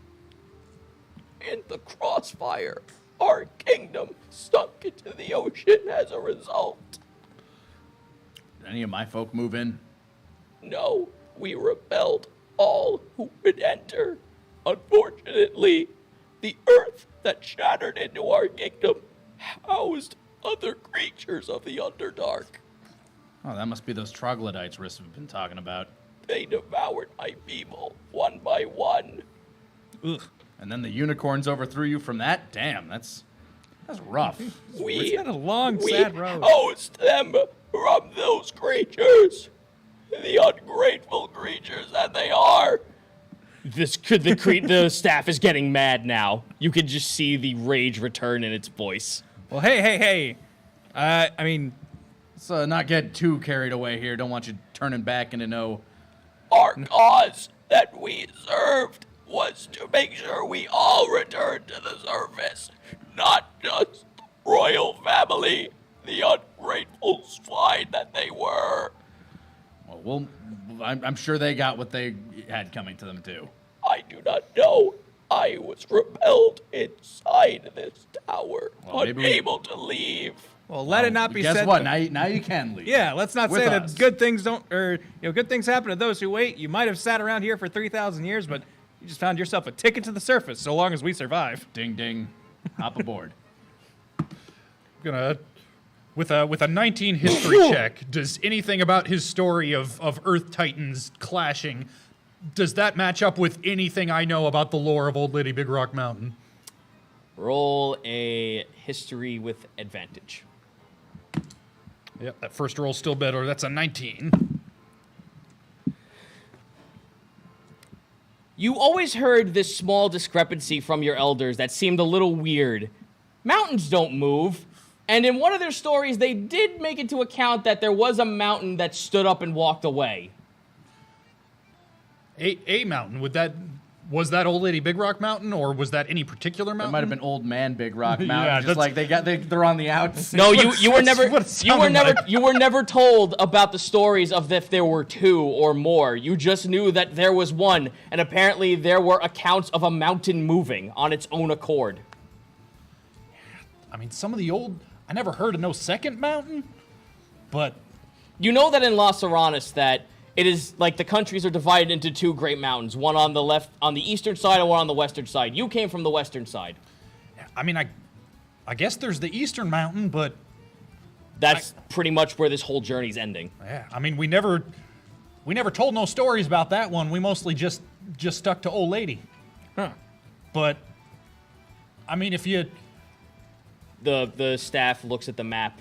Speaker 2: In the crossfire, our kingdom sunk into the ocean as a result.
Speaker 1: Did any of my folk move in?
Speaker 2: No, we repelled all who would enter. Unfortunately, the earth that shattered into our kingdom housed other creatures of the Underdark.
Speaker 1: Oh, that must be those troglodytes Riss have been talking about.
Speaker 2: They devoured my people one by one.
Speaker 1: Ugh. And then the unicorns overthrew you from that? Damn, that's rough.
Speaker 2: We
Speaker 4: It's been a long, sad road.
Speaker 2: housed them from those creatures. The ungrateful creatures that they are. The staff is getting mad now. You can just see the rage return in its voice.
Speaker 4: Well, hey. I mean,
Speaker 1: Let's not get too carried away here. Don't want you turning back into no.
Speaker 2: Our cause that we served was to make sure we all returned to the surface, not just the royal family, the ungrateful swine that they were.
Speaker 1: Well, I'm sure they got what they had coming to them too.
Speaker 2: I do not know. I was repelled inside this tower,
Speaker 1: Well, maybe we-
Speaker 2: unable to leave.
Speaker 4: well, let it not be
Speaker 1: Guess
Speaker 4: said.
Speaker 1: what?
Speaker 4: that-
Speaker 1: Now you can leave.
Speaker 4: Yeah, let's not
Speaker 1: With
Speaker 4: say
Speaker 1: us.
Speaker 4: that good things don't, or good things happen to those who wait. You might have sat around here for 3,000 years, but you just found yourself a ticket to the surface. So long as we survive.
Speaker 1: Ding ding. Hop aboard.
Speaker 5: Gonna with a 19 history check. Does anything about his story of Earth Titans clashing, does that match up with anything I know about the lore of Old Lady Big Rock Mountain?
Speaker 2: Roll a history with advantage.
Speaker 5: Yep, that first roll's still better. That's a 19.
Speaker 2: You always heard this small discrepancy from your elders that seemed a little weird. Mountains don't move. And in one of their stories, they did make into account that there was a mountain that stood up and walked away.
Speaker 5: A mountain, would that Was that Old Lady Big Rock Mountain, or was that any particular
Speaker 1: It
Speaker 5: mountain?
Speaker 1: might have been Old Man Big Rock Mountain.
Speaker 5: Yeah,
Speaker 1: just like they're on the outs.
Speaker 2: No, you were never
Speaker 5: what it
Speaker 2: you were
Speaker 5: sounded
Speaker 2: never
Speaker 5: like.
Speaker 2: you were never told about the stories of if there were 2 or more. You just knew that there was one, and apparently there were accounts of a mountain moving on its own accord.
Speaker 5: I mean, some of the old... I never heard of no second mountain, but...
Speaker 2: You know that in Las Aranas that it is like the countries are divided into 2 great mountains, one on the left, on the eastern side, and one on the western side. You came from the western side.
Speaker 5: I mean, I guess there's the eastern mountain, but...
Speaker 2: That's pretty much where this whole journey's ending.
Speaker 5: Yeah, I mean, we never told no stories about that one. We mostly just stuck to Old Lady.
Speaker 4: Huh.
Speaker 5: But, I mean, if you...
Speaker 2: The staff looks at the map.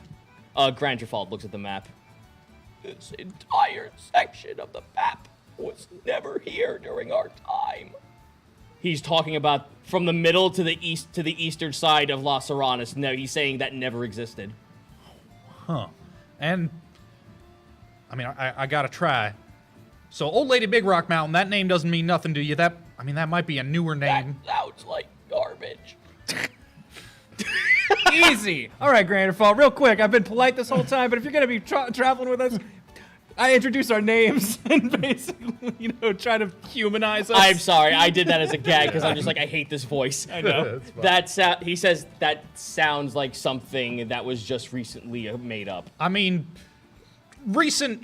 Speaker 2: Grangerfald looks at the map. This entire section of the map was never here during our time. He's talking about from the middle to the east to the eastern side of Las Aranas. No, he's saying that never existed.
Speaker 5: Huh. And, I mean, I gotta try. So, Old Lady Big Rock Mountain, that name doesn't mean nothing to you. That might be a newer name.
Speaker 2: That sounds like garbage.
Speaker 4: Easy. All right, Granderfall, real quick. I've been polite this whole time, but if you're going to be traveling with us, I introduce our names and basically, try to humanize us.
Speaker 2: I'm sorry, I did that as a gag because I'm just like, I hate this voice.
Speaker 4: I know.
Speaker 2: He says that sounds like something that was just recently made up.
Speaker 5: I mean, recent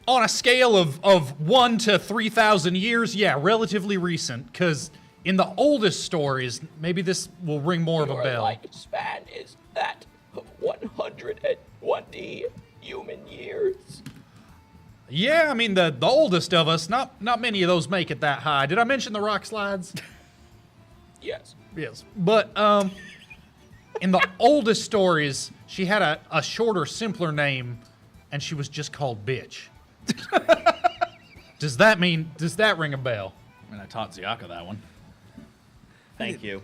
Speaker 5: on a scale of 1 to 3,000 years, yeah, relatively recent, because in the oldest stories, maybe this will ring more of a bell.
Speaker 2: Your lifespan is that of 120 human years.
Speaker 5: Yeah, I mean, the oldest of us, not many of those make it that high. Did I mention the rock slides?
Speaker 2: Yes.
Speaker 5: Yes. But, in the oldest stories, she had a shorter, simpler name, and she was just called Bitch. Does that ring a bell?
Speaker 1: I mean, I taught Ziaka that one.
Speaker 2: Thank you.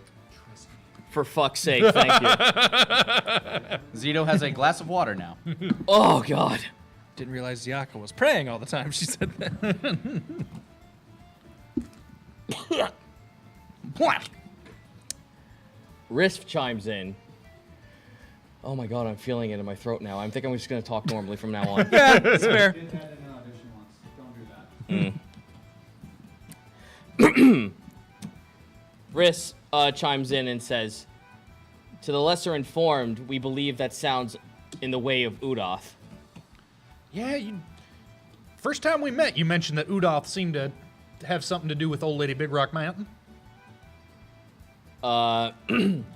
Speaker 2: For fuck's sake, thank you.
Speaker 1: Zito has a glass of water now.
Speaker 2: Oh, God.
Speaker 4: Didn't realize Ziaka was praying all the time. She said that.
Speaker 2: Riff chimes in. Oh my God, I'm feeling it in my throat now. I think I'm just going to talk normally from now on.
Speaker 4: Yeah, that's fair.
Speaker 6: Did that in an audition once. Don't do that.
Speaker 2: Riss chimes in and says, to the lesser informed, we believe that sounds in the way of Udoth.
Speaker 5: Yeah, first time we met, you mentioned that Udoth seemed to have something to do with Old Lady Big Rock Mountain.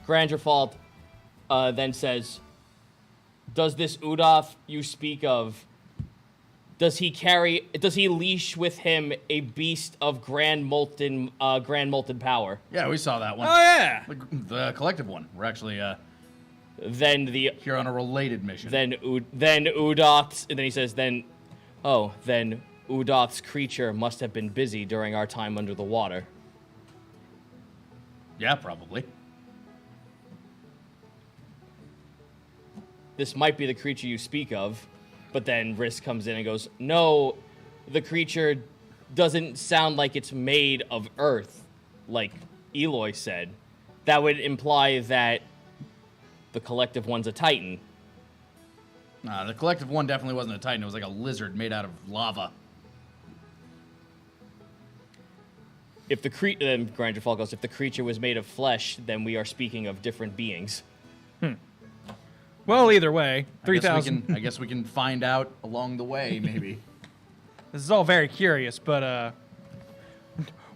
Speaker 2: Grangerfald then says, does this Udoth you speak of, does he leash with him a beast of grand molten power?
Speaker 1: Yeah, we saw that one.
Speaker 4: Oh, yeah.
Speaker 1: The collective one. We're actually
Speaker 2: Then
Speaker 1: here on a related mission.
Speaker 2: Then Udoth's, and then he says, then Udoth's creature must have been busy during our time under the water.
Speaker 1: Yeah, probably.
Speaker 2: This might be the creature you speak of, but then Riss comes in and goes, no, the creature doesn't sound like it's made of earth, like Eloy said. That would imply that the collective one's a titan.
Speaker 1: Nah, the collective one definitely wasn't a titan. It was like a lizard made out of lava.
Speaker 2: If the Grangerfall goes, if the creature was made of flesh, then we are speaking of different beings.
Speaker 4: Well, either way,
Speaker 1: I
Speaker 4: 3,000.
Speaker 1: guess we can find out along the way, maybe.
Speaker 4: This is all very curious, but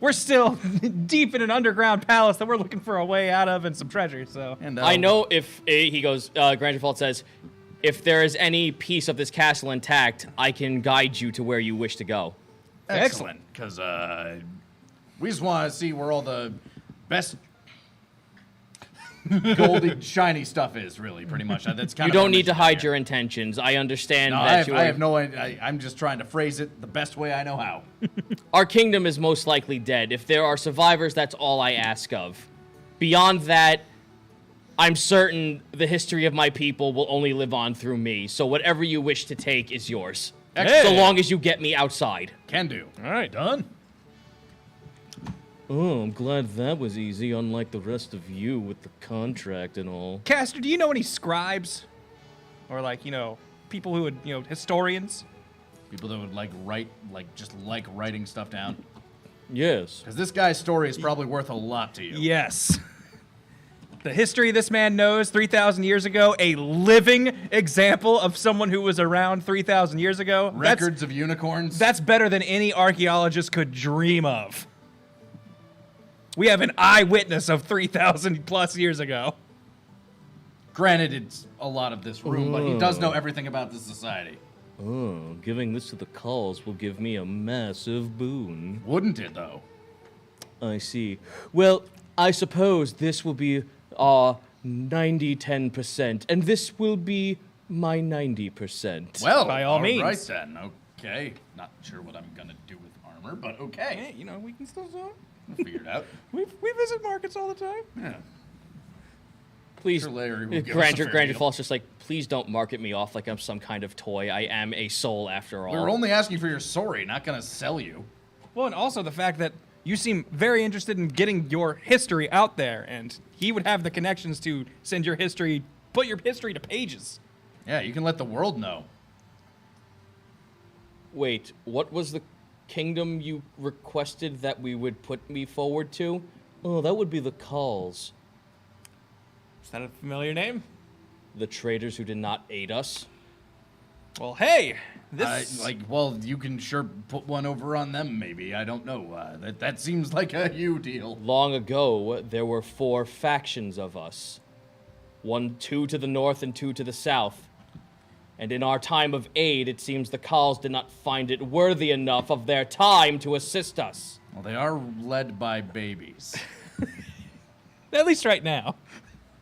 Speaker 4: we're still deep in an underground palace that we're looking for a way out of and some treasure, so.
Speaker 1: And
Speaker 2: I know if he goes, Grangerfall says, if there is any piece of this castle intact, I can guide you to where you wish to go.
Speaker 1: Excellent, because we just want to see where all the best goldy, shiny stuff is, really, pretty much. That's kind
Speaker 2: You
Speaker 1: of
Speaker 2: don't
Speaker 1: our
Speaker 2: need to
Speaker 1: mission
Speaker 2: hide
Speaker 1: here.
Speaker 2: your intentions. I understand
Speaker 1: No,
Speaker 2: that
Speaker 1: I have no idea. I'm just trying to phrase it the best way I know how.
Speaker 2: Our kingdom is most likely dead. If there are survivors, that's all I ask of. Beyond that, I'm certain the history of my people will only live on through me. So whatever you wish to take is yours.
Speaker 1: Excellent.
Speaker 2: So long as you get me outside.
Speaker 1: Can do.
Speaker 4: All right.
Speaker 5: Done.
Speaker 2: Oh, I'm glad that was easy, unlike the rest of you with the contract and all.
Speaker 4: Caster, do you know any scribes? Or like, people who would, historians?
Speaker 1: People that would like writing stuff down.
Speaker 2: Yes.
Speaker 1: Because this guy's story is probably worth a lot to you.
Speaker 4: Yes. The history this man knows 3,000 years ago, a living example of someone who was around 3,000 years ago.
Speaker 1: Records of unicorns.
Speaker 4: That's better than any archaeologist could dream of. We have an eyewitness of 3,000 plus years ago.
Speaker 1: Granted, it's a lot of this room, but he does know everything about this society.
Speaker 2: Oh, giving this to the calls will give me a massive boon.
Speaker 1: Wouldn't it, though?
Speaker 2: I see. Well, I suppose this will be 90-10%, and this will be my 90%.
Speaker 1: Well,
Speaker 4: By all means.
Speaker 1: right then. Okay. Not sure what I'm gonna do with armor, but okay.
Speaker 4: Hey, we can still zone.
Speaker 1: We'll figure it out.
Speaker 4: We visit markets all the time.
Speaker 1: Yeah.
Speaker 2: Please,
Speaker 1: Sure, Larry will give us a fair
Speaker 2: Granger
Speaker 1: deal.
Speaker 2: Falls just like, please don't market me off like I'm some kind of toy. I am a soul after all.
Speaker 1: We were only asking for your story, not gonna sell you.
Speaker 4: Well, and also the fact that you seem very interested in getting your history out there, and he would have the connections to send your history, put your history to pages.
Speaker 1: Yeah, you can let the world know.
Speaker 2: Wait, what was the kingdom you requested that we would put me forward to? Oh, that would be the Calls.
Speaker 4: Is that a familiar name?
Speaker 2: The traitors who did not aid us.
Speaker 4: Well, hey, this
Speaker 1: Well, you can sure put one over on them, maybe. I don't know. That seems like a you deal.
Speaker 2: Long ago, there were 4 factions of us. 2 to the north and 2 to the south. And in our time of aid, it seems the Calls did not find it worthy enough of their time to assist us.
Speaker 1: Well, they are led by babies.
Speaker 4: at least right now.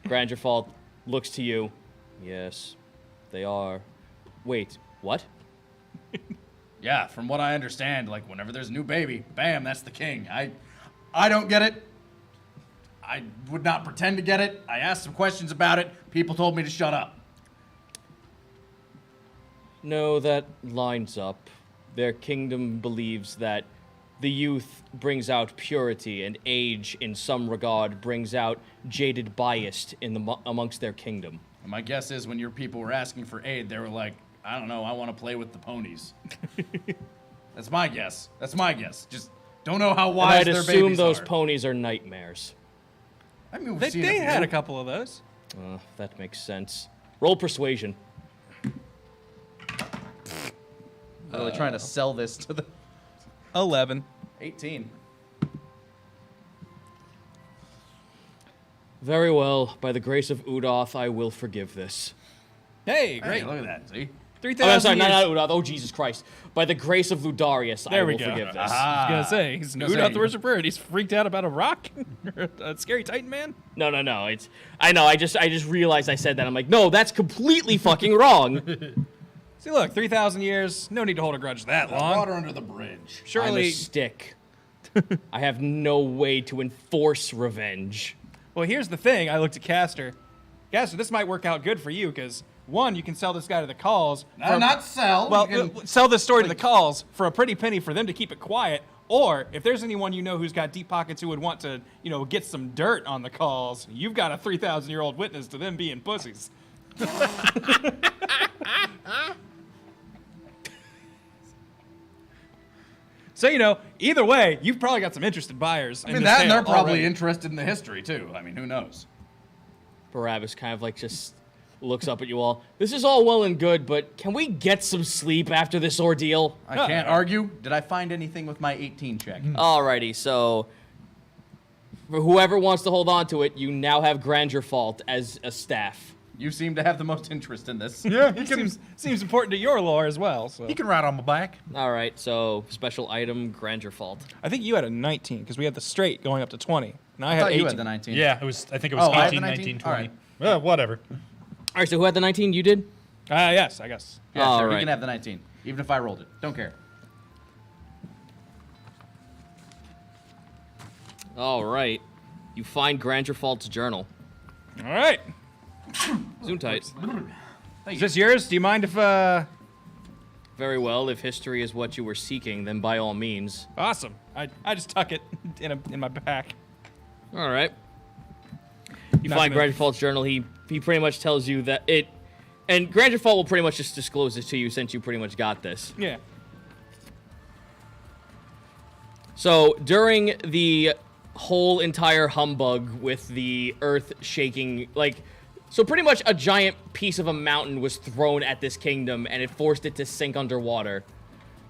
Speaker 2: Grangerfall looks to you. Yes, they are. Wait, what?
Speaker 1: Yeah, from what I understand, like whenever there's a new baby, bam, that's the king. I don't get it. I would not pretend to get it. I asked some questions about it. People told me to shut up.
Speaker 2: No, that lines up. Their kingdom believes that the youth brings out purity, and age, in some regard, brings out jaded bias amongst their kingdom.
Speaker 1: And my guess is when your people were asking for aid, they were like, I don't know, I want to play with the ponies. That's my guess. That's my guess. Just don't know how
Speaker 2: And
Speaker 1: wise
Speaker 2: I'd
Speaker 1: their
Speaker 2: assume
Speaker 1: babies
Speaker 2: those
Speaker 1: are.
Speaker 2: ponies are nightmares.
Speaker 1: I mean, we've
Speaker 4: They,
Speaker 1: seen
Speaker 4: they
Speaker 1: a
Speaker 4: had
Speaker 1: few.
Speaker 4: a couple of those.
Speaker 2: That makes sense. Roll persuasion.
Speaker 1: Really trying to sell this to the
Speaker 4: 11.
Speaker 1: 18.
Speaker 2: Very well. By the grace of Udoth, I will forgive this.
Speaker 4: Hey,
Speaker 1: Hey,
Speaker 4: great.
Speaker 1: look at that. See?
Speaker 4: 3,000
Speaker 2: Oh, I'm sorry,
Speaker 4: years.
Speaker 2: not Udoth. Oh, Jesus Christ. By the grace of Ludarius, I
Speaker 4: There we
Speaker 2: will
Speaker 4: go.
Speaker 2: forgive this.
Speaker 4: I was gonna say, he's
Speaker 1: gonna
Speaker 4: Udot
Speaker 1: say,
Speaker 4: the Worshiper, and he's freaked out about a rock? A scary Titan man?
Speaker 2: No. I know. I just realized I said that. I'm like, no, that's completely fucking wrong.
Speaker 4: See, look, 3,000 years, no need to hold a grudge that long.
Speaker 1: Water under the bridge.
Speaker 2: I'm a
Speaker 4: Surely,
Speaker 2: stick. I have no way to enforce revenge.
Speaker 4: well, here's the thing. I looked at Caster. Caster, this might work out good for you, because, one, you can sell this guy to the Calls.
Speaker 1: No, not sell.
Speaker 4: Well,
Speaker 1: You can-
Speaker 4: sell this story to the Calls for a pretty penny for them to keep it quiet. Or, if there's anyone you know who's got deep pockets who would want to, get some dirt on the Calls, you've got a 3,000-year-old witness to them being pussies. So, either way, you've probably got some interested buyers.
Speaker 1: I mean, that and they're probably interested in the history, too. I mean, who knows?
Speaker 2: Barabbas kind of like just looks up at you all. This is all well and good, but can we get some sleep after this ordeal?
Speaker 1: I can't argue. Did I find anything with my 18 check?
Speaker 2: Alrighty, so for whoever wants to hold on to it, you now have Grangerfall as a staff.
Speaker 1: You seem to have the most interest in this.
Speaker 5: Yeah,
Speaker 4: Seems important to your lore as well. So
Speaker 5: he can ride on my back.
Speaker 2: Alright, so special item, Grangerfall.
Speaker 4: I think you had a 19 because we had the straight going up to 20, and I,
Speaker 1: I
Speaker 4: had
Speaker 1: thought
Speaker 4: 18.
Speaker 1: you had the 19.
Speaker 5: Yeah, it was. I think it was
Speaker 1: Oh, I had the
Speaker 5: 18,
Speaker 1: 19?
Speaker 5: 19, 20.
Speaker 1: All right.
Speaker 5: Whatever.
Speaker 2: Alright, so who had the 19? You did?
Speaker 4: Yes, I guess.
Speaker 1: Yeah, sure.
Speaker 2: All
Speaker 1: You
Speaker 2: right.
Speaker 1: can have the 19, even if I rolled it. Don't care.
Speaker 2: Alright. You find Grangerfall's journal.
Speaker 4: All right.
Speaker 2: Zoom tight.
Speaker 4: Is this yours? Do you mind if
Speaker 2: Very well. If history is what you were seeking, then by all means.
Speaker 4: Awesome. I just tuck it in my back.
Speaker 2: All right. You
Speaker 4: Not
Speaker 2: find
Speaker 4: gonna-
Speaker 2: Grangerfalt's journal. He pretty much tells you that it, and Grangerfalt will pretty much just disclose this to you since you pretty much got this.
Speaker 4: Yeah.
Speaker 2: So during the whole entire humbug with the earth shaking, like, so pretty much a giant piece of a mountain was thrown at this kingdom and it forced it to sink underwater.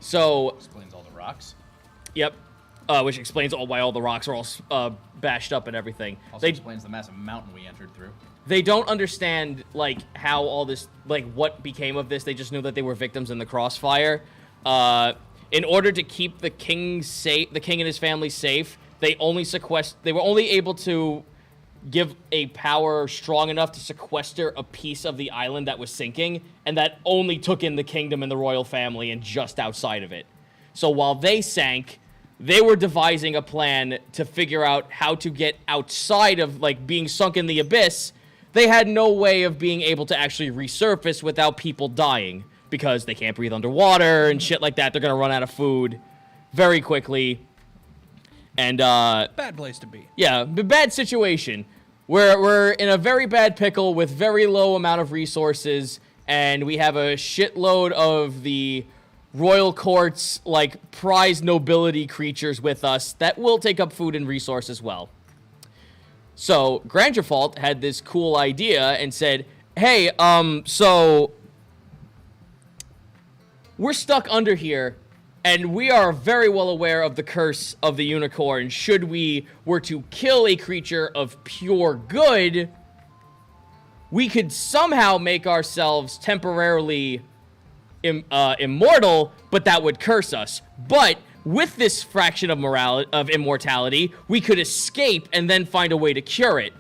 Speaker 2: So,
Speaker 1: Explains all the rocks.
Speaker 2: yep, which explains why all the rocks are all bashed up and everything.
Speaker 1: Also explains the massive mountain we entered through.
Speaker 2: They don't understand, like, how all this, like, what became of this. They just knew that they were victims in the crossfire. In order to keep the king safe, the king and his family safe, they were only able to give a power strong enough to sequester a piece of the island that was sinking, and that only took in the kingdom and the royal family and just outside of it. So while they sank, they were devising a plan to figure out how to get outside of, like, being sunk in the abyss. They had no way of being able to actually resurface without people dying, because they can't breathe underwater and shit like that. They're gonna run out of food very quickly. And,
Speaker 4: Bad place to be.
Speaker 2: yeah, bad situation. We're in a very bad pickle with very low amount of resources, and we have a shitload of the royal court's, like, prize nobility creatures with us that will take up food and resource as well. So Grangerfalt had this cool idea and said, hey, so we're stuck under here, and we are very well aware of the curse of the unicorn. Should we were to kill a creature of pure good, we could somehow make ourselves temporarily immortal, but that would curse us. But with this fraction of immortality, we could escape and then find a way to cure it.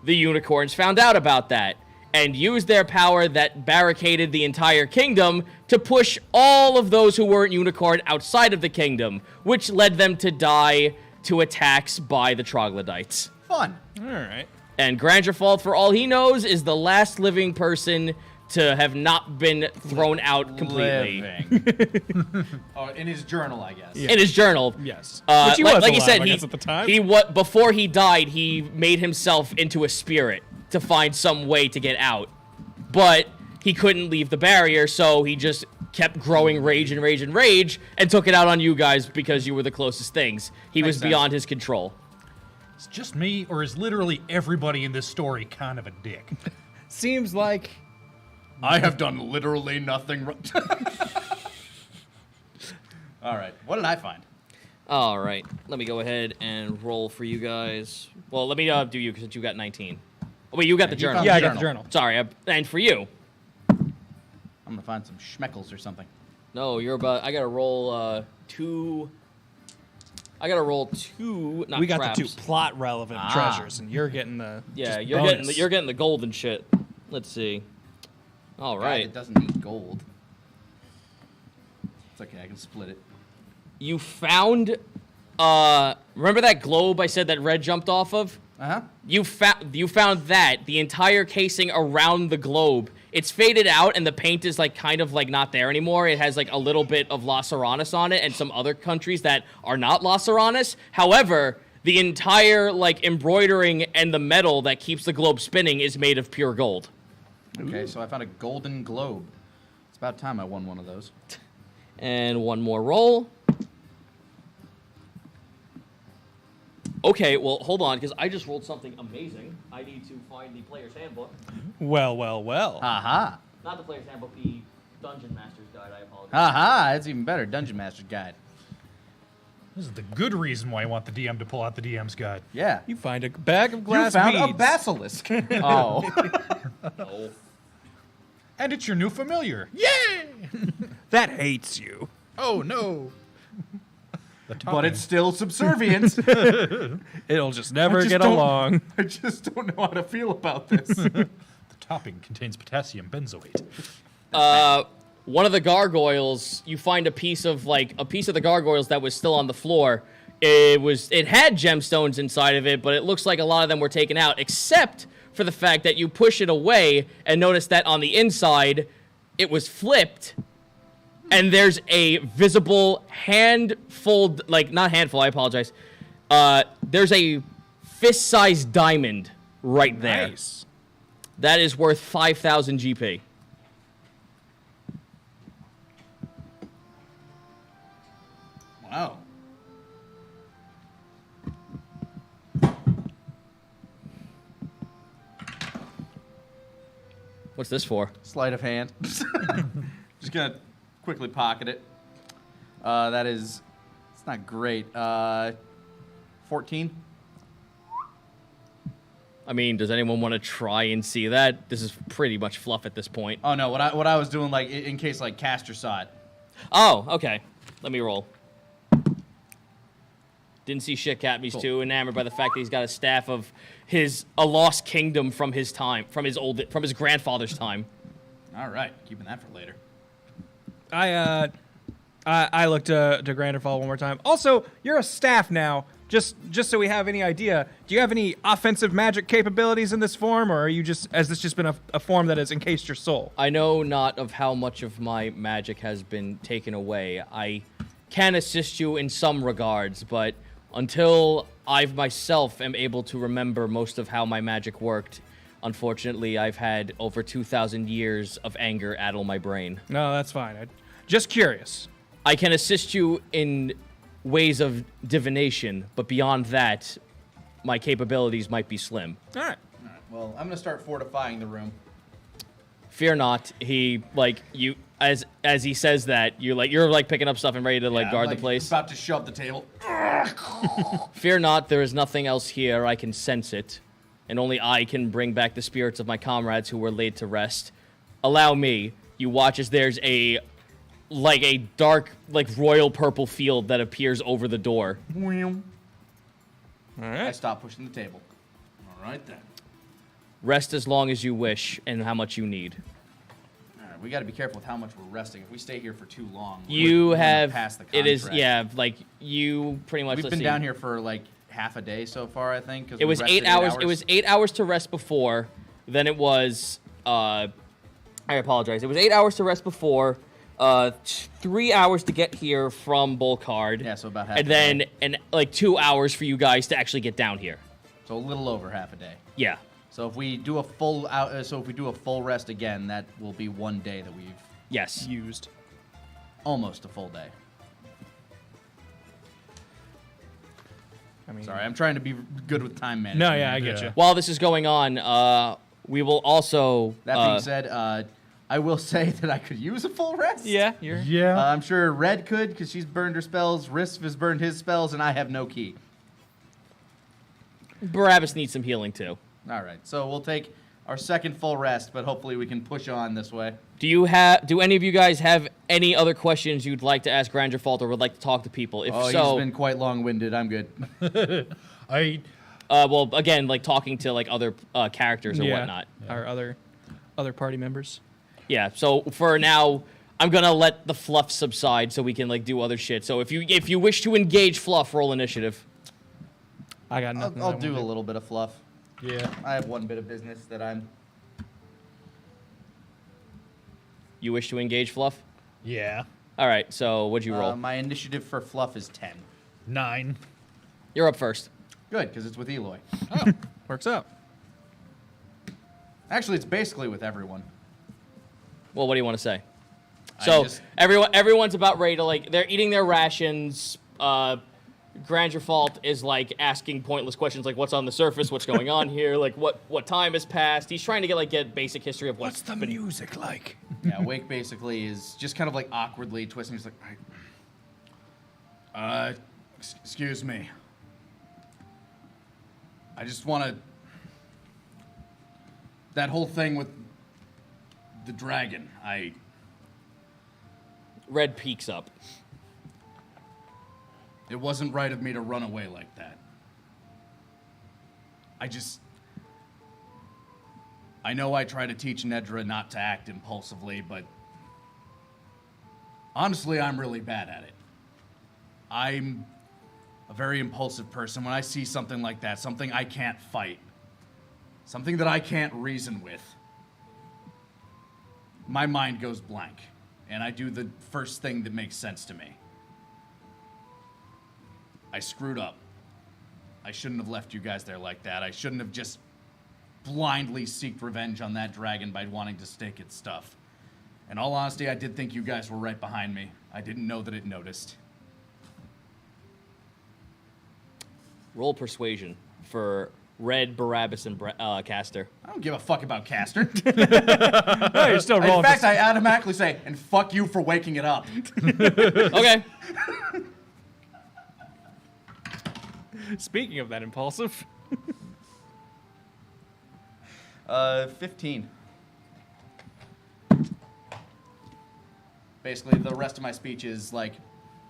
Speaker 2: The unicorns found out about that and used their power that barricaded the entire kingdom to push all of those who weren't unicorn outside of the kingdom, which led them to die to attacks by the troglodytes.
Speaker 1: Fun.
Speaker 4: All right.
Speaker 2: And Grangerfalt, for all he knows, is the last living person to have not been thrown out completely.
Speaker 1: Living. Oh, in his journal, I guess.
Speaker 2: In his journal.
Speaker 4: Yes.
Speaker 2: Like,
Speaker 4: Which he was
Speaker 2: like he
Speaker 4: alive,
Speaker 2: said,
Speaker 4: I guess, at the time.
Speaker 2: before he died, he made himself into a spirit to find some way to get out. But he couldn't leave the barrier, so he just kept growing rage and rage and rage and took it out on you guys because you were the closest things. He was
Speaker 1: Makes sense.
Speaker 2: beyond his control.
Speaker 5: It's just me, or is literally everybody in this story kind of a dick?
Speaker 4: Seems like
Speaker 1: I have done literally nothing wrong. All right. What did I find?
Speaker 2: All right, let me go ahead and roll for you guys. Well, let me do you since you got 19. Oh, wait, you got the
Speaker 1: you
Speaker 2: journal.
Speaker 1: found
Speaker 4: yeah, I
Speaker 1: the
Speaker 4: got the journal.
Speaker 2: Sorry, and for you.
Speaker 1: I'm gonna find some schmeckles or something.
Speaker 2: No, you're about. I gotta roll two. I gotta roll two. Not
Speaker 4: we got
Speaker 2: craps.
Speaker 4: the two plot relevant treasures, and you're getting the
Speaker 2: Yeah,
Speaker 4: just
Speaker 2: you're
Speaker 4: bonus.
Speaker 2: getting the golden shit. Let's see. All
Speaker 1: Guy
Speaker 2: right,
Speaker 1: that doesn't need gold. It's okay. I can split it.
Speaker 2: you found. Remember that globe I said that Red jumped off of?
Speaker 1: Uh-huh.
Speaker 2: You found that the entire casing around the globe. It's faded out and the paint is like kind of like not there anymore. It has like a little bit of Las Aranas on it and some other countries that are not Las Aranas. However, the entire like embroidering and the metal that keeps the globe spinning is made of pure gold.
Speaker 1: Okay, so I found a golden globe. It's about time I won one of those.
Speaker 2: And one more roll. Okay, well, hold on, because I just rolled something amazing. I need to find the player's handbook.
Speaker 4: Well, well, well.
Speaker 1: Aha.
Speaker 2: Not the player's handbook, the Dungeon Master's Guide, I apologize.
Speaker 1: Aha. That's even better. Dungeon Master's Guide.
Speaker 5: This is the good reason why I want the DM to pull out the DM's guide.
Speaker 1: Yeah.
Speaker 4: You find a bag of
Speaker 1: You
Speaker 4: glass
Speaker 1: found
Speaker 4: beads.
Speaker 1: a basilisk. Oh.
Speaker 2: Oh.
Speaker 5: And it's your new familiar. Yay!
Speaker 4: That hates you.
Speaker 5: Oh, no. The
Speaker 1: But it's
Speaker 5: topping-
Speaker 1: still subservient.
Speaker 4: It'll just never
Speaker 1: just
Speaker 4: get
Speaker 1: don't-
Speaker 4: along.
Speaker 1: I just don't know how to feel about this.
Speaker 5: the topping contains potassium benzoate.
Speaker 2: One of the gargoyles, you find a piece of the gargoyles that was still on the floor. It had gemstones inside of it, but it looks like a lot of them were taken out, except for the fact that you push it away and notice that on the inside, it was flipped. and there's a visible handful, like not handful, I apologize. There's a fist-sized diamond right there.
Speaker 4: Nice.
Speaker 2: That is worth 5,000 GP.
Speaker 1: Wow.
Speaker 2: What's this for?
Speaker 1: Sleight of hand. Just gonna quickly pocket it. That is, it's not great. 14.
Speaker 2: I mean, does anyone want to try and see that? This is pretty much fluff at this point.
Speaker 1: Oh no, what I was doing, like in case like Caster saw it.
Speaker 2: Oh, okay. Let me roll. Didn't see shit. Catby's too enamored by the fact that he's got a staff of a lost kingdom from his time, from his grandfather's time.
Speaker 1: All right, keeping that for later.
Speaker 4: I looked to Granderfall one more time. Also, you're a staff now. Just so we have any idea, do you have any offensive magic capabilities in this form, or are you has this just been a form that has encased your soul?
Speaker 2: I know not of how much of my magic has been taken away. I can assist you in some regards, but until I myself am able to remember most of how my magic worked, unfortunately, I've had over 2,000 years of anger addle my brain.
Speaker 4: No, that's fine. Just curious.
Speaker 2: I can assist you in ways of divination, but beyond that, my capabilities might be slim.
Speaker 4: All right.
Speaker 1: All right. Well, I'm gonna start fortifying the room.
Speaker 2: Fear not. He you as he says that you're picking up stuff and ready to
Speaker 1: Yeah,
Speaker 2: guard
Speaker 1: I'm,
Speaker 2: the place.
Speaker 1: About to shove the table.
Speaker 2: Fear not. There is nothing else here. I can sense it, and only I can bring back the spirits of my comrades who were laid to rest. Allow me. You watch as there's a dark, royal purple field that appears over the door.
Speaker 4: All right.
Speaker 1: I stop pushing the table. All right then.
Speaker 2: Rest as long as you wish and how much you need.
Speaker 1: All right, we got to be careful with how much we're resting. If we stay here for too long,
Speaker 2: You
Speaker 1: we're gonna
Speaker 2: have
Speaker 1: pass the
Speaker 2: it is
Speaker 1: contract.
Speaker 2: you pretty much.
Speaker 1: We've
Speaker 2: let's
Speaker 1: been
Speaker 2: see.
Speaker 1: down here for like half a day so far, I think. 'Cause
Speaker 2: It
Speaker 1: we
Speaker 2: was
Speaker 1: rested
Speaker 2: 8 hours. It was 8 hours to rest before. Then it was. I apologize. It was 8 hours to rest before. 3 hours to get here from Bolcard.
Speaker 1: Yeah, so about half
Speaker 2: And
Speaker 1: a
Speaker 2: then
Speaker 1: day.
Speaker 2: 2 hours for you guys to actually get down here.
Speaker 1: So a little over half a day.
Speaker 2: Yeah.
Speaker 1: So if we do a full rest again, that will be 1 day that we've
Speaker 2: Yes.
Speaker 4: Used.
Speaker 1: almost a full day.
Speaker 4: I mean,
Speaker 1: Sorry, I'm trying to be good with time management.
Speaker 4: No, yeah, I get
Speaker 5: Yeah.
Speaker 4: you.
Speaker 2: While this is going on, we will also.
Speaker 1: That being said, I will say that I could use a full rest.
Speaker 4: Yeah, you're.
Speaker 5: Yeah.
Speaker 1: I'm sure Red could because she's burned her spells. Risk has burned his spells, and I have no key.
Speaker 2: Barabbas needs some healing too.
Speaker 1: All right, so we'll take our second full rest, but hopefully we can push on this way.
Speaker 2: Do any of you guys have any other questions you'd like to ask Granderfault or would like to talk to people? If
Speaker 1: Oh,
Speaker 2: so,
Speaker 1: he's been quite long-winded. I'm good.
Speaker 2: well, again, talking to other characters or whatnot.
Speaker 4: Our other party members.
Speaker 2: Yeah. So for now, I'm gonna let the fluff subside so we can do other shit. So if you wish to engage fluff, roll initiative.
Speaker 4: I got nothing.
Speaker 1: I'll do a little bit of fluff.
Speaker 5: Yeah.
Speaker 1: I have one bit of business that I'm.
Speaker 2: You wish to engage fluff?
Speaker 5: Yeah.
Speaker 2: All right. So what'd you roll?
Speaker 1: My initiative for fluff is 10.
Speaker 5: 9.
Speaker 2: You're up first.
Speaker 1: Good, because it's with Eloy.
Speaker 4: Works out.
Speaker 1: Actually, it's basically with everyone.
Speaker 2: Well, what do you want to say?
Speaker 1: I
Speaker 2: So
Speaker 1: just-
Speaker 2: everyone's about ready to they're eating their rations. Granderfault is asking pointless questions like what's on the surface, what's going on here, what time has passed. He's trying to get basic history of what's been.
Speaker 5: music like?
Speaker 1: Yeah, Wake basically is just kind of awkwardly twisting. He's like, excuse me. I just want to. That whole thing with the dragon,
Speaker 2: Red peaks up.
Speaker 1: It wasn't right of me to run away like that. I know I try to teach Nedra not to act impulsively, but honestly, I'm really bad at it. I'm a very impulsive person. When I see something like that, something I can't fight, something that I can't reason with, my mind goes blank. and I do the first thing that makes sense to me. I screwed up. I shouldn't have left you guys there like that. I shouldn't have just blindly seeked revenge on that dragon by wanting to stake its stuff. In all honesty, I did think you guys were right behind me. I didn't know that it noticed.
Speaker 2: Roll persuasion for Red, Barabbas, and Caster.
Speaker 1: I don't give a fuck about Castor.
Speaker 4: No, you're still rolling.
Speaker 1: In fact, I automatically say, and fuck you for waking it up.
Speaker 2: Okay.
Speaker 4: Speaking of that impulsive.
Speaker 1: 15. Basically, the rest of my speech is like,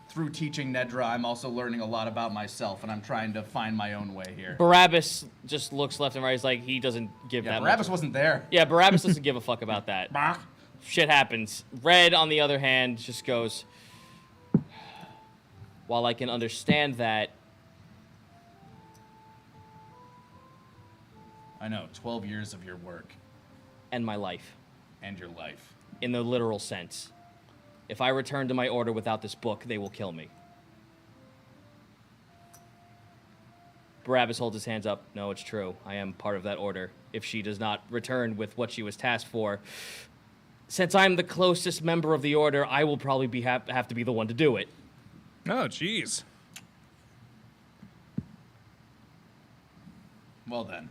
Speaker 1: through teaching Nedra, I'm also learning a lot about myself, and I'm trying to find my own way here.
Speaker 2: Barabbas just looks left and right. He's like, he doesn't give
Speaker 1: Yeah,
Speaker 2: that
Speaker 1: Barabbas
Speaker 2: much.
Speaker 1: wasn't there.
Speaker 2: Yeah, Barabbas doesn't give a fuck about that. Shit happens. Red, on the other hand, just goes, while I can understand that,
Speaker 1: I know, 12 years of your work
Speaker 2: and my life,
Speaker 1: and your life.
Speaker 2: in the literal sense. If I return to my order without this book, they will kill me. Barabbas holds his hands up. No, it's true. I am part of that order. If she does not return with what she was tasked for, since I'm the closest member of the order, I will probably have to be the one to do it.
Speaker 4: Oh, jeez.
Speaker 1: Well then.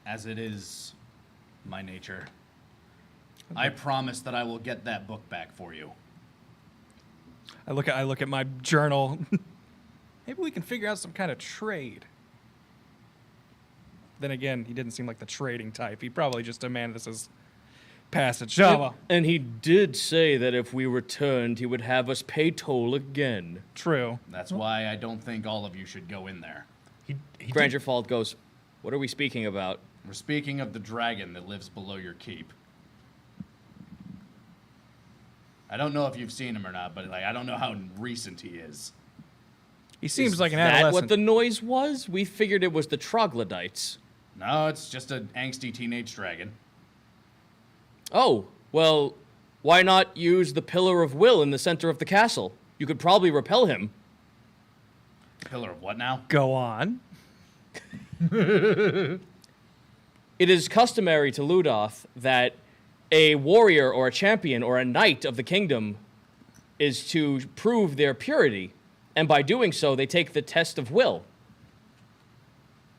Speaker 1: As it is my nature, I promise that I will get that book back for you.
Speaker 4: I look at my journal. Maybe we can figure out some kind of trade. Then again, he didn't seem like the trading type. He probably just demanded this as passage. Java.
Speaker 2: And he did say that if we returned, he would have us pay toll again.
Speaker 4: True.
Speaker 1: That's why I don't think all of you should go in there.
Speaker 2: Granger Fault goes, what are we speaking about?
Speaker 1: We're speaking of the dragon that lives below your keep. I don't know if you've seen him or not, but like I don't know how recent he is.
Speaker 4: He seems
Speaker 2: Is
Speaker 4: like an
Speaker 2: that
Speaker 4: adolescent.
Speaker 2: what the noise was? We figured it was the troglodytes.
Speaker 1: No, it's just an angsty teenage dragon.
Speaker 2: Oh, well, why not use the Pillar of Will in the center of the castle? You could probably repel him.
Speaker 1: Pillar of what now?
Speaker 4: Go on.
Speaker 2: It is customary to Ludoth that a warrior or a champion or a knight of the kingdom is to prove their purity, and by doing so, they take the test of will.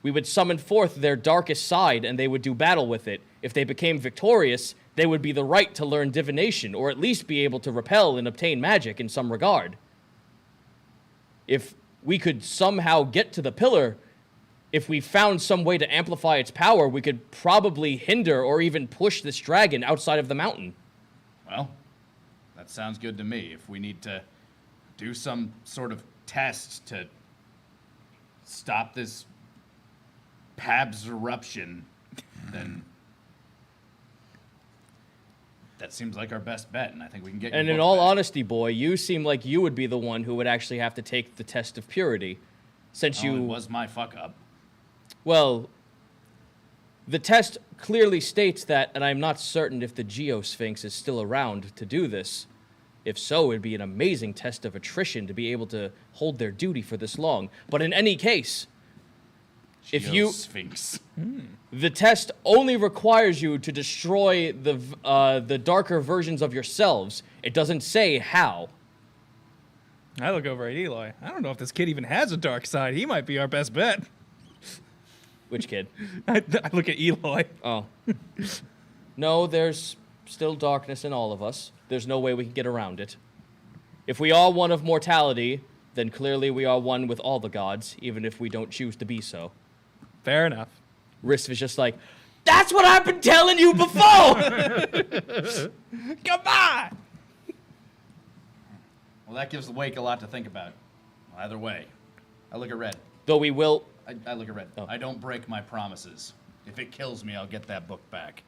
Speaker 2: We would summon forth their darkest side, and they would do battle with it. If they became victorious, they would be the right to learn divination, or at least be able to repel and obtain magic in some regard. If we could somehow get to the pillar, if we found some way to amplify its power, we could probably hinder or even push this dragon outside of the mountain.
Speaker 1: Well, that sounds good to me. If we need to do some sort of test to stop this Pab's eruption, then that seems like our best bet, and I think we can get your
Speaker 2: And in
Speaker 1: book
Speaker 2: all
Speaker 1: back.
Speaker 2: honesty, boy, you seem like you would be the one who would actually have to take the test of purity, since
Speaker 1: Oh, it
Speaker 2: you...
Speaker 1: was my fuck up.
Speaker 2: Well, the test clearly states that, and I'm not certain if the Geosphinx is still around to do this. If so, it'd be an amazing test of attrition to be able to hold their duty for this long. But in any case, if you...
Speaker 1: Sphinx.
Speaker 2: The test only requires you to destroy the darker versions of yourselves. It doesn't say how.
Speaker 4: I look over at Eloy. I don't know if this kid even has a dark side. He might be our best bet.
Speaker 2: Which kid?
Speaker 4: I look at Eloy.
Speaker 2: Oh. No, there's still darkness in all of us. There's no way we can get around it. If we are one of mortality, then clearly we are one with all the gods, even if we don't choose to be so.
Speaker 4: Fair enough.
Speaker 2: Risk is just like, that's what I've been telling you before!
Speaker 4: Come on!
Speaker 1: Well, that gives Wake a lot to think about. Either way, I look at Red.
Speaker 2: Though we will...
Speaker 1: I look at Red.
Speaker 2: Oh.
Speaker 1: I don't break my promises. If it kills me, I'll get that book back.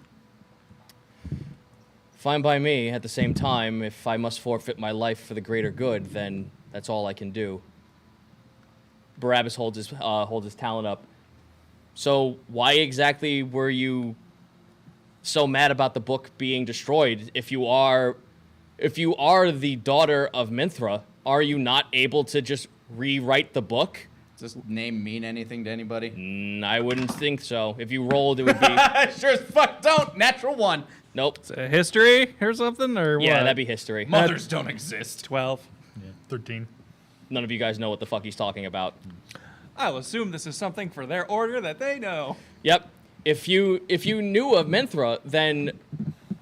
Speaker 2: Fine by me. At the same time, if I must forfeit my life for the greater good, then that's all I can do. Barabbas holds his talent up. So why exactly were you so mad about the book being destroyed? If you are the daughter of Minthra, are you not able to just rewrite the book?
Speaker 1: Does this name mean anything to anybody?
Speaker 2: I wouldn't think so. If you rolled, it would be
Speaker 1: Sure as fuck don't. Natural 1.
Speaker 2: nope.
Speaker 7: History or something, or
Speaker 2: Yeah,
Speaker 7: what?
Speaker 2: that'd be history.
Speaker 1: Mothers don't exist.
Speaker 7: 12.
Speaker 5: 13.
Speaker 2: None of you guys know what the fuck he's talking about.
Speaker 4: I'll assume this is something for their order that they know.
Speaker 2: Yep. If you knew of Minthra, then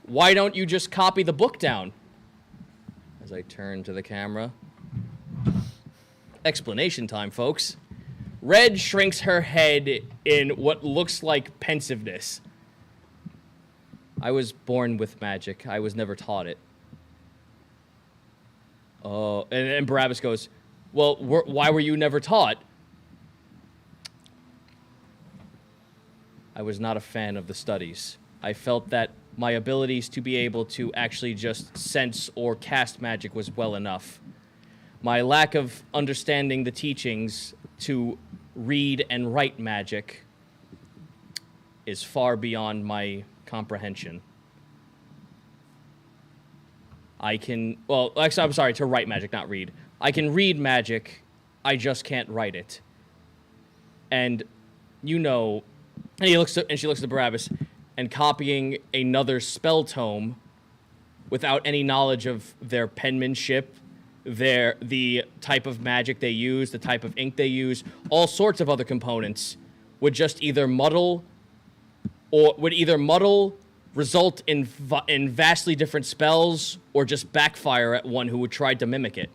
Speaker 2: why don't you just copy the book down? As I turn to the camera. Explanation time, folks. Red shrinks her head in what looks like pensiveness. I was born with magic. I was never taught it. Oh, and Barabbas goes, well, why were you never taught? I was not a fan of the studies. I felt that my abilities to be able to actually just sense or cast magic was well enough. My lack of understanding the teachings to read and write magic is far beyond my comprehension. Actually, I'm sorry, to write magic, not read. I can read magic, I just can't write it. And you know, and she looks to Barabbas, and copying another spell tome without any knowledge of their penmanship, the type of magic they use, the type of ink they use, all sorts of other components would just either muddle, result in vastly different spells, or just backfire at one who would try to mimic it.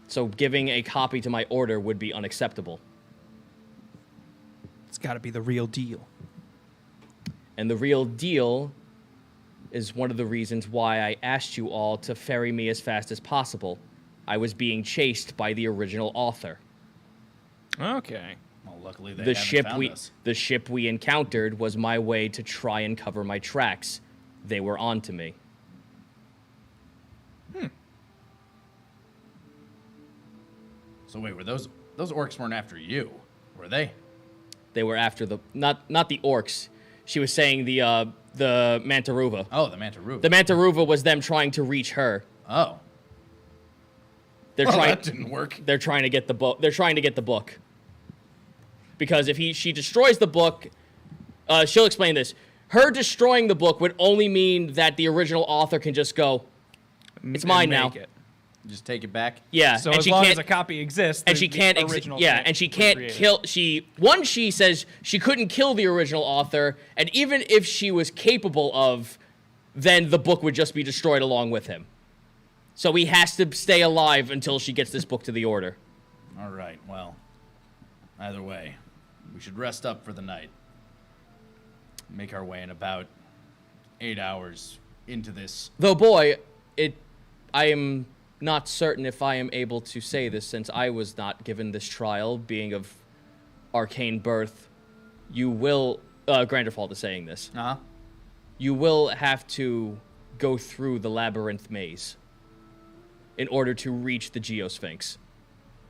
Speaker 2: So giving a copy to my order would be unacceptable.
Speaker 4: It's got to be the real deal.
Speaker 2: And the real deal is one of the reasons why I asked you all to ferry me as fast as possible. I was being chased by the original author.
Speaker 7: Okay.
Speaker 1: Well, luckily they
Speaker 2: The
Speaker 1: haven't found us.
Speaker 2: ship we encountered was my way to try and cover my tracks. They were on to me.
Speaker 1: So wait, were those orcs weren't after you, were they?
Speaker 2: They were after the not the orcs. She was saying the Mantaruva.
Speaker 1: Oh, the Mantaruva.
Speaker 2: The Mantaruva was them trying to reach her.
Speaker 1: Oh.
Speaker 2: They're
Speaker 1: Well,
Speaker 2: trying.
Speaker 1: that didn't work.
Speaker 2: They're trying to get the book. They're trying to get the book. Because if she destroys the book, she'll explain this. Her destroying the book would only mean that the original author can just go, it's mine now.
Speaker 4: Make it.
Speaker 1: Just take it back.
Speaker 2: Yeah,
Speaker 4: So
Speaker 2: and
Speaker 4: as
Speaker 2: she
Speaker 4: long
Speaker 2: can't,
Speaker 4: as a copy exists,
Speaker 2: and
Speaker 4: the-
Speaker 2: she
Speaker 4: the
Speaker 2: can't,
Speaker 4: original
Speaker 2: and she
Speaker 4: was
Speaker 2: can't
Speaker 4: created.
Speaker 2: kill. She says she couldn't kill the original author, and even if she was capable of, then the book would just be destroyed along with him. So he has to stay alive until she gets this book to the order.
Speaker 1: All right. Well, either way, we should rest up for the night. Make our way in about 8 hours into this.
Speaker 2: Though, boy, I am not certain if I am able to say this since I was not given this trial, being of arcane birth. You will, Granderfault is saying this.
Speaker 1: Uh-huh.
Speaker 2: You will have to go through the labyrinth maze in order to reach the Geosphinx.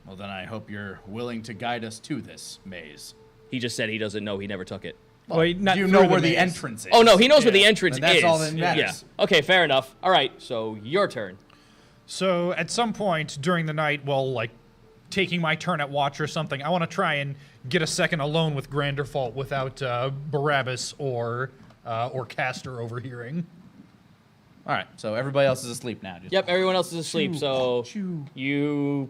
Speaker 1: Well, then I hope you're willing to guide us to this maze.
Speaker 2: He just said he doesn't know. He never took it.
Speaker 4: Well, not
Speaker 1: Do you
Speaker 4: through
Speaker 1: know
Speaker 4: the
Speaker 1: where the
Speaker 4: maze.
Speaker 1: entrance is?
Speaker 2: Oh, no, he knows where the entrance
Speaker 1: Then that's
Speaker 2: is.
Speaker 1: all that matters.
Speaker 2: Yeah. Okay, fair enough. All right, so your turn.
Speaker 3: So at some point during the night, while like taking my turn at watch or something, I want to try and get a second alone with Granderfault without Barabbas or Castor overhearing.
Speaker 1: All right. So everybody else is asleep now. Just
Speaker 2: Yep, everyone else is asleep, so you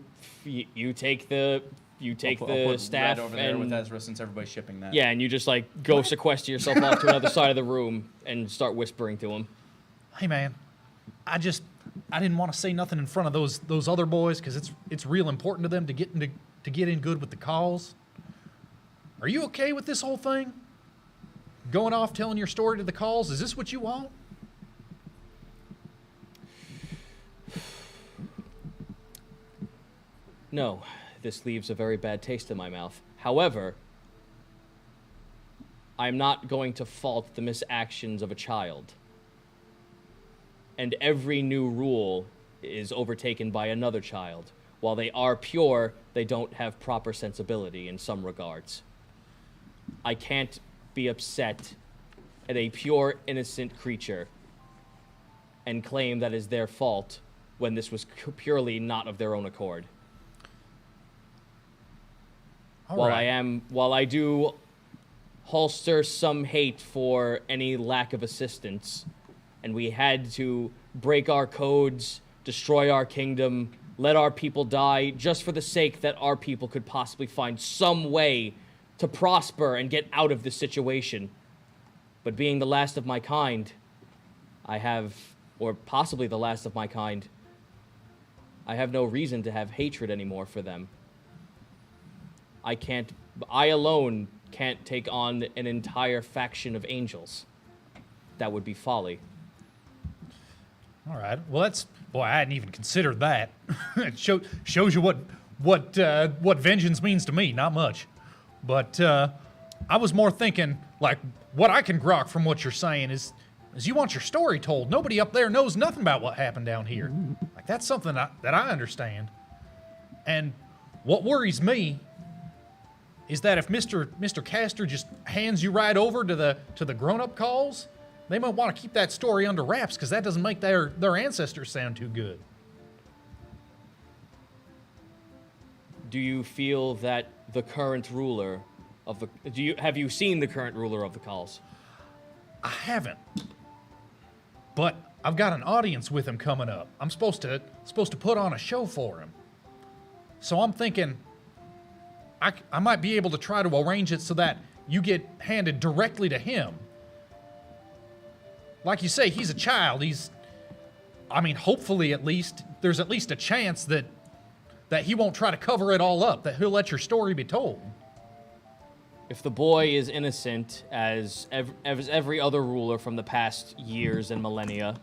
Speaker 2: take the
Speaker 1: I'll put
Speaker 2: staff
Speaker 1: Red over there with
Speaker 2: and
Speaker 1: Ezra since everybody's shipping that.
Speaker 2: yeah, and you just like go sequester yourself off to another side of the room and start whispering to him.
Speaker 5: Hey man, I didn't want to say nothing in front of those other boys because it's real important to them to get in good with the cause. Are you okay with this whole thing? Going off telling your story to the calls, is this what you want?
Speaker 2: No, this leaves a very bad taste in my mouth. However, I'm not going to fault the misactions of a child. And every new rule is overtaken by another child. While they are pure, they don't have proper sensibility in some regards. I can't be upset at a pure, innocent creature and claim that is their fault when this was purely not of their own accord.
Speaker 5: All
Speaker 2: While
Speaker 5: right.
Speaker 2: while I do holster some hate for any lack of assistance, and we had to break our codes, destroy our kingdom, let our people die, just for the sake that our people could possibly find some way to prosper and get out of this situation. But being the last of my kind, I have, or possibly the last of my kind, I have no reason to have hatred anymore for them. I alone can't take on an entire faction of angels. That would be folly.
Speaker 5: All right. Well, boy, I hadn't even considered that. It shows you what vengeance means to me. Not much, but I was more thinking like what I can grok from what you're saying is you want your story told. Nobody up there knows nothing about what happened down here. Like that's something that I understand. And what worries me is that if Mr. Castor just hands you right over to the grown-up calls, they might want to keep that story under wraps because that doesn't make their ancestors sound too good.
Speaker 2: Do you feel that the current ruler of the have you seen the current ruler of the calls?
Speaker 5: I haven't, but I've got an audience with him coming up. I'm supposed to put on a show for him, so I'm thinking I might be able to try to arrange it so that you get handed directly to him. Like you say, he's a child. Hopefully there's at least a chance that he won't try to cover it all up, that he'll let your story be told.
Speaker 2: If the boy is innocent as every other ruler from the past years and millennia,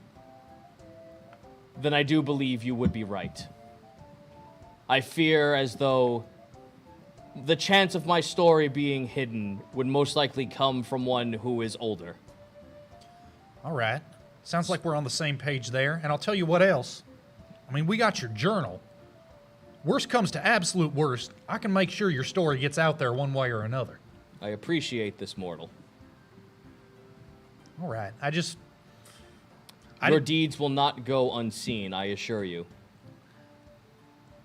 Speaker 2: then I do believe you would be right. I fear as though the chance of my story being hidden would most likely come from one who is older.
Speaker 5: All right. Sounds like we're on the same page there. And I'll tell you what else. We got your journal. Worst comes to absolute worst, I can make sure your story gets out there one way or another.
Speaker 2: I appreciate this, mortal.
Speaker 5: All right.
Speaker 2: Your deeds will not go unseen, I assure you.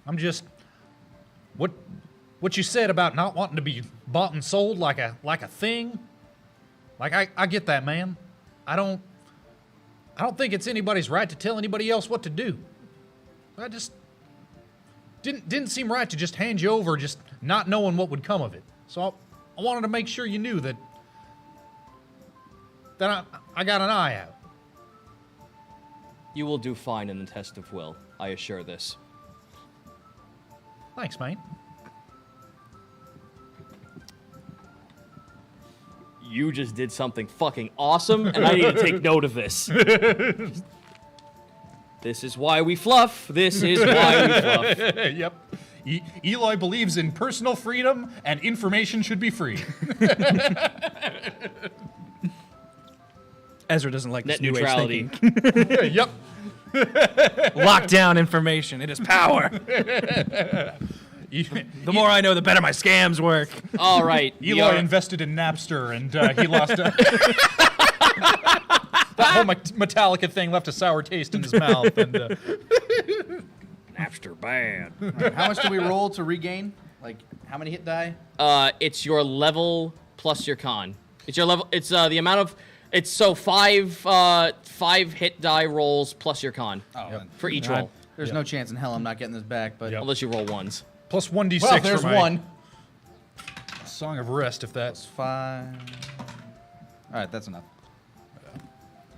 Speaker 5: I'm just... What you said about not wanting to be bought and sold like a thing, like I get that, man. I don't think it's anybody's right to tell anybody else what to do. I just didn't seem right to just hand you over just not knowing what would come of it. So I wanted to make sure you knew that I got an eye out.
Speaker 2: You will do fine in the test of will, I assure this.
Speaker 5: Thanks, mate.
Speaker 2: You just did something fucking awesome, and I need to take note of this. This is why we fluff. This is why we fluff.
Speaker 5: Yep. Eloy believes in personal freedom and information should be free.
Speaker 4: Ezra doesn't like
Speaker 2: Net
Speaker 4: this new age
Speaker 2: neutrality.
Speaker 4: thinking.
Speaker 5: Yep.
Speaker 4: Lock down information. It is power. The more I know, the better my scams work.
Speaker 2: All right.
Speaker 5: Eloy invested in Napster, and he lost that whole Metallica thing left a sour taste in his mouth. And
Speaker 2: Napster bad.
Speaker 1: Alright, how much do we roll to regain? Like, how many hit die?
Speaker 2: It's your level plus your con. It's your level. It's the amount of. It's so five hit die rolls plus your con for each roll.
Speaker 1: There's no chance in hell I'm not getting this back, but...
Speaker 5: Yep.
Speaker 2: Unless you roll ones.
Speaker 5: plus 1d6
Speaker 1: Well, there's
Speaker 5: for my
Speaker 1: one.
Speaker 5: Song of Rest, if that's...
Speaker 1: 5... Alright, that's enough.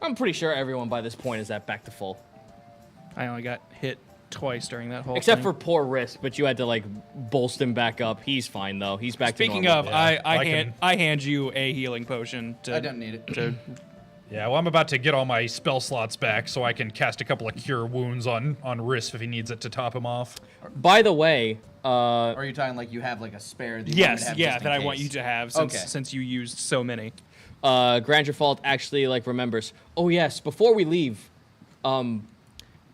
Speaker 2: I'm pretty sure everyone by this point is at back to full.
Speaker 4: I only got hit twice during that whole
Speaker 2: Except
Speaker 4: thing.
Speaker 2: for poor Risk, but you had to like bolster him back up. He's fine though. He's back
Speaker 4: Speaking
Speaker 2: to
Speaker 4: of,
Speaker 2: normal.
Speaker 4: I hand you a healing potion to...
Speaker 1: I don't need it.
Speaker 4: to
Speaker 5: Yeah, well, I'm about to get all my spell slots back so I can cast a couple of Cure Wounds on Risk if he needs it to top him off.
Speaker 2: By the way,
Speaker 1: Or are you talking like you have like a spare that you want me to
Speaker 4: yes,
Speaker 1: have
Speaker 4: yeah,
Speaker 1: just in
Speaker 4: that I want
Speaker 1: case?
Speaker 4: you to have
Speaker 1: Okay.
Speaker 4: since you used so many.
Speaker 2: Granger Fault actually like remembers. Oh yes, before we leave,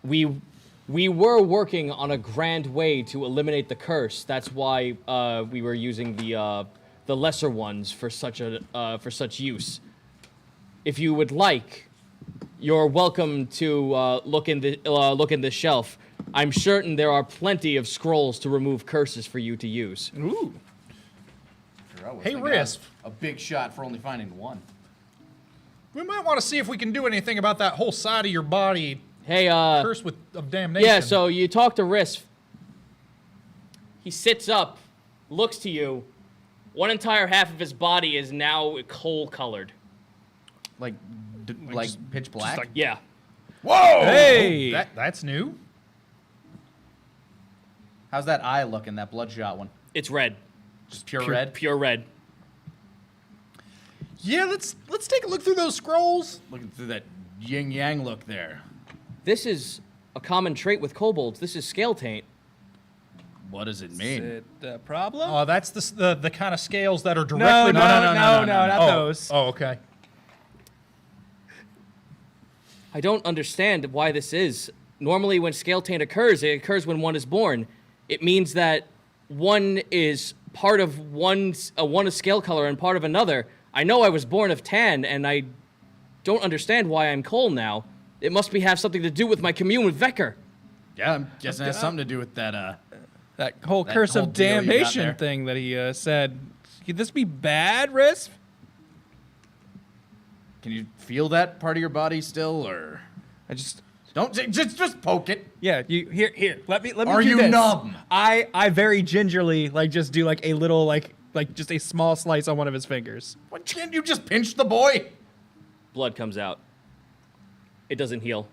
Speaker 2: we were working on a grand way to eliminate the curse. That's why we were using the the lesser ones for such use. If you would like, you're welcome to look in the shelf. I'm certain there are plenty of scrolls to remove curses for you to use.
Speaker 4: Ooh.
Speaker 1: Sure, I was
Speaker 5: Hey,
Speaker 1: thinking
Speaker 5: Risp.
Speaker 1: A big shot for only finding one.
Speaker 5: We might want to see if we can do anything about that whole side of your body
Speaker 2: Hey,
Speaker 5: curse of damnation.
Speaker 2: yeah, so you talk to Risp. He sits up, looks to you. One entire half of his body is now coal-colored.
Speaker 1: Like pitch black?
Speaker 2: Yeah.
Speaker 5: Whoa!
Speaker 4: Hey!
Speaker 5: That's new.
Speaker 1: How's that eye looking, that bloodshot one?
Speaker 2: It's red.
Speaker 1: Just pure red?
Speaker 2: Pure red.
Speaker 5: Yeah, let's take a look through those scrolls.
Speaker 1: Looking through that yin-yang look there.
Speaker 2: This is a common trait with kobolds. This is scale taint.
Speaker 1: What does it
Speaker 4: Is
Speaker 1: mean?
Speaker 4: it a problem?
Speaker 5: Oh, that's the kind of scales that are
Speaker 4: no,
Speaker 5: directly.
Speaker 4: not those.
Speaker 5: Oh, okay.
Speaker 2: I don't understand why this is. Normally, when scale taint occurs, it occurs when one is born. It means that one is part of one is scale color and part of another. I know I was born of tan, and I don't understand why I'm coal now. It must have something to do with my commune with Vecker.
Speaker 1: Yeah, I'm guessing it has something to do with that,
Speaker 4: That whole
Speaker 1: That
Speaker 4: curse
Speaker 1: whole
Speaker 4: of
Speaker 1: deal you got
Speaker 4: damnation
Speaker 1: there.
Speaker 4: thing that he said. Could this be bad, Risp?
Speaker 1: Can you feel that part of your body still, or
Speaker 4: I just
Speaker 1: don't just poke it?
Speaker 4: yeah. You here. Let me.
Speaker 1: Are
Speaker 4: do
Speaker 1: you
Speaker 4: this.
Speaker 1: numb?
Speaker 4: I very gingerly just do a little like just a small slice on one of his fingers.
Speaker 1: What, can't you just pinch the boy?
Speaker 2: Blood comes out. It doesn't heal.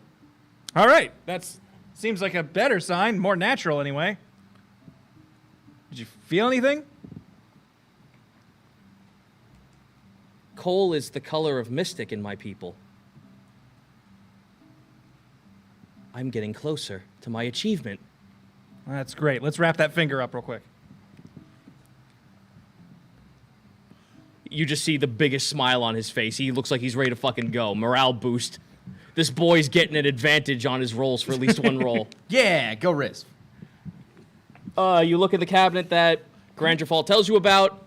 Speaker 4: All right, that's seems like a better sign, more natural anyway. Did you feel anything?
Speaker 2: Coal is the color of mystic in my people. I'm getting closer to my achievement.
Speaker 4: That's great. Let's wrap that finger up real quick.
Speaker 2: You just see the biggest smile on his face. He looks like he's ready to fucking go. Morale boost. This boy's getting an advantage on his rolls for at least one roll.
Speaker 1: Yeah, go Riz.
Speaker 2: You look at the cabinet that Grangerfall tells you about.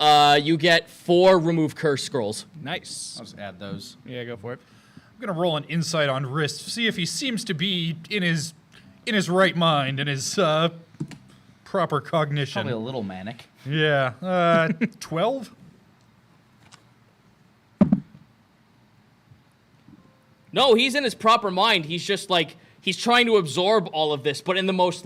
Speaker 2: You get 4 remove curse scrolls.
Speaker 4: Nice.
Speaker 1: I'll just add those.
Speaker 4: Yeah, go for it.
Speaker 5: I'm gonna roll an insight on Risp, see if he seems to be in his right mind and his proper cognition.
Speaker 1: Probably a little manic.
Speaker 5: Yeah. 12.
Speaker 2: No, he's in his proper mind. He's just he's trying to absorb all of this, but in the most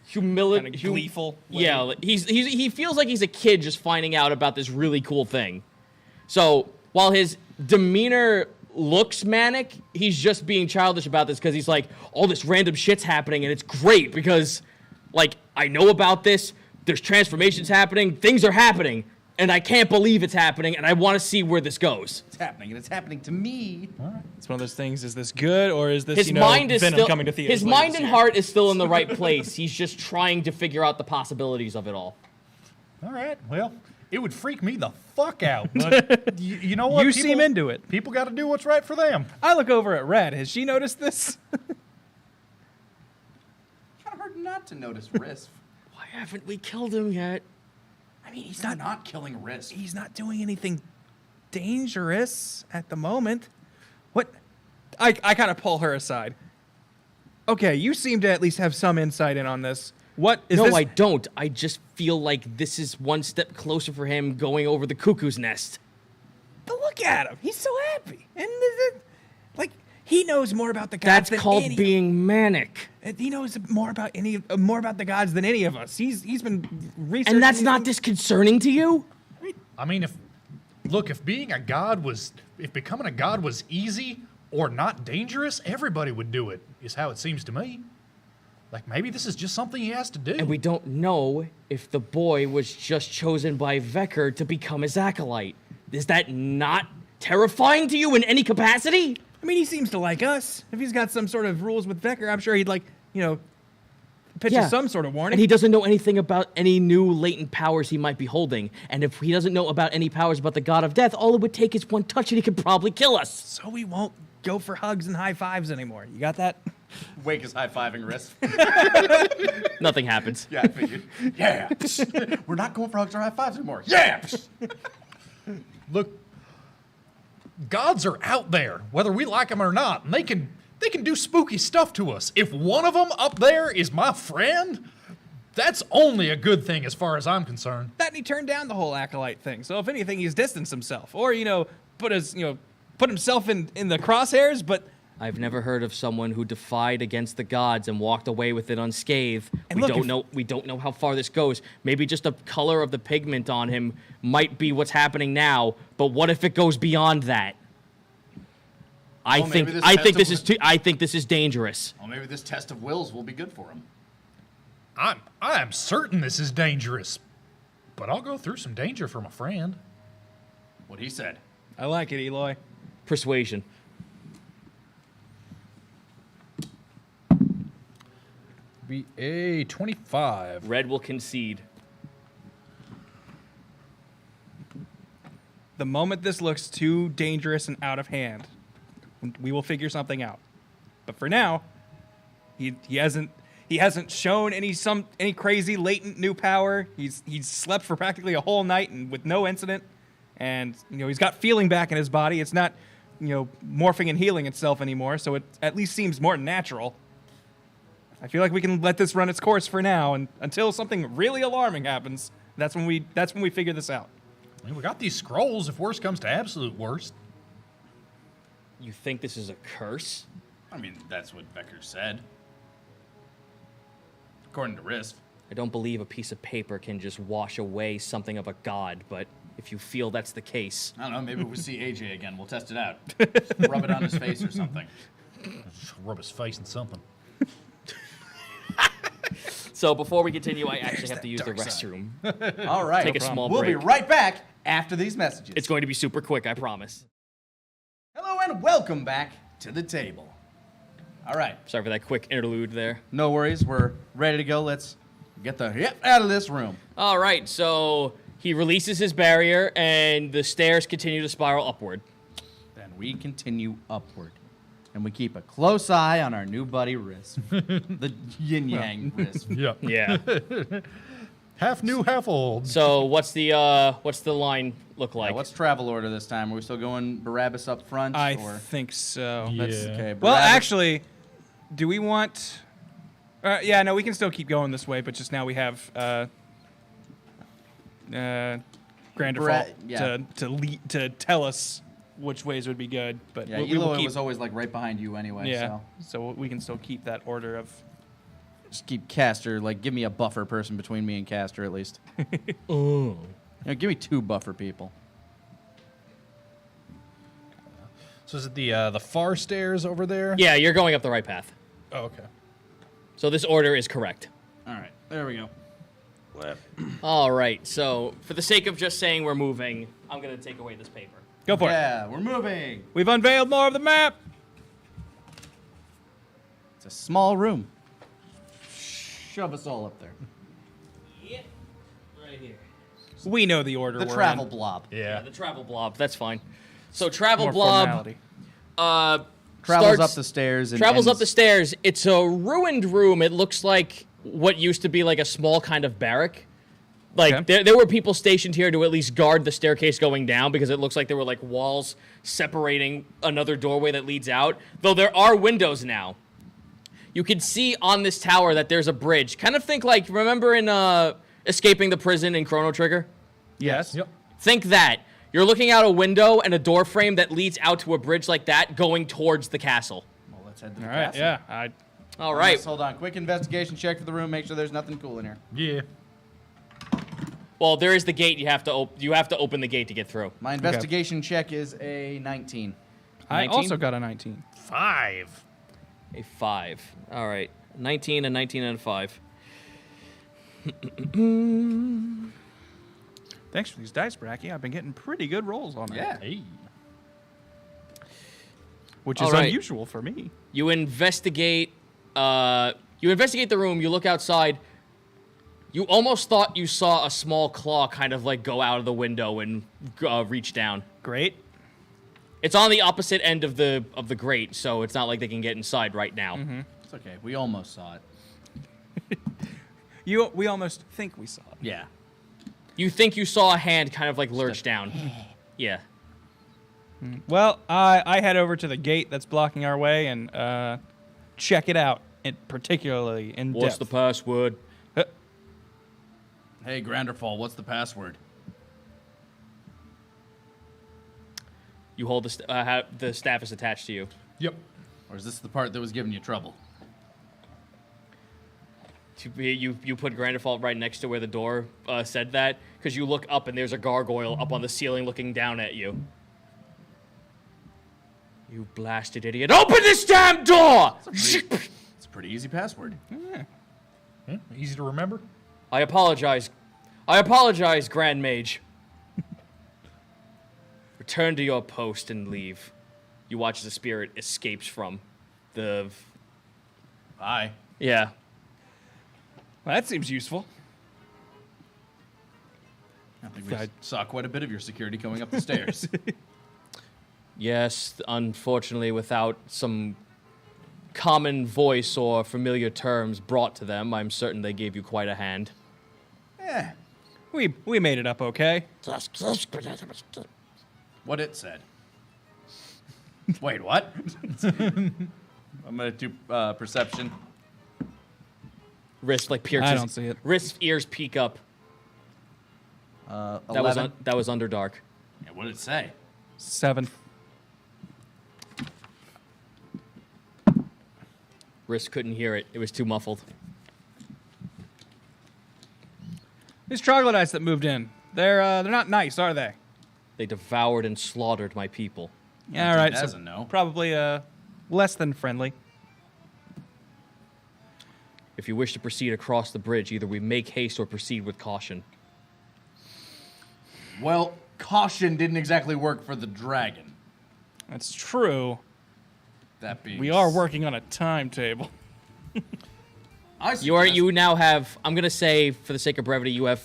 Speaker 2: humility,
Speaker 4: Kinda gleeful way.
Speaker 2: Yeah, he feels like he's a kid just finding out about this really cool thing. So while his demeanor looks manic, he's just being childish about this because he's like, all this random shit's happening, and it's great because, I know about this. There's transformations happening. Things are happening, and I can't believe it's happening, and I want to see where this goes.
Speaker 1: It's happening, and it's happening to me.
Speaker 4: It's one of those things. Is this good or is this
Speaker 2: His mind is
Speaker 4: Venom
Speaker 2: still
Speaker 4: coming to theaters?
Speaker 2: his
Speaker 4: later
Speaker 2: mind
Speaker 4: this
Speaker 2: and
Speaker 4: year?
Speaker 2: heart is still in the right place. He's just trying to figure out the possibilities of it all.
Speaker 5: All right. Well, it would freak me the fuck out. But you know what?
Speaker 4: You seem into it.
Speaker 5: People got to do what's right for them.
Speaker 4: I look over at Red. Has she noticed this?
Speaker 1: Kind of hard not to notice Riz.
Speaker 2: Why haven't we killed him yet?
Speaker 4: I mean,
Speaker 1: He's not killing Riz.
Speaker 4: he's not doing anything dangerous at the moment. What? I kind of pull her aside. Okay, you seem to at least have some insight in on this. What is
Speaker 2: No,
Speaker 4: this?
Speaker 2: I don't. I just feel like this is one step closer for him going over the cuckoo's nest.
Speaker 4: But look at him. He's so happy. And he knows more about the gods
Speaker 2: That's
Speaker 4: than
Speaker 2: called
Speaker 4: any.
Speaker 2: being manic.
Speaker 4: He knows more about the gods than any of us. He's been researching.
Speaker 2: And that's
Speaker 4: these
Speaker 2: not
Speaker 4: things.
Speaker 2: disconcerting to you?
Speaker 5: I mean, if becoming a god was easy or not dangerous, everybody would do it, is how it seems to me. Maybe this is just something he has to do.
Speaker 2: And we don't know if the boy was just chosen by Vecker to become his acolyte. Is that not terrifying to you in any capacity?
Speaker 4: I mean, he seems to like us. If he's got some sort of rules with Vecker, I'm sure he'd pitch us some sort of warning.
Speaker 2: And he doesn't know anything about any new latent powers he might be holding. And if he doesn't know about any powers about the god of death, all it would take is one touch and he could probably kill us.
Speaker 4: So we won't go for hugs and high fives anymore. You got that?
Speaker 1: Wake is high-fiving Risk.
Speaker 2: Nothing happens.
Speaker 1: Yeah, I figured. Yeah. We're not going for hugs or high fives anymore. Yeah.
Speaker 5: Look, gods are out there, whether we like them or not, and they can do spooky stuff to us. If one of them up there is my friend, that's only a good thing as far as I'm concerned.
Speaker 4: That and he turned down the whole acolyte thing. So if anything, he's distanced himself, or put himself in the crosshairs. But
Speaker 2: I've never heard of someone who defied against the gods and walked away with it unscathed.
Speaker 4: And
Speaker 2: We
Speaker 4: look,
Speaker 2: don't know how far this goes. Maybe just the color of the pigment on him might be what's happening now. But what if it goes beyond that? I
Speaker 1: Well,
Speaker 2: think
Speaker 1: maybe this
Speaker 2: I
Speaker 1: test
Speaker 2: think
Speaker 1: of
Speaker 2: this is I think this is dangerous.
Speaker 1: Well, maybe this test of wills will be good for him.
Speaker 5: I am certain this is dangerous, but I'll go through some danger for my friend.
Speaker 1: What he said.
Speaker 4: I like it, Eloy.
Speaker 2: Persuasion.
Speaker 5: Be a 25.
Speaker 2: Red will concede.
Speaker 4: The moment this looks too dangerous and out of hand, we will figure something out. But for now, he hasn't shown any crazy latent new power. He's slept for practically a whole night and with no incident, and he's got feeling back in his body. It's not morphing and healing itself anymore, so it at least seems more natural. I feel like we can let this run its course for now, and until something really alarming happens, that's when we figure this out.
Speaker 5: I mean, we got these scrolls if worst comes to absolute worst.
Speaker 2: You think this is a curse?
Speaker 1: I mean, that's what Becker said. According to Risk.
Speaker 2: I don't believe a piece of paper can just wash away something of a god, but if you feel that's the case.
Speaker 1: I don't know, maybe we'll see AJ again. We'll test it out. Rub it on his face or something.
Speaker 5: Just rub his face in something.
Speaker 2: So before we continue, I actually have to use the restroom.
Speaker 1: All right.
Speaker 2: Take a small
Speaker 1: We'll be
Speaker 2: break.
Speaker 1: right back after these messages.
Speaker 2: It's going to be super quick, I promise.
Speaker 1: Hello and welcome back to the table. All right.
Speaker 2: Sorry for that quick interlude there.
Speaker 1: No worries. We're ready to go. Let's get the hip out of this room.
Speaker 2: All right, so he releases his barrier, and the stairs continue to spiral upward.
Speaker 1: Then we continue upward. And we keep a close eye on our new buddy, Risk. The yin-yang Risk.
Speaker 5: Yep.
Speaker 2: Yeah.
Speaker 5: Half new, half old.
Speaker 2: So what's the line look like?
Speaker 1: What's travel order this time? Are we still going Barabbas up front?
Speaker 4: I
Speaker 1: or?
Speaker 4: think so.
Speaker 5: Yeah.
Speaker 1: Okay,
Speaker 4: Well,
Speaker 1: Barabbas-
Speaker 4: actually, do we want? Yeah, no, we can still keep going this way, but just now we have Grand Default
Speaker 1: yeah.
Speaker 4: to tell us which ways would be good. But
Speaker 1: Yeah,
Speaker 4: we will
Speaker 1: Eloy
Speaker 4: keep,
Speaker 1: was always like right behind you anyway.
Speaker 4: yeah,
Speaker 1: So
Speaker 4: so we can still keep that order of.
Speaker 1: just keep Caster. Like, give me a buffer person between me and Caster at least.
Speaker 2: Oh.
Speaker 1: Give me 2 buffer people.
Speaker 5: So is it the far stairs over there?
Speaker 2: Yeah, you're going up the right path.
Speaker 5: Oh, okay.
Speaker 2: So this order is correct.
Speaker 1: All right, there we go.
Speaker 2: All right, so for the sake of just saying we're moving, I'm going to take away this paper.
Speaker 4: Go for it.
Speaker 1: Yeah, we're moving.
Speaker 4: We've unveiled more of the map.
Speaker 1: It's a small room. Shove us all up there.
Speaker 2: Yep, right here.
Speaker 4: We know the order.
Speaker 1: The
Speaker 4: we're
Speaker 1: travel
Speaker 4: in.
Speaker 1: blob.
Speaker 2: Yeah, the travel blob, that's fine. So travel
Speaker 4: More
Speaker 2: blob
Speaker 4: formality.
Speaker 1: Travels
Speaker 2: starts-
Speaker 1: up the stairs. And
Speaker 2: travels up
Speaker 1: ends-
Speaker 2: the stairs. It's a ruined room. It looks like what used to be like a small kind of barrack. Like
Speaker 4: Okay.
Speaker 2: there were people stationed here to at least guard the staircase going down because it looks like there were like walls separating another doorway that leads out. Though there are windows now. You can see on this tower that there's a bridge. Kind of think like, remember in Escaping the Prison in Chrono Trigger?
Speaker 4: Yes.
Speaker 5: Yep.
Speaker 2: Think that. You're looking out a window and a door frame that leads out to a bridge like that going towards the castle.
Speaker 1: Well, let's head to the
Speaker 4: All right.
Speaker 1: castle.
Speaker 4: Yeah.
Speaker 2: All right.
Speaker 1: Yes, hold on. Quick investigation check for the room. Make sure there's nothing cool in here.
Speaker 5: Yeah.
Speaker 2: Well, there is the gate. You have to open the gate to get through.
Speaker 1: My investigation check is a 19.
Speaker 4: I
Speaker 2: 19?
Speaker 4: also got a 19.
Speaker 5: 5.
Speaker 2: A 5. All right. 19, a 19, and a 5.
Speaker 4: Thanks for these dice, Bracky. I've been getting pretty good rolls on it.
Speaker 1: Yeah.
Speaker 5: Hey.
Speaker 4: Which is
Speaker 2: All right.
Speaker 4: unusual for me.
Speaker 2: You investigate. You investigate the room. You look outside. You almost thought you saw a small claw kind of like go out of the window and reach down.
Speaker 4: Great.
Speaker 2: It's on the opposite end of the grate, so it's not like they can get inside right now.
Speaker 1: It's okay. We almost saw it.
Speaker 4: We almost think we saw it.
Speaker 1: Yeah.
Speaker 2: You think you saw a hand kind of like lurch down. Yeah.
Speaker 4: Well, I head over to the gate that's blocking our way and check it out, particularly in
Speaker 2: What's the
Speaker 4: depth.
Speaker 2: password?
Speaker 1: Hey, Granderfall, what's the password?
Speaker 2: You hold the staff is attached to you.
Speaker 5: Yep.
Speaker 1: Or is this the part that was giving you trouble?
Speaker 2: You put Grand Default right next to where the door said that, because you look up and there's a gargoyle up on the ceiling looking down at you. You blasted idiot. Open this damn door!
Speaker 1: It's a pretty easy password.
Speaker 5: Yeah, easy to remember.
Speaker 2: I apologize. I apologize, Grand Mage. Return to your post and leave. You watch as the spirit escapes from the...
Speaker 1: Bye.
Speaker 2: Yeah.
Speaker 4: Well, that seems useful.
Speaker 1: I think we saw quite a bit of your security going up the stairs.
Speaker 2: Yes, unfortunately, without some common voice or familiar terms brought to them, I'm certain they gave you quite a hand.
Speaker 1: Eh,
Speaker 4: We made it up okay.
Speaker 1: what it said. Wait, what? I'm gonna do perception.
Speaker 2: Wrist like pierces.
Speaker 4: I don't see it.
Speaker 2: Wrist ears peek up.
Speaker 1: 11.
Speaker 2: That was Underdark.
Speaker 1: Yeah, what did it say?
Speaker 4: 7.
Speaker 2: Wrist couldn't hear it. It was too muffled.
Speaker 4: These troglodytes that moved in, they're not nice, are they?
Speaker 2: They devoured and slaughtered my people.
Speaker 4: Yeah, all right.
Speaker 1: Doesn't know.
Speaker 4: Probably less than friendly.
Speaker 2: If you wish to proceed across the bridge, either we make haste or proceed with caution.
Speaker 1: Well, caution didn't exactly work for the dragon.
Speaker 4: That's true.
Speaker 1: That being
Speaker 4: We are working on a timetable.
Speaker 2: You now have, I'm gonna say for the sake of brevity, you have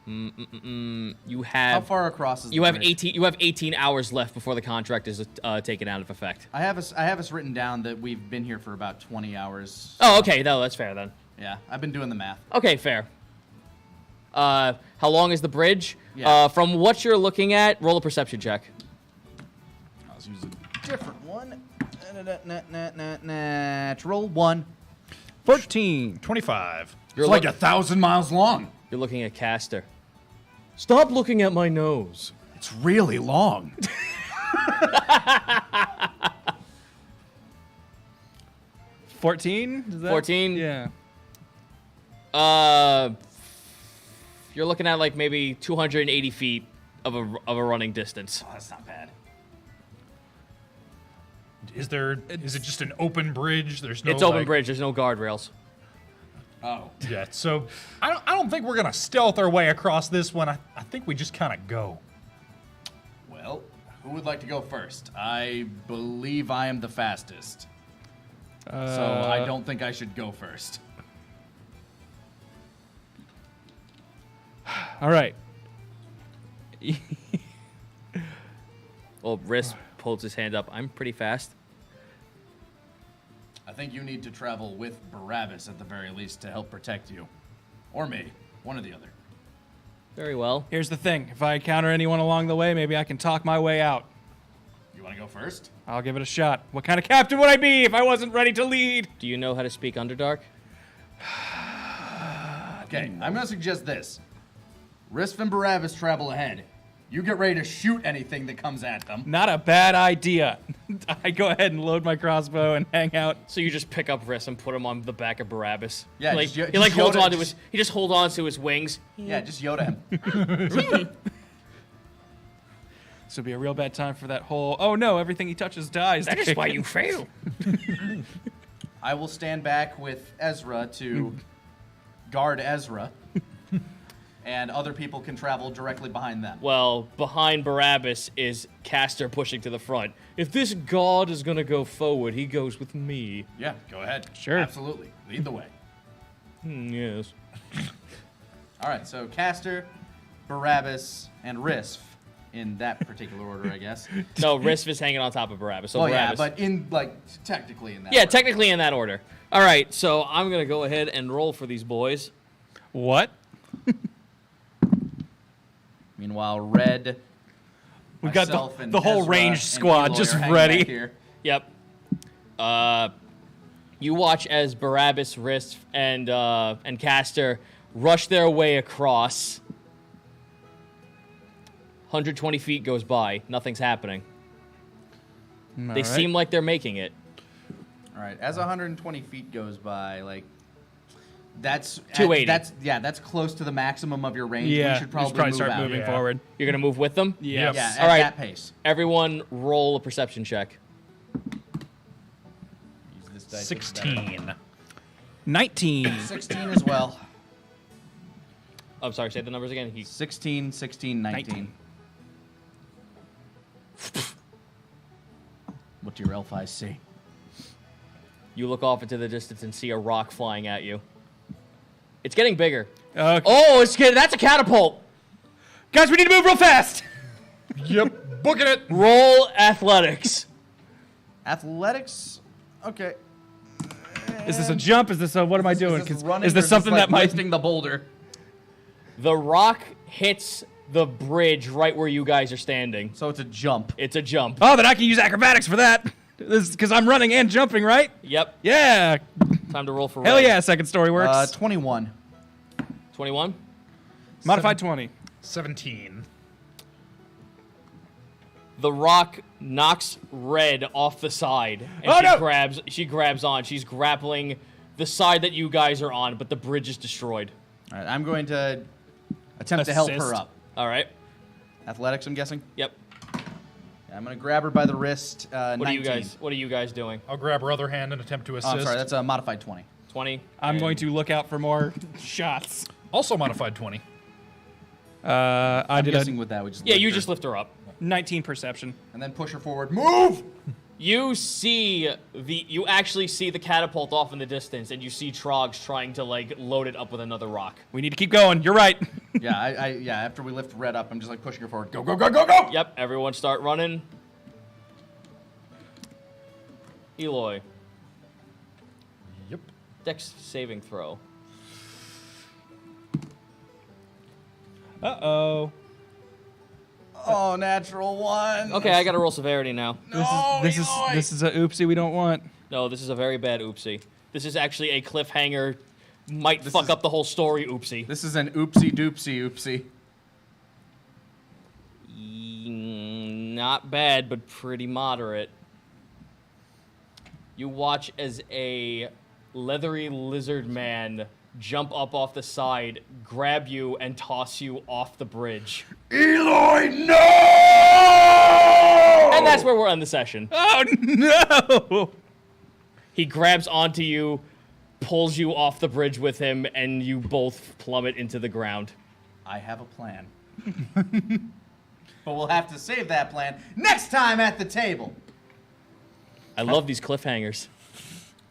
Speaker 2: you have
Speaker 1: How far across is
Speaker 2: you
Speaker 1: the
Speaker 2: have
Speaker 1: bridge?
Speaker 2: 18 hours left before the contract is taken out of effect.
Speaker 1: I have us written down that we've been here for about 20 hours.
Speaker 2: Oh, okay, no, that's fair then.
Speaker 1: Yeah, I've been doing the math.
Speaker 2: Okay, fair. How long is the bridge?
Speaker 1: Yeah.
Speaker 2: From what you're looking at, roll a perception check.
Speaker 1: I'll use a different one. Natural 1.
Speaker 4: 14.
Speaker 5: 25.
Speaker 2: You're
Speaker 1: It's like 1,000 miles long.
Speaker 2: You're looking at Caster. Stop looking at my nose.
Speaker 1: It's really long.
Speaker 4: 14?
Speaker 2: 14?
Speaker 4: Yeah.
Speaker 2: You're looking at like maybe 280 feet of a running distance.
Speaker 1: Oh, that's not bad.
Speaker 5: Is it just an open bridge? There's no.
Speaker 2: It's open
Speaker 5: like-
Speaker 2: bridge. There's no guardrails.
Speaker 1: Oh.
Speaker 5: Yeah. So I don't think we're gonna stealth our way across this one. I think we just kind of go.
Speaker 1: Well, who would like to go first? I believe I am the fastest. So I don't think I should go first.
Speaker 4: All right.
Speaker 2: Well, Riss pulls his hand up. I'm pretty fast.
Speaker 1: I think you need to travel with Barabbas at the very least to help protect you. Or me. One or the other.
Speaker 2: Very well.
Speaker 4: Here's the thing. If I encounter anyone along the way, maybe I can talk my way out.
Speaker 1: You want to go first?
Speaker 4: I'll give it a shot. What kind of captain would I be if I wasn't ready to lead?
Speaker 2: Do you know how to speak Underdark?
Speaker 1: Okay, I'm going to suggest this. Risf and Barabbas travel ahead. You get ready to shoot anything that comes at them.
Speaker 4: Not a bad idea. I go ahead and load my crossbow and hang out.
Speaker 2: So you just pick up Riss and put him on the back of Barabbas.
Speaker 1: Yeah,
Speaker 2: like,
Speaker 1: just
Speaker 2: he like
Speaker 1: Yoda-
Speaker 2: holds on to
Speaker 1: just-
Speaker 2: he just holds on to his wings.
Speaker 1: Yeah, just Yoda him.
Speaker 4: This would be a real bad time for that whole, oh no, everything he touches dies.
Speaker 2: That is why you fail.
Speaker 1: I will stand back with Ezra to guard Ezra. And other people can travel directly behind them.
Speaker 2: Well, behind Barabbas is Caster pushing to the front. If this god is gonna go forward, he goes with me.
Speaker 1: Yeah, go ahead.
Speaker 4: Sure.
Speaker 1: Absolutely. Lead the way.
Speaker 2: Yes.
Speaker 1: All right, so Caster, Barabbas, and Risf in that particular order, I guess.
Speaker 2: No, Riff is hanging on top of Barabbas. So
Speaker 1: Well, yeah,
Speaker 2: Barabbas.
Speaker 1: but in like technically in that.
Speaker 2: Yeah,
Speaker 1: order.
Speaker 2: technically in that order. All right, so I'm going to go ahead and roll for these boys.
Speaker 4: What?
Speaker 1: Meanwhile, Red.
Speaker 4: We've got
Speaker 1: myself, and
Speaker 4: the whole
Speaker 1: Ezra
Speaker 4: ranged
Speaker 1: and
Speaker 4: squad
Speaker 1: Eloy
Speaker 4: just
Speaker 1: are hanging
Speaker 4: ready.
Speaker 1: back here.
Speaker 2: Yep. You watch as Barabbas, Riff, and Caster rush their way across. 120 feet goes by. Nothing's happening. They seem like they're making it.
Speaker 1: All right, as 120 feet goes by, like that's
Speaker 2: 280.
Speaker 1: That's close to the maximum of your range.
Speaker 4: Yeah,
Speaker 1: we should probably move
Speaker 4: start
Speaker 1: out.
Speaker 4: moving
Speaker 5: Yeah.
Speaker 4: forward.
Speaker 2: You're going to move with them?
Speaker 4: Yeah.
Speaker 1: Yeah, at
Speaker 2: All right.
Speaker 1: that pace.
Speaker 2: Everyone roll a perception check.
Speaker 1: Use this dice, it's better.
Speaker 3: 16.
Speaker 4: 19.
Speaker 1: 16 as well.
Speaker 2: I'm sorry, say the numbers again.
Speaker 1: 16, 16, 19. What do your elf eyes see?
Speaker 2: You look off into the distance and see a rock flying at you. It's getting bigger.
Speaker 4: Okay.
Speaker 2: Oh, that's a catapult.
Speaker 4: Guys, we need to move real fast.
Speaker 5: Yep, booking it.
Speaker 2: Roll athletics.
Speaker 1: Athletics? Okay.
Speaker 4: Is this a jump? Is this a, what am I doing?
Speaker 1: Is this
Speaker 4: 'Cause
Speaker 1: running
Speaker 4: is
Speaker 1: or
Speaker 4: this something
Speaker 1: like
Speaker 4: that might...
Speaker 1: lifting the boulder?
Speaker 2: The rock hits the bridge right where you guys are standing.
Speaker 1: So it's a jump.
Speaker 2: It's a jump.
Speaker 4: Oh, then I can use acrobatics for that. This is because I'm running and jumping, right?
Speaker 2: Yep.
Speaker 4: Yeah.
Speaker 2: Time to roll for
Speaker 4: Hell
Speaker 2: red.
Speaker 4: yeah, second story works.
Speaker 1: 21.
Speaker 2: 21.
Speaker 4: Modified 20.
Speaker 5: 17.
Speaker 2: The rock knocks Red off the side, and
Speaker 4: Oh, no!
Speaker 2: she grabs on. She's grappling the side that you guys are on, but the bridge is destroyed.
Speaker 1: All right, I'm going to attempt to help her
Speaker 4: Assist.
Speaker 1: up.
Speaker 2: All right.
Speaker 1: Athletics, I'm guessing.
Speaker 2: Yep.
Speaker 1: Yeah, I'm going to grab her by the wrist.
Speaker 2: What
Speaker 1: 19.
Speaker 2: are you guys doing?
Speaker 5: I'll grab her other hand and attempt to
Speaker 1: Oh,
Speaker 5: assist.
Speaker 1: I'm sorry, that's a modified 20.
Speaker 2: 20.
Speaker 4: I'm
Speaker 2: and
Speaker 4: going to look out for more shots.
Speaker 5: Also modified 20.
Speaker 4: I
Speaker 1: I'm
Speaker 4: did
Speaker 1: guessing with that, we just
Speaker 2: Yeah,
Speaker 1: lift
Speaker 2: you
Speaker 1: her.
Speaker 2: just lift her up.
Speaker 4: 19 perception.
Speaker 1: And then push her forward. Move!
Speaker 2: You actually see the catapult off in the distance, and you see Trogs trying to like load it up with another rock.
Speaker 4: We need to keep going. You're right.
Speaker 1: Yeah, yeah, after we lift Red up, I'm just like pushing her forward. Go, go, go, go, go!
Speaker 2: Yep, everyone start running. Eloy,
Speaker 5: Yep.
Speaker 2: Dex saving throw.
Speaker 4: Uh-oh.
Speaker 1: Oh, natural one.
Speaker 2: Okay, I gotta roll severity now.
Speaker 4: This is a oopsie we don't want.
Speaker 2: No, this is a very bad oopsie. This is actually a cliffhanger, might fuck up the whole story oopsie.
Speaker 1: This is an oopsie doopsie oopsie.
Speaker 2: Not bad, but pretty moderate. You watch as a leathery lizard man jump up off the side, grab you, and toss you off the bridge.
Speaker 1: Eloy, no!
Speaker 2: And that's where we're on the session.
Speaker 4: Oh, no!
Speaker 2: He grabs onto you, pulls you off the bridge with him, and you both plummet into the ground.
Speaker 1: I have a plan. But we'll have to save that plan next time at the table.
Speaker 2: I love these cliffhangers.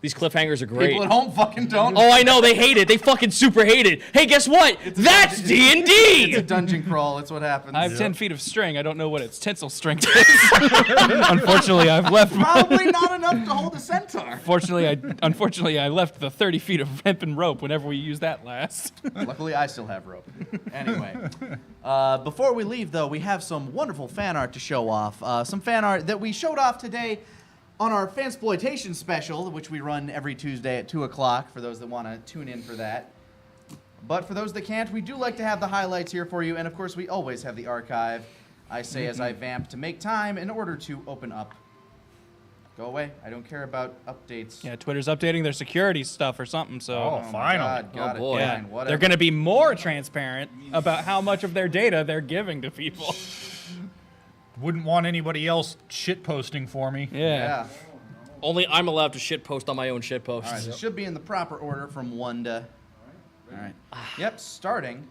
Speaker 2: These cliffhangers are great.
Speaker 1: People at home fucking don't.
Speaker 2: Oh, I know, they hate it. They fucking super hate it. Hey, guess what? That's
Speaker 1: It's a
Speaker 2: D&D!
Speaker 1: dungeon crawl. That's what happens.
Speaker 4: I have 10 feet of string. I don't know what its tensile strength is. Unfortunately, I've left.
Speaker 1: Probably not enough to hold a centaur.
Speaker 4: Unfortunately, I left the 30 feet of hemp and rope whenever we used that last.
Speaker 1: Luckily, I still have rope. Anyway, before we leave, though, we have some wonderful fan art to show off. Some fan art that we showed off today on our Fansploitation special, which we run every Tuesday at 2 o'clock for those that want to tune in for that. But for those that can't, we do like to have the highlights here for you, and of course, we always have the archive. I say as I vamp to make time in order to open up. Go away. I don't care about updates.
Speaker 4: Yeah, Twitter's updating their security stuff or something, so...
Speaker 5: Oh,
Speaker 1: my
Speaker 5: finally.
Speaker 1: God, got it.
Speaker 2: boy.
Speaker 4: Yeah,
Speaker 1: Fine, whatever.
Speaker 4: they're going to be more transparent about how much of their data they're giving to people.
Speaker 5: Wouldn't want anybody else shit posting for me.
Speaker 1: Yeah.
Speaker 2: Only I'm allowed to shitpost on my own shitposts.
Speaker 1: All right, it should be in the proper order from 1 to... All right. Yep, starting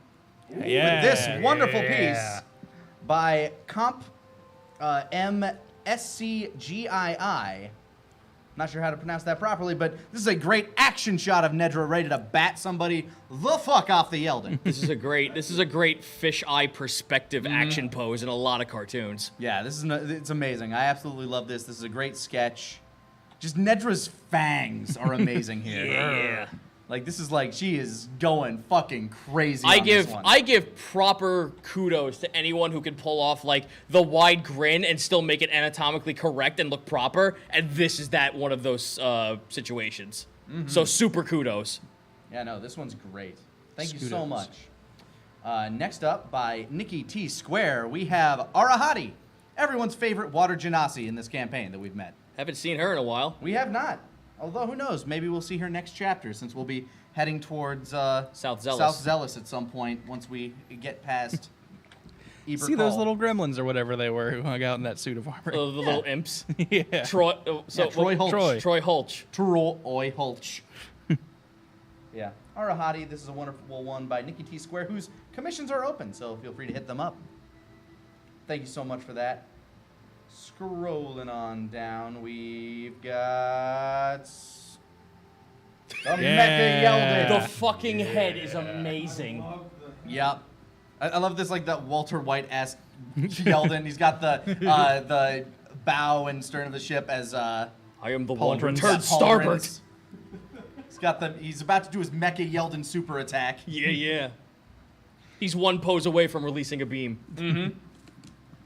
Speaker 4: Yeah.
Speaker 1: with this wonderful
Speaker 5: Yeah.
Speaker 1: piece by Comp MSCGII. Not sure how to pronounce that properly, but this is a great action shot of Nedra ready to bat somebody the fuck off the Eldon.
Speaker 2: This is a great fisheye perspective action pose in a lot of cartoons.
Speaker 1: Yeah, it's amazing. I absolutely love this. This is a great sketch. Just Nedra's fangs are amazing here.
Speaker 2: Yeah.
Speaker 1: Like this is like she is going fucking crazy. on this one.
Speaker 2: I give proper kudos to anyone who can pull off like the wide grin and still make it anatomically correct and look proper. And this is one of those situations. So super kudos.
Speaker 1: Yeah, no, this one's great. Thank you so much. Next up, by Nikki T. Square, we have Arahati, everyone's favorite water genasi in this campaign that we've met.
Speaker 2: Haven't seen her in a while.
Speaker 1: We have not. Although, who knows? Maybe we'll see her next chapter, since we'll be heading towards South Zealous at some point once we get past Eber
Speaker 7: See those
Speaker 1: Call.
Speaker 7: little gremlins or whatever they were who hung out in that suit of armor.
Speaker 2: The little imps.
Speaker 7: Yeah.
Speaker 2: Troy.
Speaker 1: Troy Hulch.
Speaker 2: Troy Hulch.
Speaker 1: Troy Hulch. Yeah. Arahati, this is a wonderful one by Nikki T. Square, whose commissions are open, so feel free to hit them up. Thank you so much for that. Scrolling on down, we've got the Mecha Yeldon.
Speaker 2: The fucking head is amazing.
Speaker 1: Yep. I love this, like, that Walter White-esque Yeldon. He's got the bow and stern of the ship as
Speaker 2: I am the one
Speaker 1: pauldrons.
Speaker 2: returned starboard.
Speaker 1: He's about to do his Mecha Yeldon super attack.
Speaker 2: Yeah. He's one pose away from releasing a beam.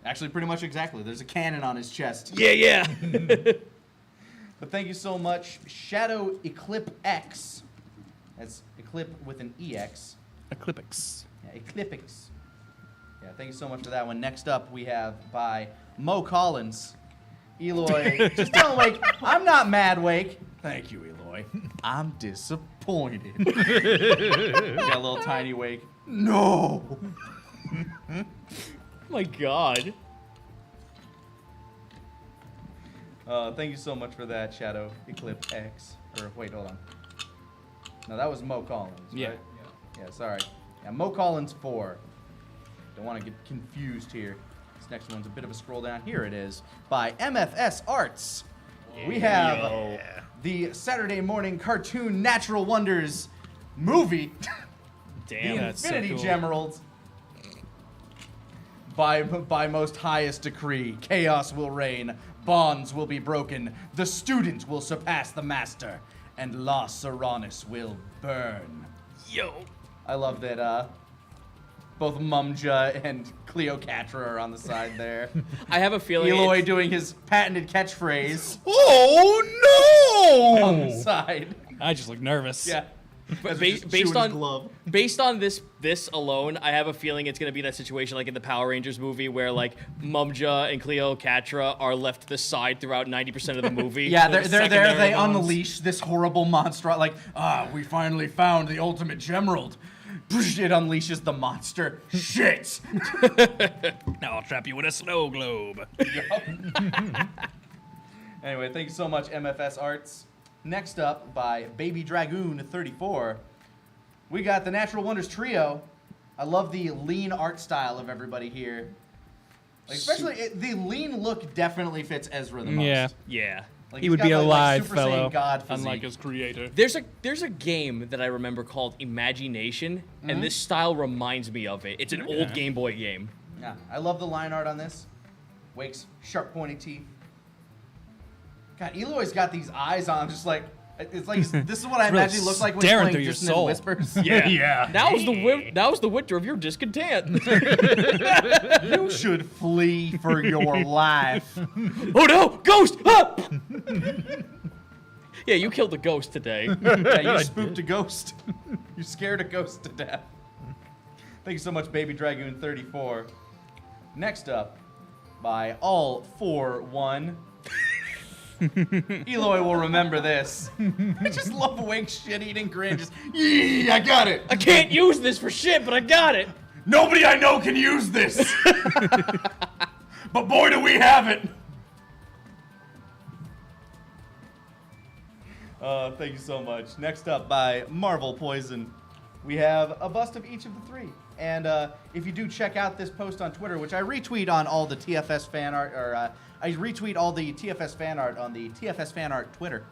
Speaker 1: Actually, pretty much exactly. There's a cannon on his chest.
Speaker 2: Yeah.
Speaker 1: But thank you so much, Shadow Eclipse X. That's Eclipse with an EX.
Speaker 7: Eclipix.
Speaker 1: Yeah, Eclipse. Yeah, thank you so much for that one. Next up, we have by Mo Collins. Eloy, just tell him, Wake, I'm not mad, Wake. Thank you, Eloy. I'm disappointed. Got a little tiny Wake. No.
Speaker 2: My God.
Speaker 1: Thank you so much for that, Shadow Eclipse X. Or wait, hold on. No, that was Mo Collins.
Speaker 7: Yeah.
Speaker 1: Right? Yeah, sorry. Yeah, Mo Collins 4. Don't want to get confused here. This next one's a bit of a scroll down. Here it is by MFS Arts. We have the Saturday morning cartoon Natural Wonders movie.
Speaker 2: Damn.
Speaker 1: The
Speaker 7: that's so
Speaker 1: Infinity
Speaker 7: cool.
Speaker 1: Gemerald. By most highest decree, chaos will reign, bonds will be broken, the student will surpass the master, and La Seranus will burn.
Speaker 2: Yo.
Speaker 1: I love that both Mumja and Cleopatra are on the side there.
Speaker 2: I have a feeling.
Speaker 1: Eloy doing his patented catchphrase
Speaker 5: Oh
Speaker 1: on the
Speaker 5: no!
Speaker 1: side.
Speaker 7: I just look nervous.
Speaker 1: Yeah.
Speaker 2: But
Speaker 1: Ezra just chewing his glove.
Speaker 2: based on this alone, I have a feeling it's gonna be that situation like in the Power Rangers movie where like Mumja and Cleopatra are left to the side throughout 90% of the movie.
Speaker 1: Yeah, they're there.
Speaker 2: secondary
Speaker 1: They
Speaker 2: ones.
Speaker 1: unleash this horrible monster. Like, we finally found the ultimate Gemerald. It unleashes the monster. Shit.
Speaker 7: Now I'll trap you with a snow globe.
Speaker 1: Anyway, thank you so much, MFS Arts. Next up, by Baby Dragoon 34, we got the Natural Wonders Trio. I love the lean art style of everybody here. Like, especially, the lean look definitely fits Ezra the most.
Speaker 7: Yeah.
Speaker 2: Yeah.
Speaker 1: Like,
Speaker 7: He
Speaker 1: he's
Speaker 7: would
Speaker 1: got
Speaker 7: be a
Speaker 1: that,
Speaker 7: live
Speaker 1: Super Saiyan
Speaker 7: fellow,
Speaker 1: God physique.
Speaker 7: unlike his creator.
Speaker 2: There's a game that I remember called Imagination, and this style reminds me of it. It's an old Game Boy game.
Speaker 1: Yeah, I love the line art on this. Wake's sharp, pointy teeth. God, Eloy's got these eyes on, just like, it's like, this is what I
Speaker 7: really
Speaker 1: imagine he looks like when he's
Speaker 7: staring
Speaker 1: playing
Speaker 7: through your
Speaker 1: Dissonant
Speaker 7: soul.
Speaker 1: Whispers.
Speaker 2: Yeah.
Speaker 5: Yeah.
Speaker 2: That was the winter of your discontent.
Speaker 1: You should flee for your life.
Speaker 2: Oh no, ghost! Ah! Yeah, you killed a ghost today.
Speaker 1: Yeah, you spooked a ghost. You scared a ghost to death. Thank you so much, Baby Dragoon 34. Next up, by All For One. Eloy will remember this. I just love Wake's shit-eating grin. Just, yeah, I got it.
Speaker 2: I can't use this for shit, but I got it.
Speaker 1: Nobody I know can use this. But boy, do we have it. Thank you so much. Next up, by Marvel Poison, we have a bust of each of the three. And if you do check out this post on Twitter, which I retweet on all the TFS fan art, or I retweet all the TFS fan art on the TFS fan art Twitter.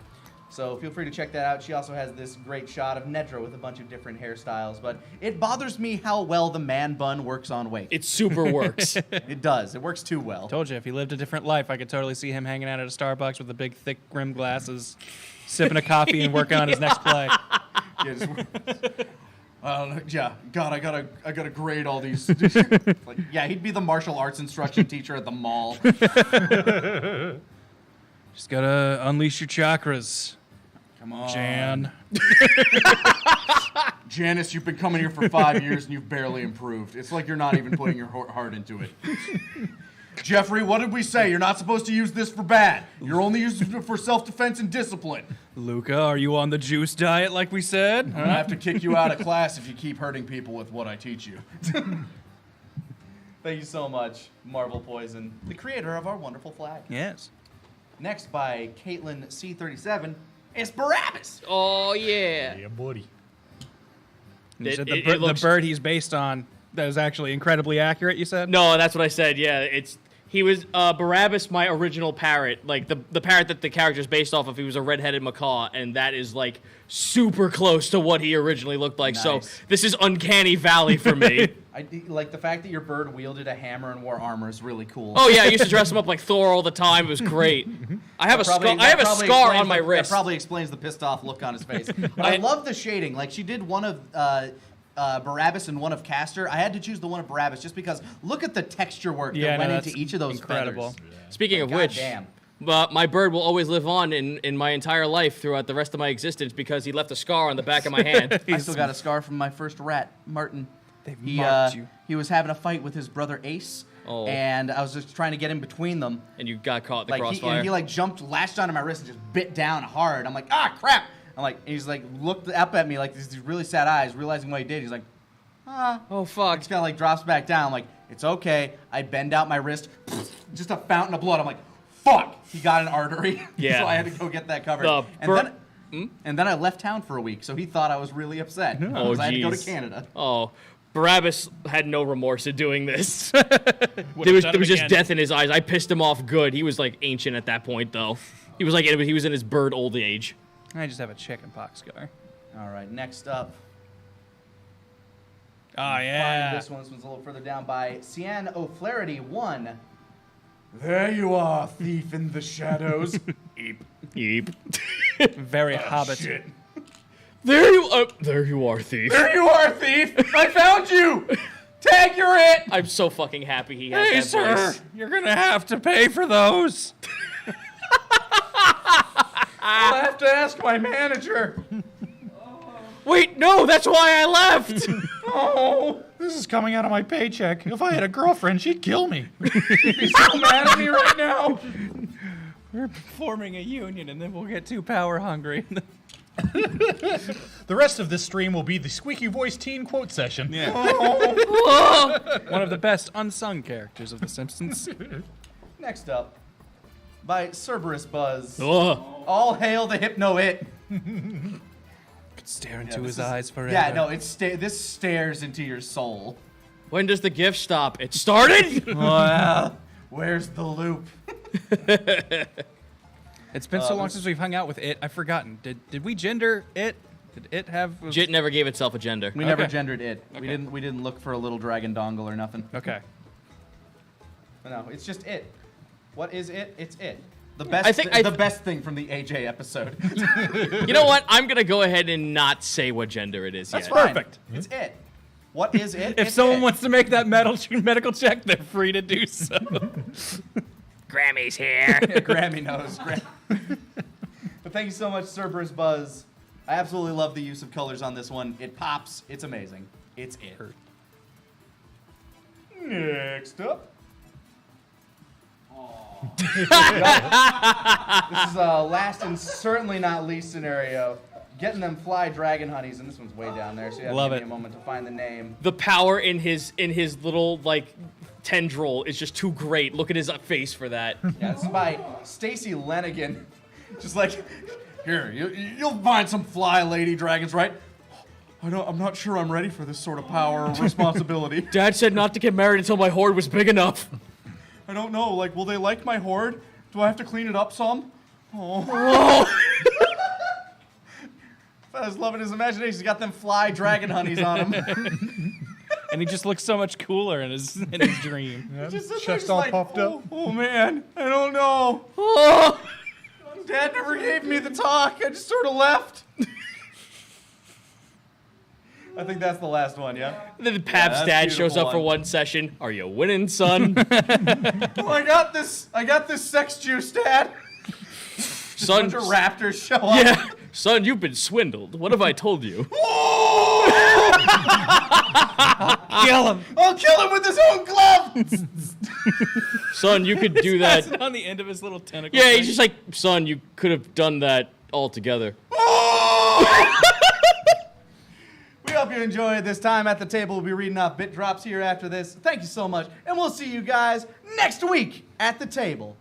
Speaker 1: So feel free to check that out. She also has this great shot of Nedra with a bunch of different hairstyles. But it bothers me how well the man bun works on Wake.
Speaker 2: It super works.
Speaker 1: It does. It works too well.
Speaker 8: Told you, if he lived a different life, I could totally see him hanging out at a Starbucks with the big, thick, rim glasses, sipping a coffee and working on his next play.
Speaker 1: Yeah, yeah. God, I gotta grade all these. Like, yeah, he'd be the martial arts instruction teacher at the mall.
Speaker 8: Just gotta unleash your chakras.
Speaker 1: Come on,
Speaker 8: Jan.
Speaker 1: Janice, you've been coming here for 5 years and you've barely improved. It's like you're not even putting your heart into it. Jeffrey, what did we say? You're not supposed to use this for bad. You're only using it for self-defense and discipline.
Speaker 8: Luca, are you on the juice diet like we said?
Speaker 1: I'm gonna have to kick you out of class if you keep hurting people with what I teach you. Thank you so much, Marvel Poison, the creator of our wonderful flag.
Speaker 8: Yes.
Speaker 1: Next by Caitlin C37, it's Barabbas.
Speaker 2: Oh, yeah.
Speaker 5: Yeah, buddy.
Speaker 8: You said
Speaker 2: It
Speaker 8: the
Speaker 2: looks-
Speaker 8: bird he's based on that is actually incredibly accurate, you said?
Speaker 2: No, that's what I said. Yeah, he was Barabbas, my original parrot, like the parrot that the character's based off of. He was a red-headed macaw, and that is like super close to what he originally looked like.
Speaker 1: Nice.
Speaker 2: So this is uncanny valley for me.
Speaker 1: I like the fact that your bird wielded a hammer and wore armor is really cool.
Speaker 2: Oh yeah, I used to dress him up like Thor all the time. It was great. I have a scar. I have a scar on my wrist.
Speaker 1: That probably explains the pissed off look on his face. But I love the shading. Like she did one of Barabbas and one of Castor. I had to choose the one of Barabbas just because look at the texture work that went into each of those
Speaker 8: incredible.
Speaker 1: feathers.
Speaker 2: Speaking of
Speaker 1: God
Speaker 2: which,
Speaker 1: damn.
Speaker 2: my bird will always live on in my entire life throughout the rest of my existence because he left a scar on the back of my hand.
Speaker 1: I still got a scar from my first rat, Martin.
Speaker 8: They've marked you.
Speaker 1: He was having a fight with his brother Ace, and I was just trying to get in between them.
Speaker 2: And you got caught in the
Speaker 1: Like
Speaker 2: crossfire.
Speaker 1: he like jumped, lashed onto my wrist, and just bit down hard. I'm like, ah, crap! I'm like, and he's like looked up at me like these really sad eyes, realizing what he did. He's like, ah.
Speaker 2: Oh fuck.
Speaker 1: Just kind of like drops back down. I'm like, it's okay. I bend out my wrist, just a fountain of blood. I'm like, fuck! He got an artery.
Speaker 2: Yeah.
Speaker 1: So I had to go get that covered. And then I left town for a week, so he thought I was really upset.
Speaker 2: Oh,
Speaker 1: because I had to go to
Speaker 2: jeez.
Speaker 1: Canada.
Speaker 2: Oh, Barabbas had no remorse in doing this.
Speaker 8: Would've
Speaker 2: there was
Speaker 8: done it
Speaker 2: just
Speaker 8: again.
Speaker 2: death in his eyes. I pissed him off good. He was like ancient at that point, though. He was in his bird old age.
Speaker 8: I just have a chicken pox scar.
Speaker 1: All right, next up.
Speaker 8: Oh,
Speaker 1: Find
Speaker 8: yeah.
Speaker 1: this one's a little further down by Cian O'Flaherty 1. There you are, thief in the shadows. Eep.
Speaker 2: Yeep.
Speaker 8: Very hobbit.
Speaker 2: There you are, thief.
Speaker 1: There you are, thief! I found you! Tag, you're it!
Speaker 2: I'm so fucking happy he has that voice.
Speaker 8: You're gonna have to pay for those.
Speaker 1: I'll have to ask my manager.
Speaker 2: Wait, no, that's why I left.
Speaker 5: Oh, this is coming out of my paycheck. If I had a girlfriend, she'd kill me.
Speaker 1: He's so mad at me right now.
Speaker 8: We're forming a union, and then we'll get too power hungry.
Speaker 5: The rest of this stream will be the squeaky voice teen quote session.
Speaker 8: One of the best unsung characters of The Simpsons.
Speaker 1: Next up, by Cerberus Buzz.
Speaker 2: Ugh.
Speaker 1: All hail the Hypno-It.
Speaker 8: Could stare into
Speaker 1: this
Speaker 8: his
Speaker 1: is-
Speaker 8: eyes forever.
Speaker 1: Yeah, no, this stares into your soul.
Speaker 2: When does the gift stop? It started?
Speaker 1: Well, where's the loop?
Speaker 8: It's been so long since we've hung out with it. I've forgotten. Did we gender it? Did it have?
Speaker 2: Jit never gave itself a gender.
Speaker 1: We never
Speaker 8: Okay.
Speaker 1: gendered it.
Speaker 8: Okay.
Speaker 1: We didn't look for a little dragon dongle or nothing.
Speaker 8: Okay.
Speaker 1: No, it's just it. What is it? It's it. The best.
Speaker 2: I think
Speaker 1: the best thing from the AJ episode.
Speaker 2: You know what? I'm gonna go ahead and not say what gender it is
Speaker 1: That's
Speaker 2: yet.
Speaker 1: fine.
Speaker 8: Perfect.
Speaker 1: It's it. What is it?
Speaker 8: If
Speaker 1: It's
Speaker 8: someone
Speaker 1: it.
Speaker 8: wants to make that medical check, they're free to do so.
Speaker 2: Grammy's here.
Speaker 1: Grammy knows. But thank you so much, Cerberus Buzz. I absolutely love the use of colors on this one. It pops. It's amazing. It's it. Next up. This is last and certainly not least scenario. Getting them fly dragon honeys, and this one's way down there, so you have
Speaker 8: Love
Speaker 1: to give
Speaker 8: it.
Speaker 1: me a moment to find the name.
Speaker 2: The power in his little like tendril is just too great. Look at his face for that.
Speaker 1: Yeah, this is by Stacy Lenigan. Just like, here, you'll find some fly lady dragons, right? I'm not sure I'm ready for this sort of power or responsibility.
Speaker 2: Dad said not to get married until my horde was big enough.
Speaker 1: I don't know. Like, will they like my horde? Do I have to clean it up some? Oh. I was loving his imagination. He's got them fly dragon honeys on him.
Speaker 8: And he just looks so much cooler in his dream.
Speaker 5: Chest all puffed up.
Speaker 1: Oh man, I don't know. Oh. Dad never gave me the talk. I just sort of left. I think that's the last one, yeah?
Speaker 2: Then Pap's
Speaker 1: that's
Speaker 2: dad
Speaker 1: a
Speaker 2: shows
Speaker 1: beautiful
Speaker 2: up for
Speaker 1: one.
Speaker 2: one session. Are you winning, son?
Speaker 1: Oh, I got this sex juice, Dad.
Speaker 2: Son,
Speaker 1: Bunch of raptors show up.
Speaker 2: yeah. Son, you've been swindled. What have I told you?
Speaker 8: Kill him.
Speaker 1: I'll kill him with his own glove.
Speaker 2: Son, you could do that.
Speaker 8: On the end of his little tentacle.
Speaker 2: Yeah,
Speaker 8: thing.
Speaker 2: he's just like, son, you could have done that all together.
Speaker 1: We hope you enjoyed this time at the table. We'll be reading off bit drops here after this. Thank you so much, and we'll see you guys next week at the table.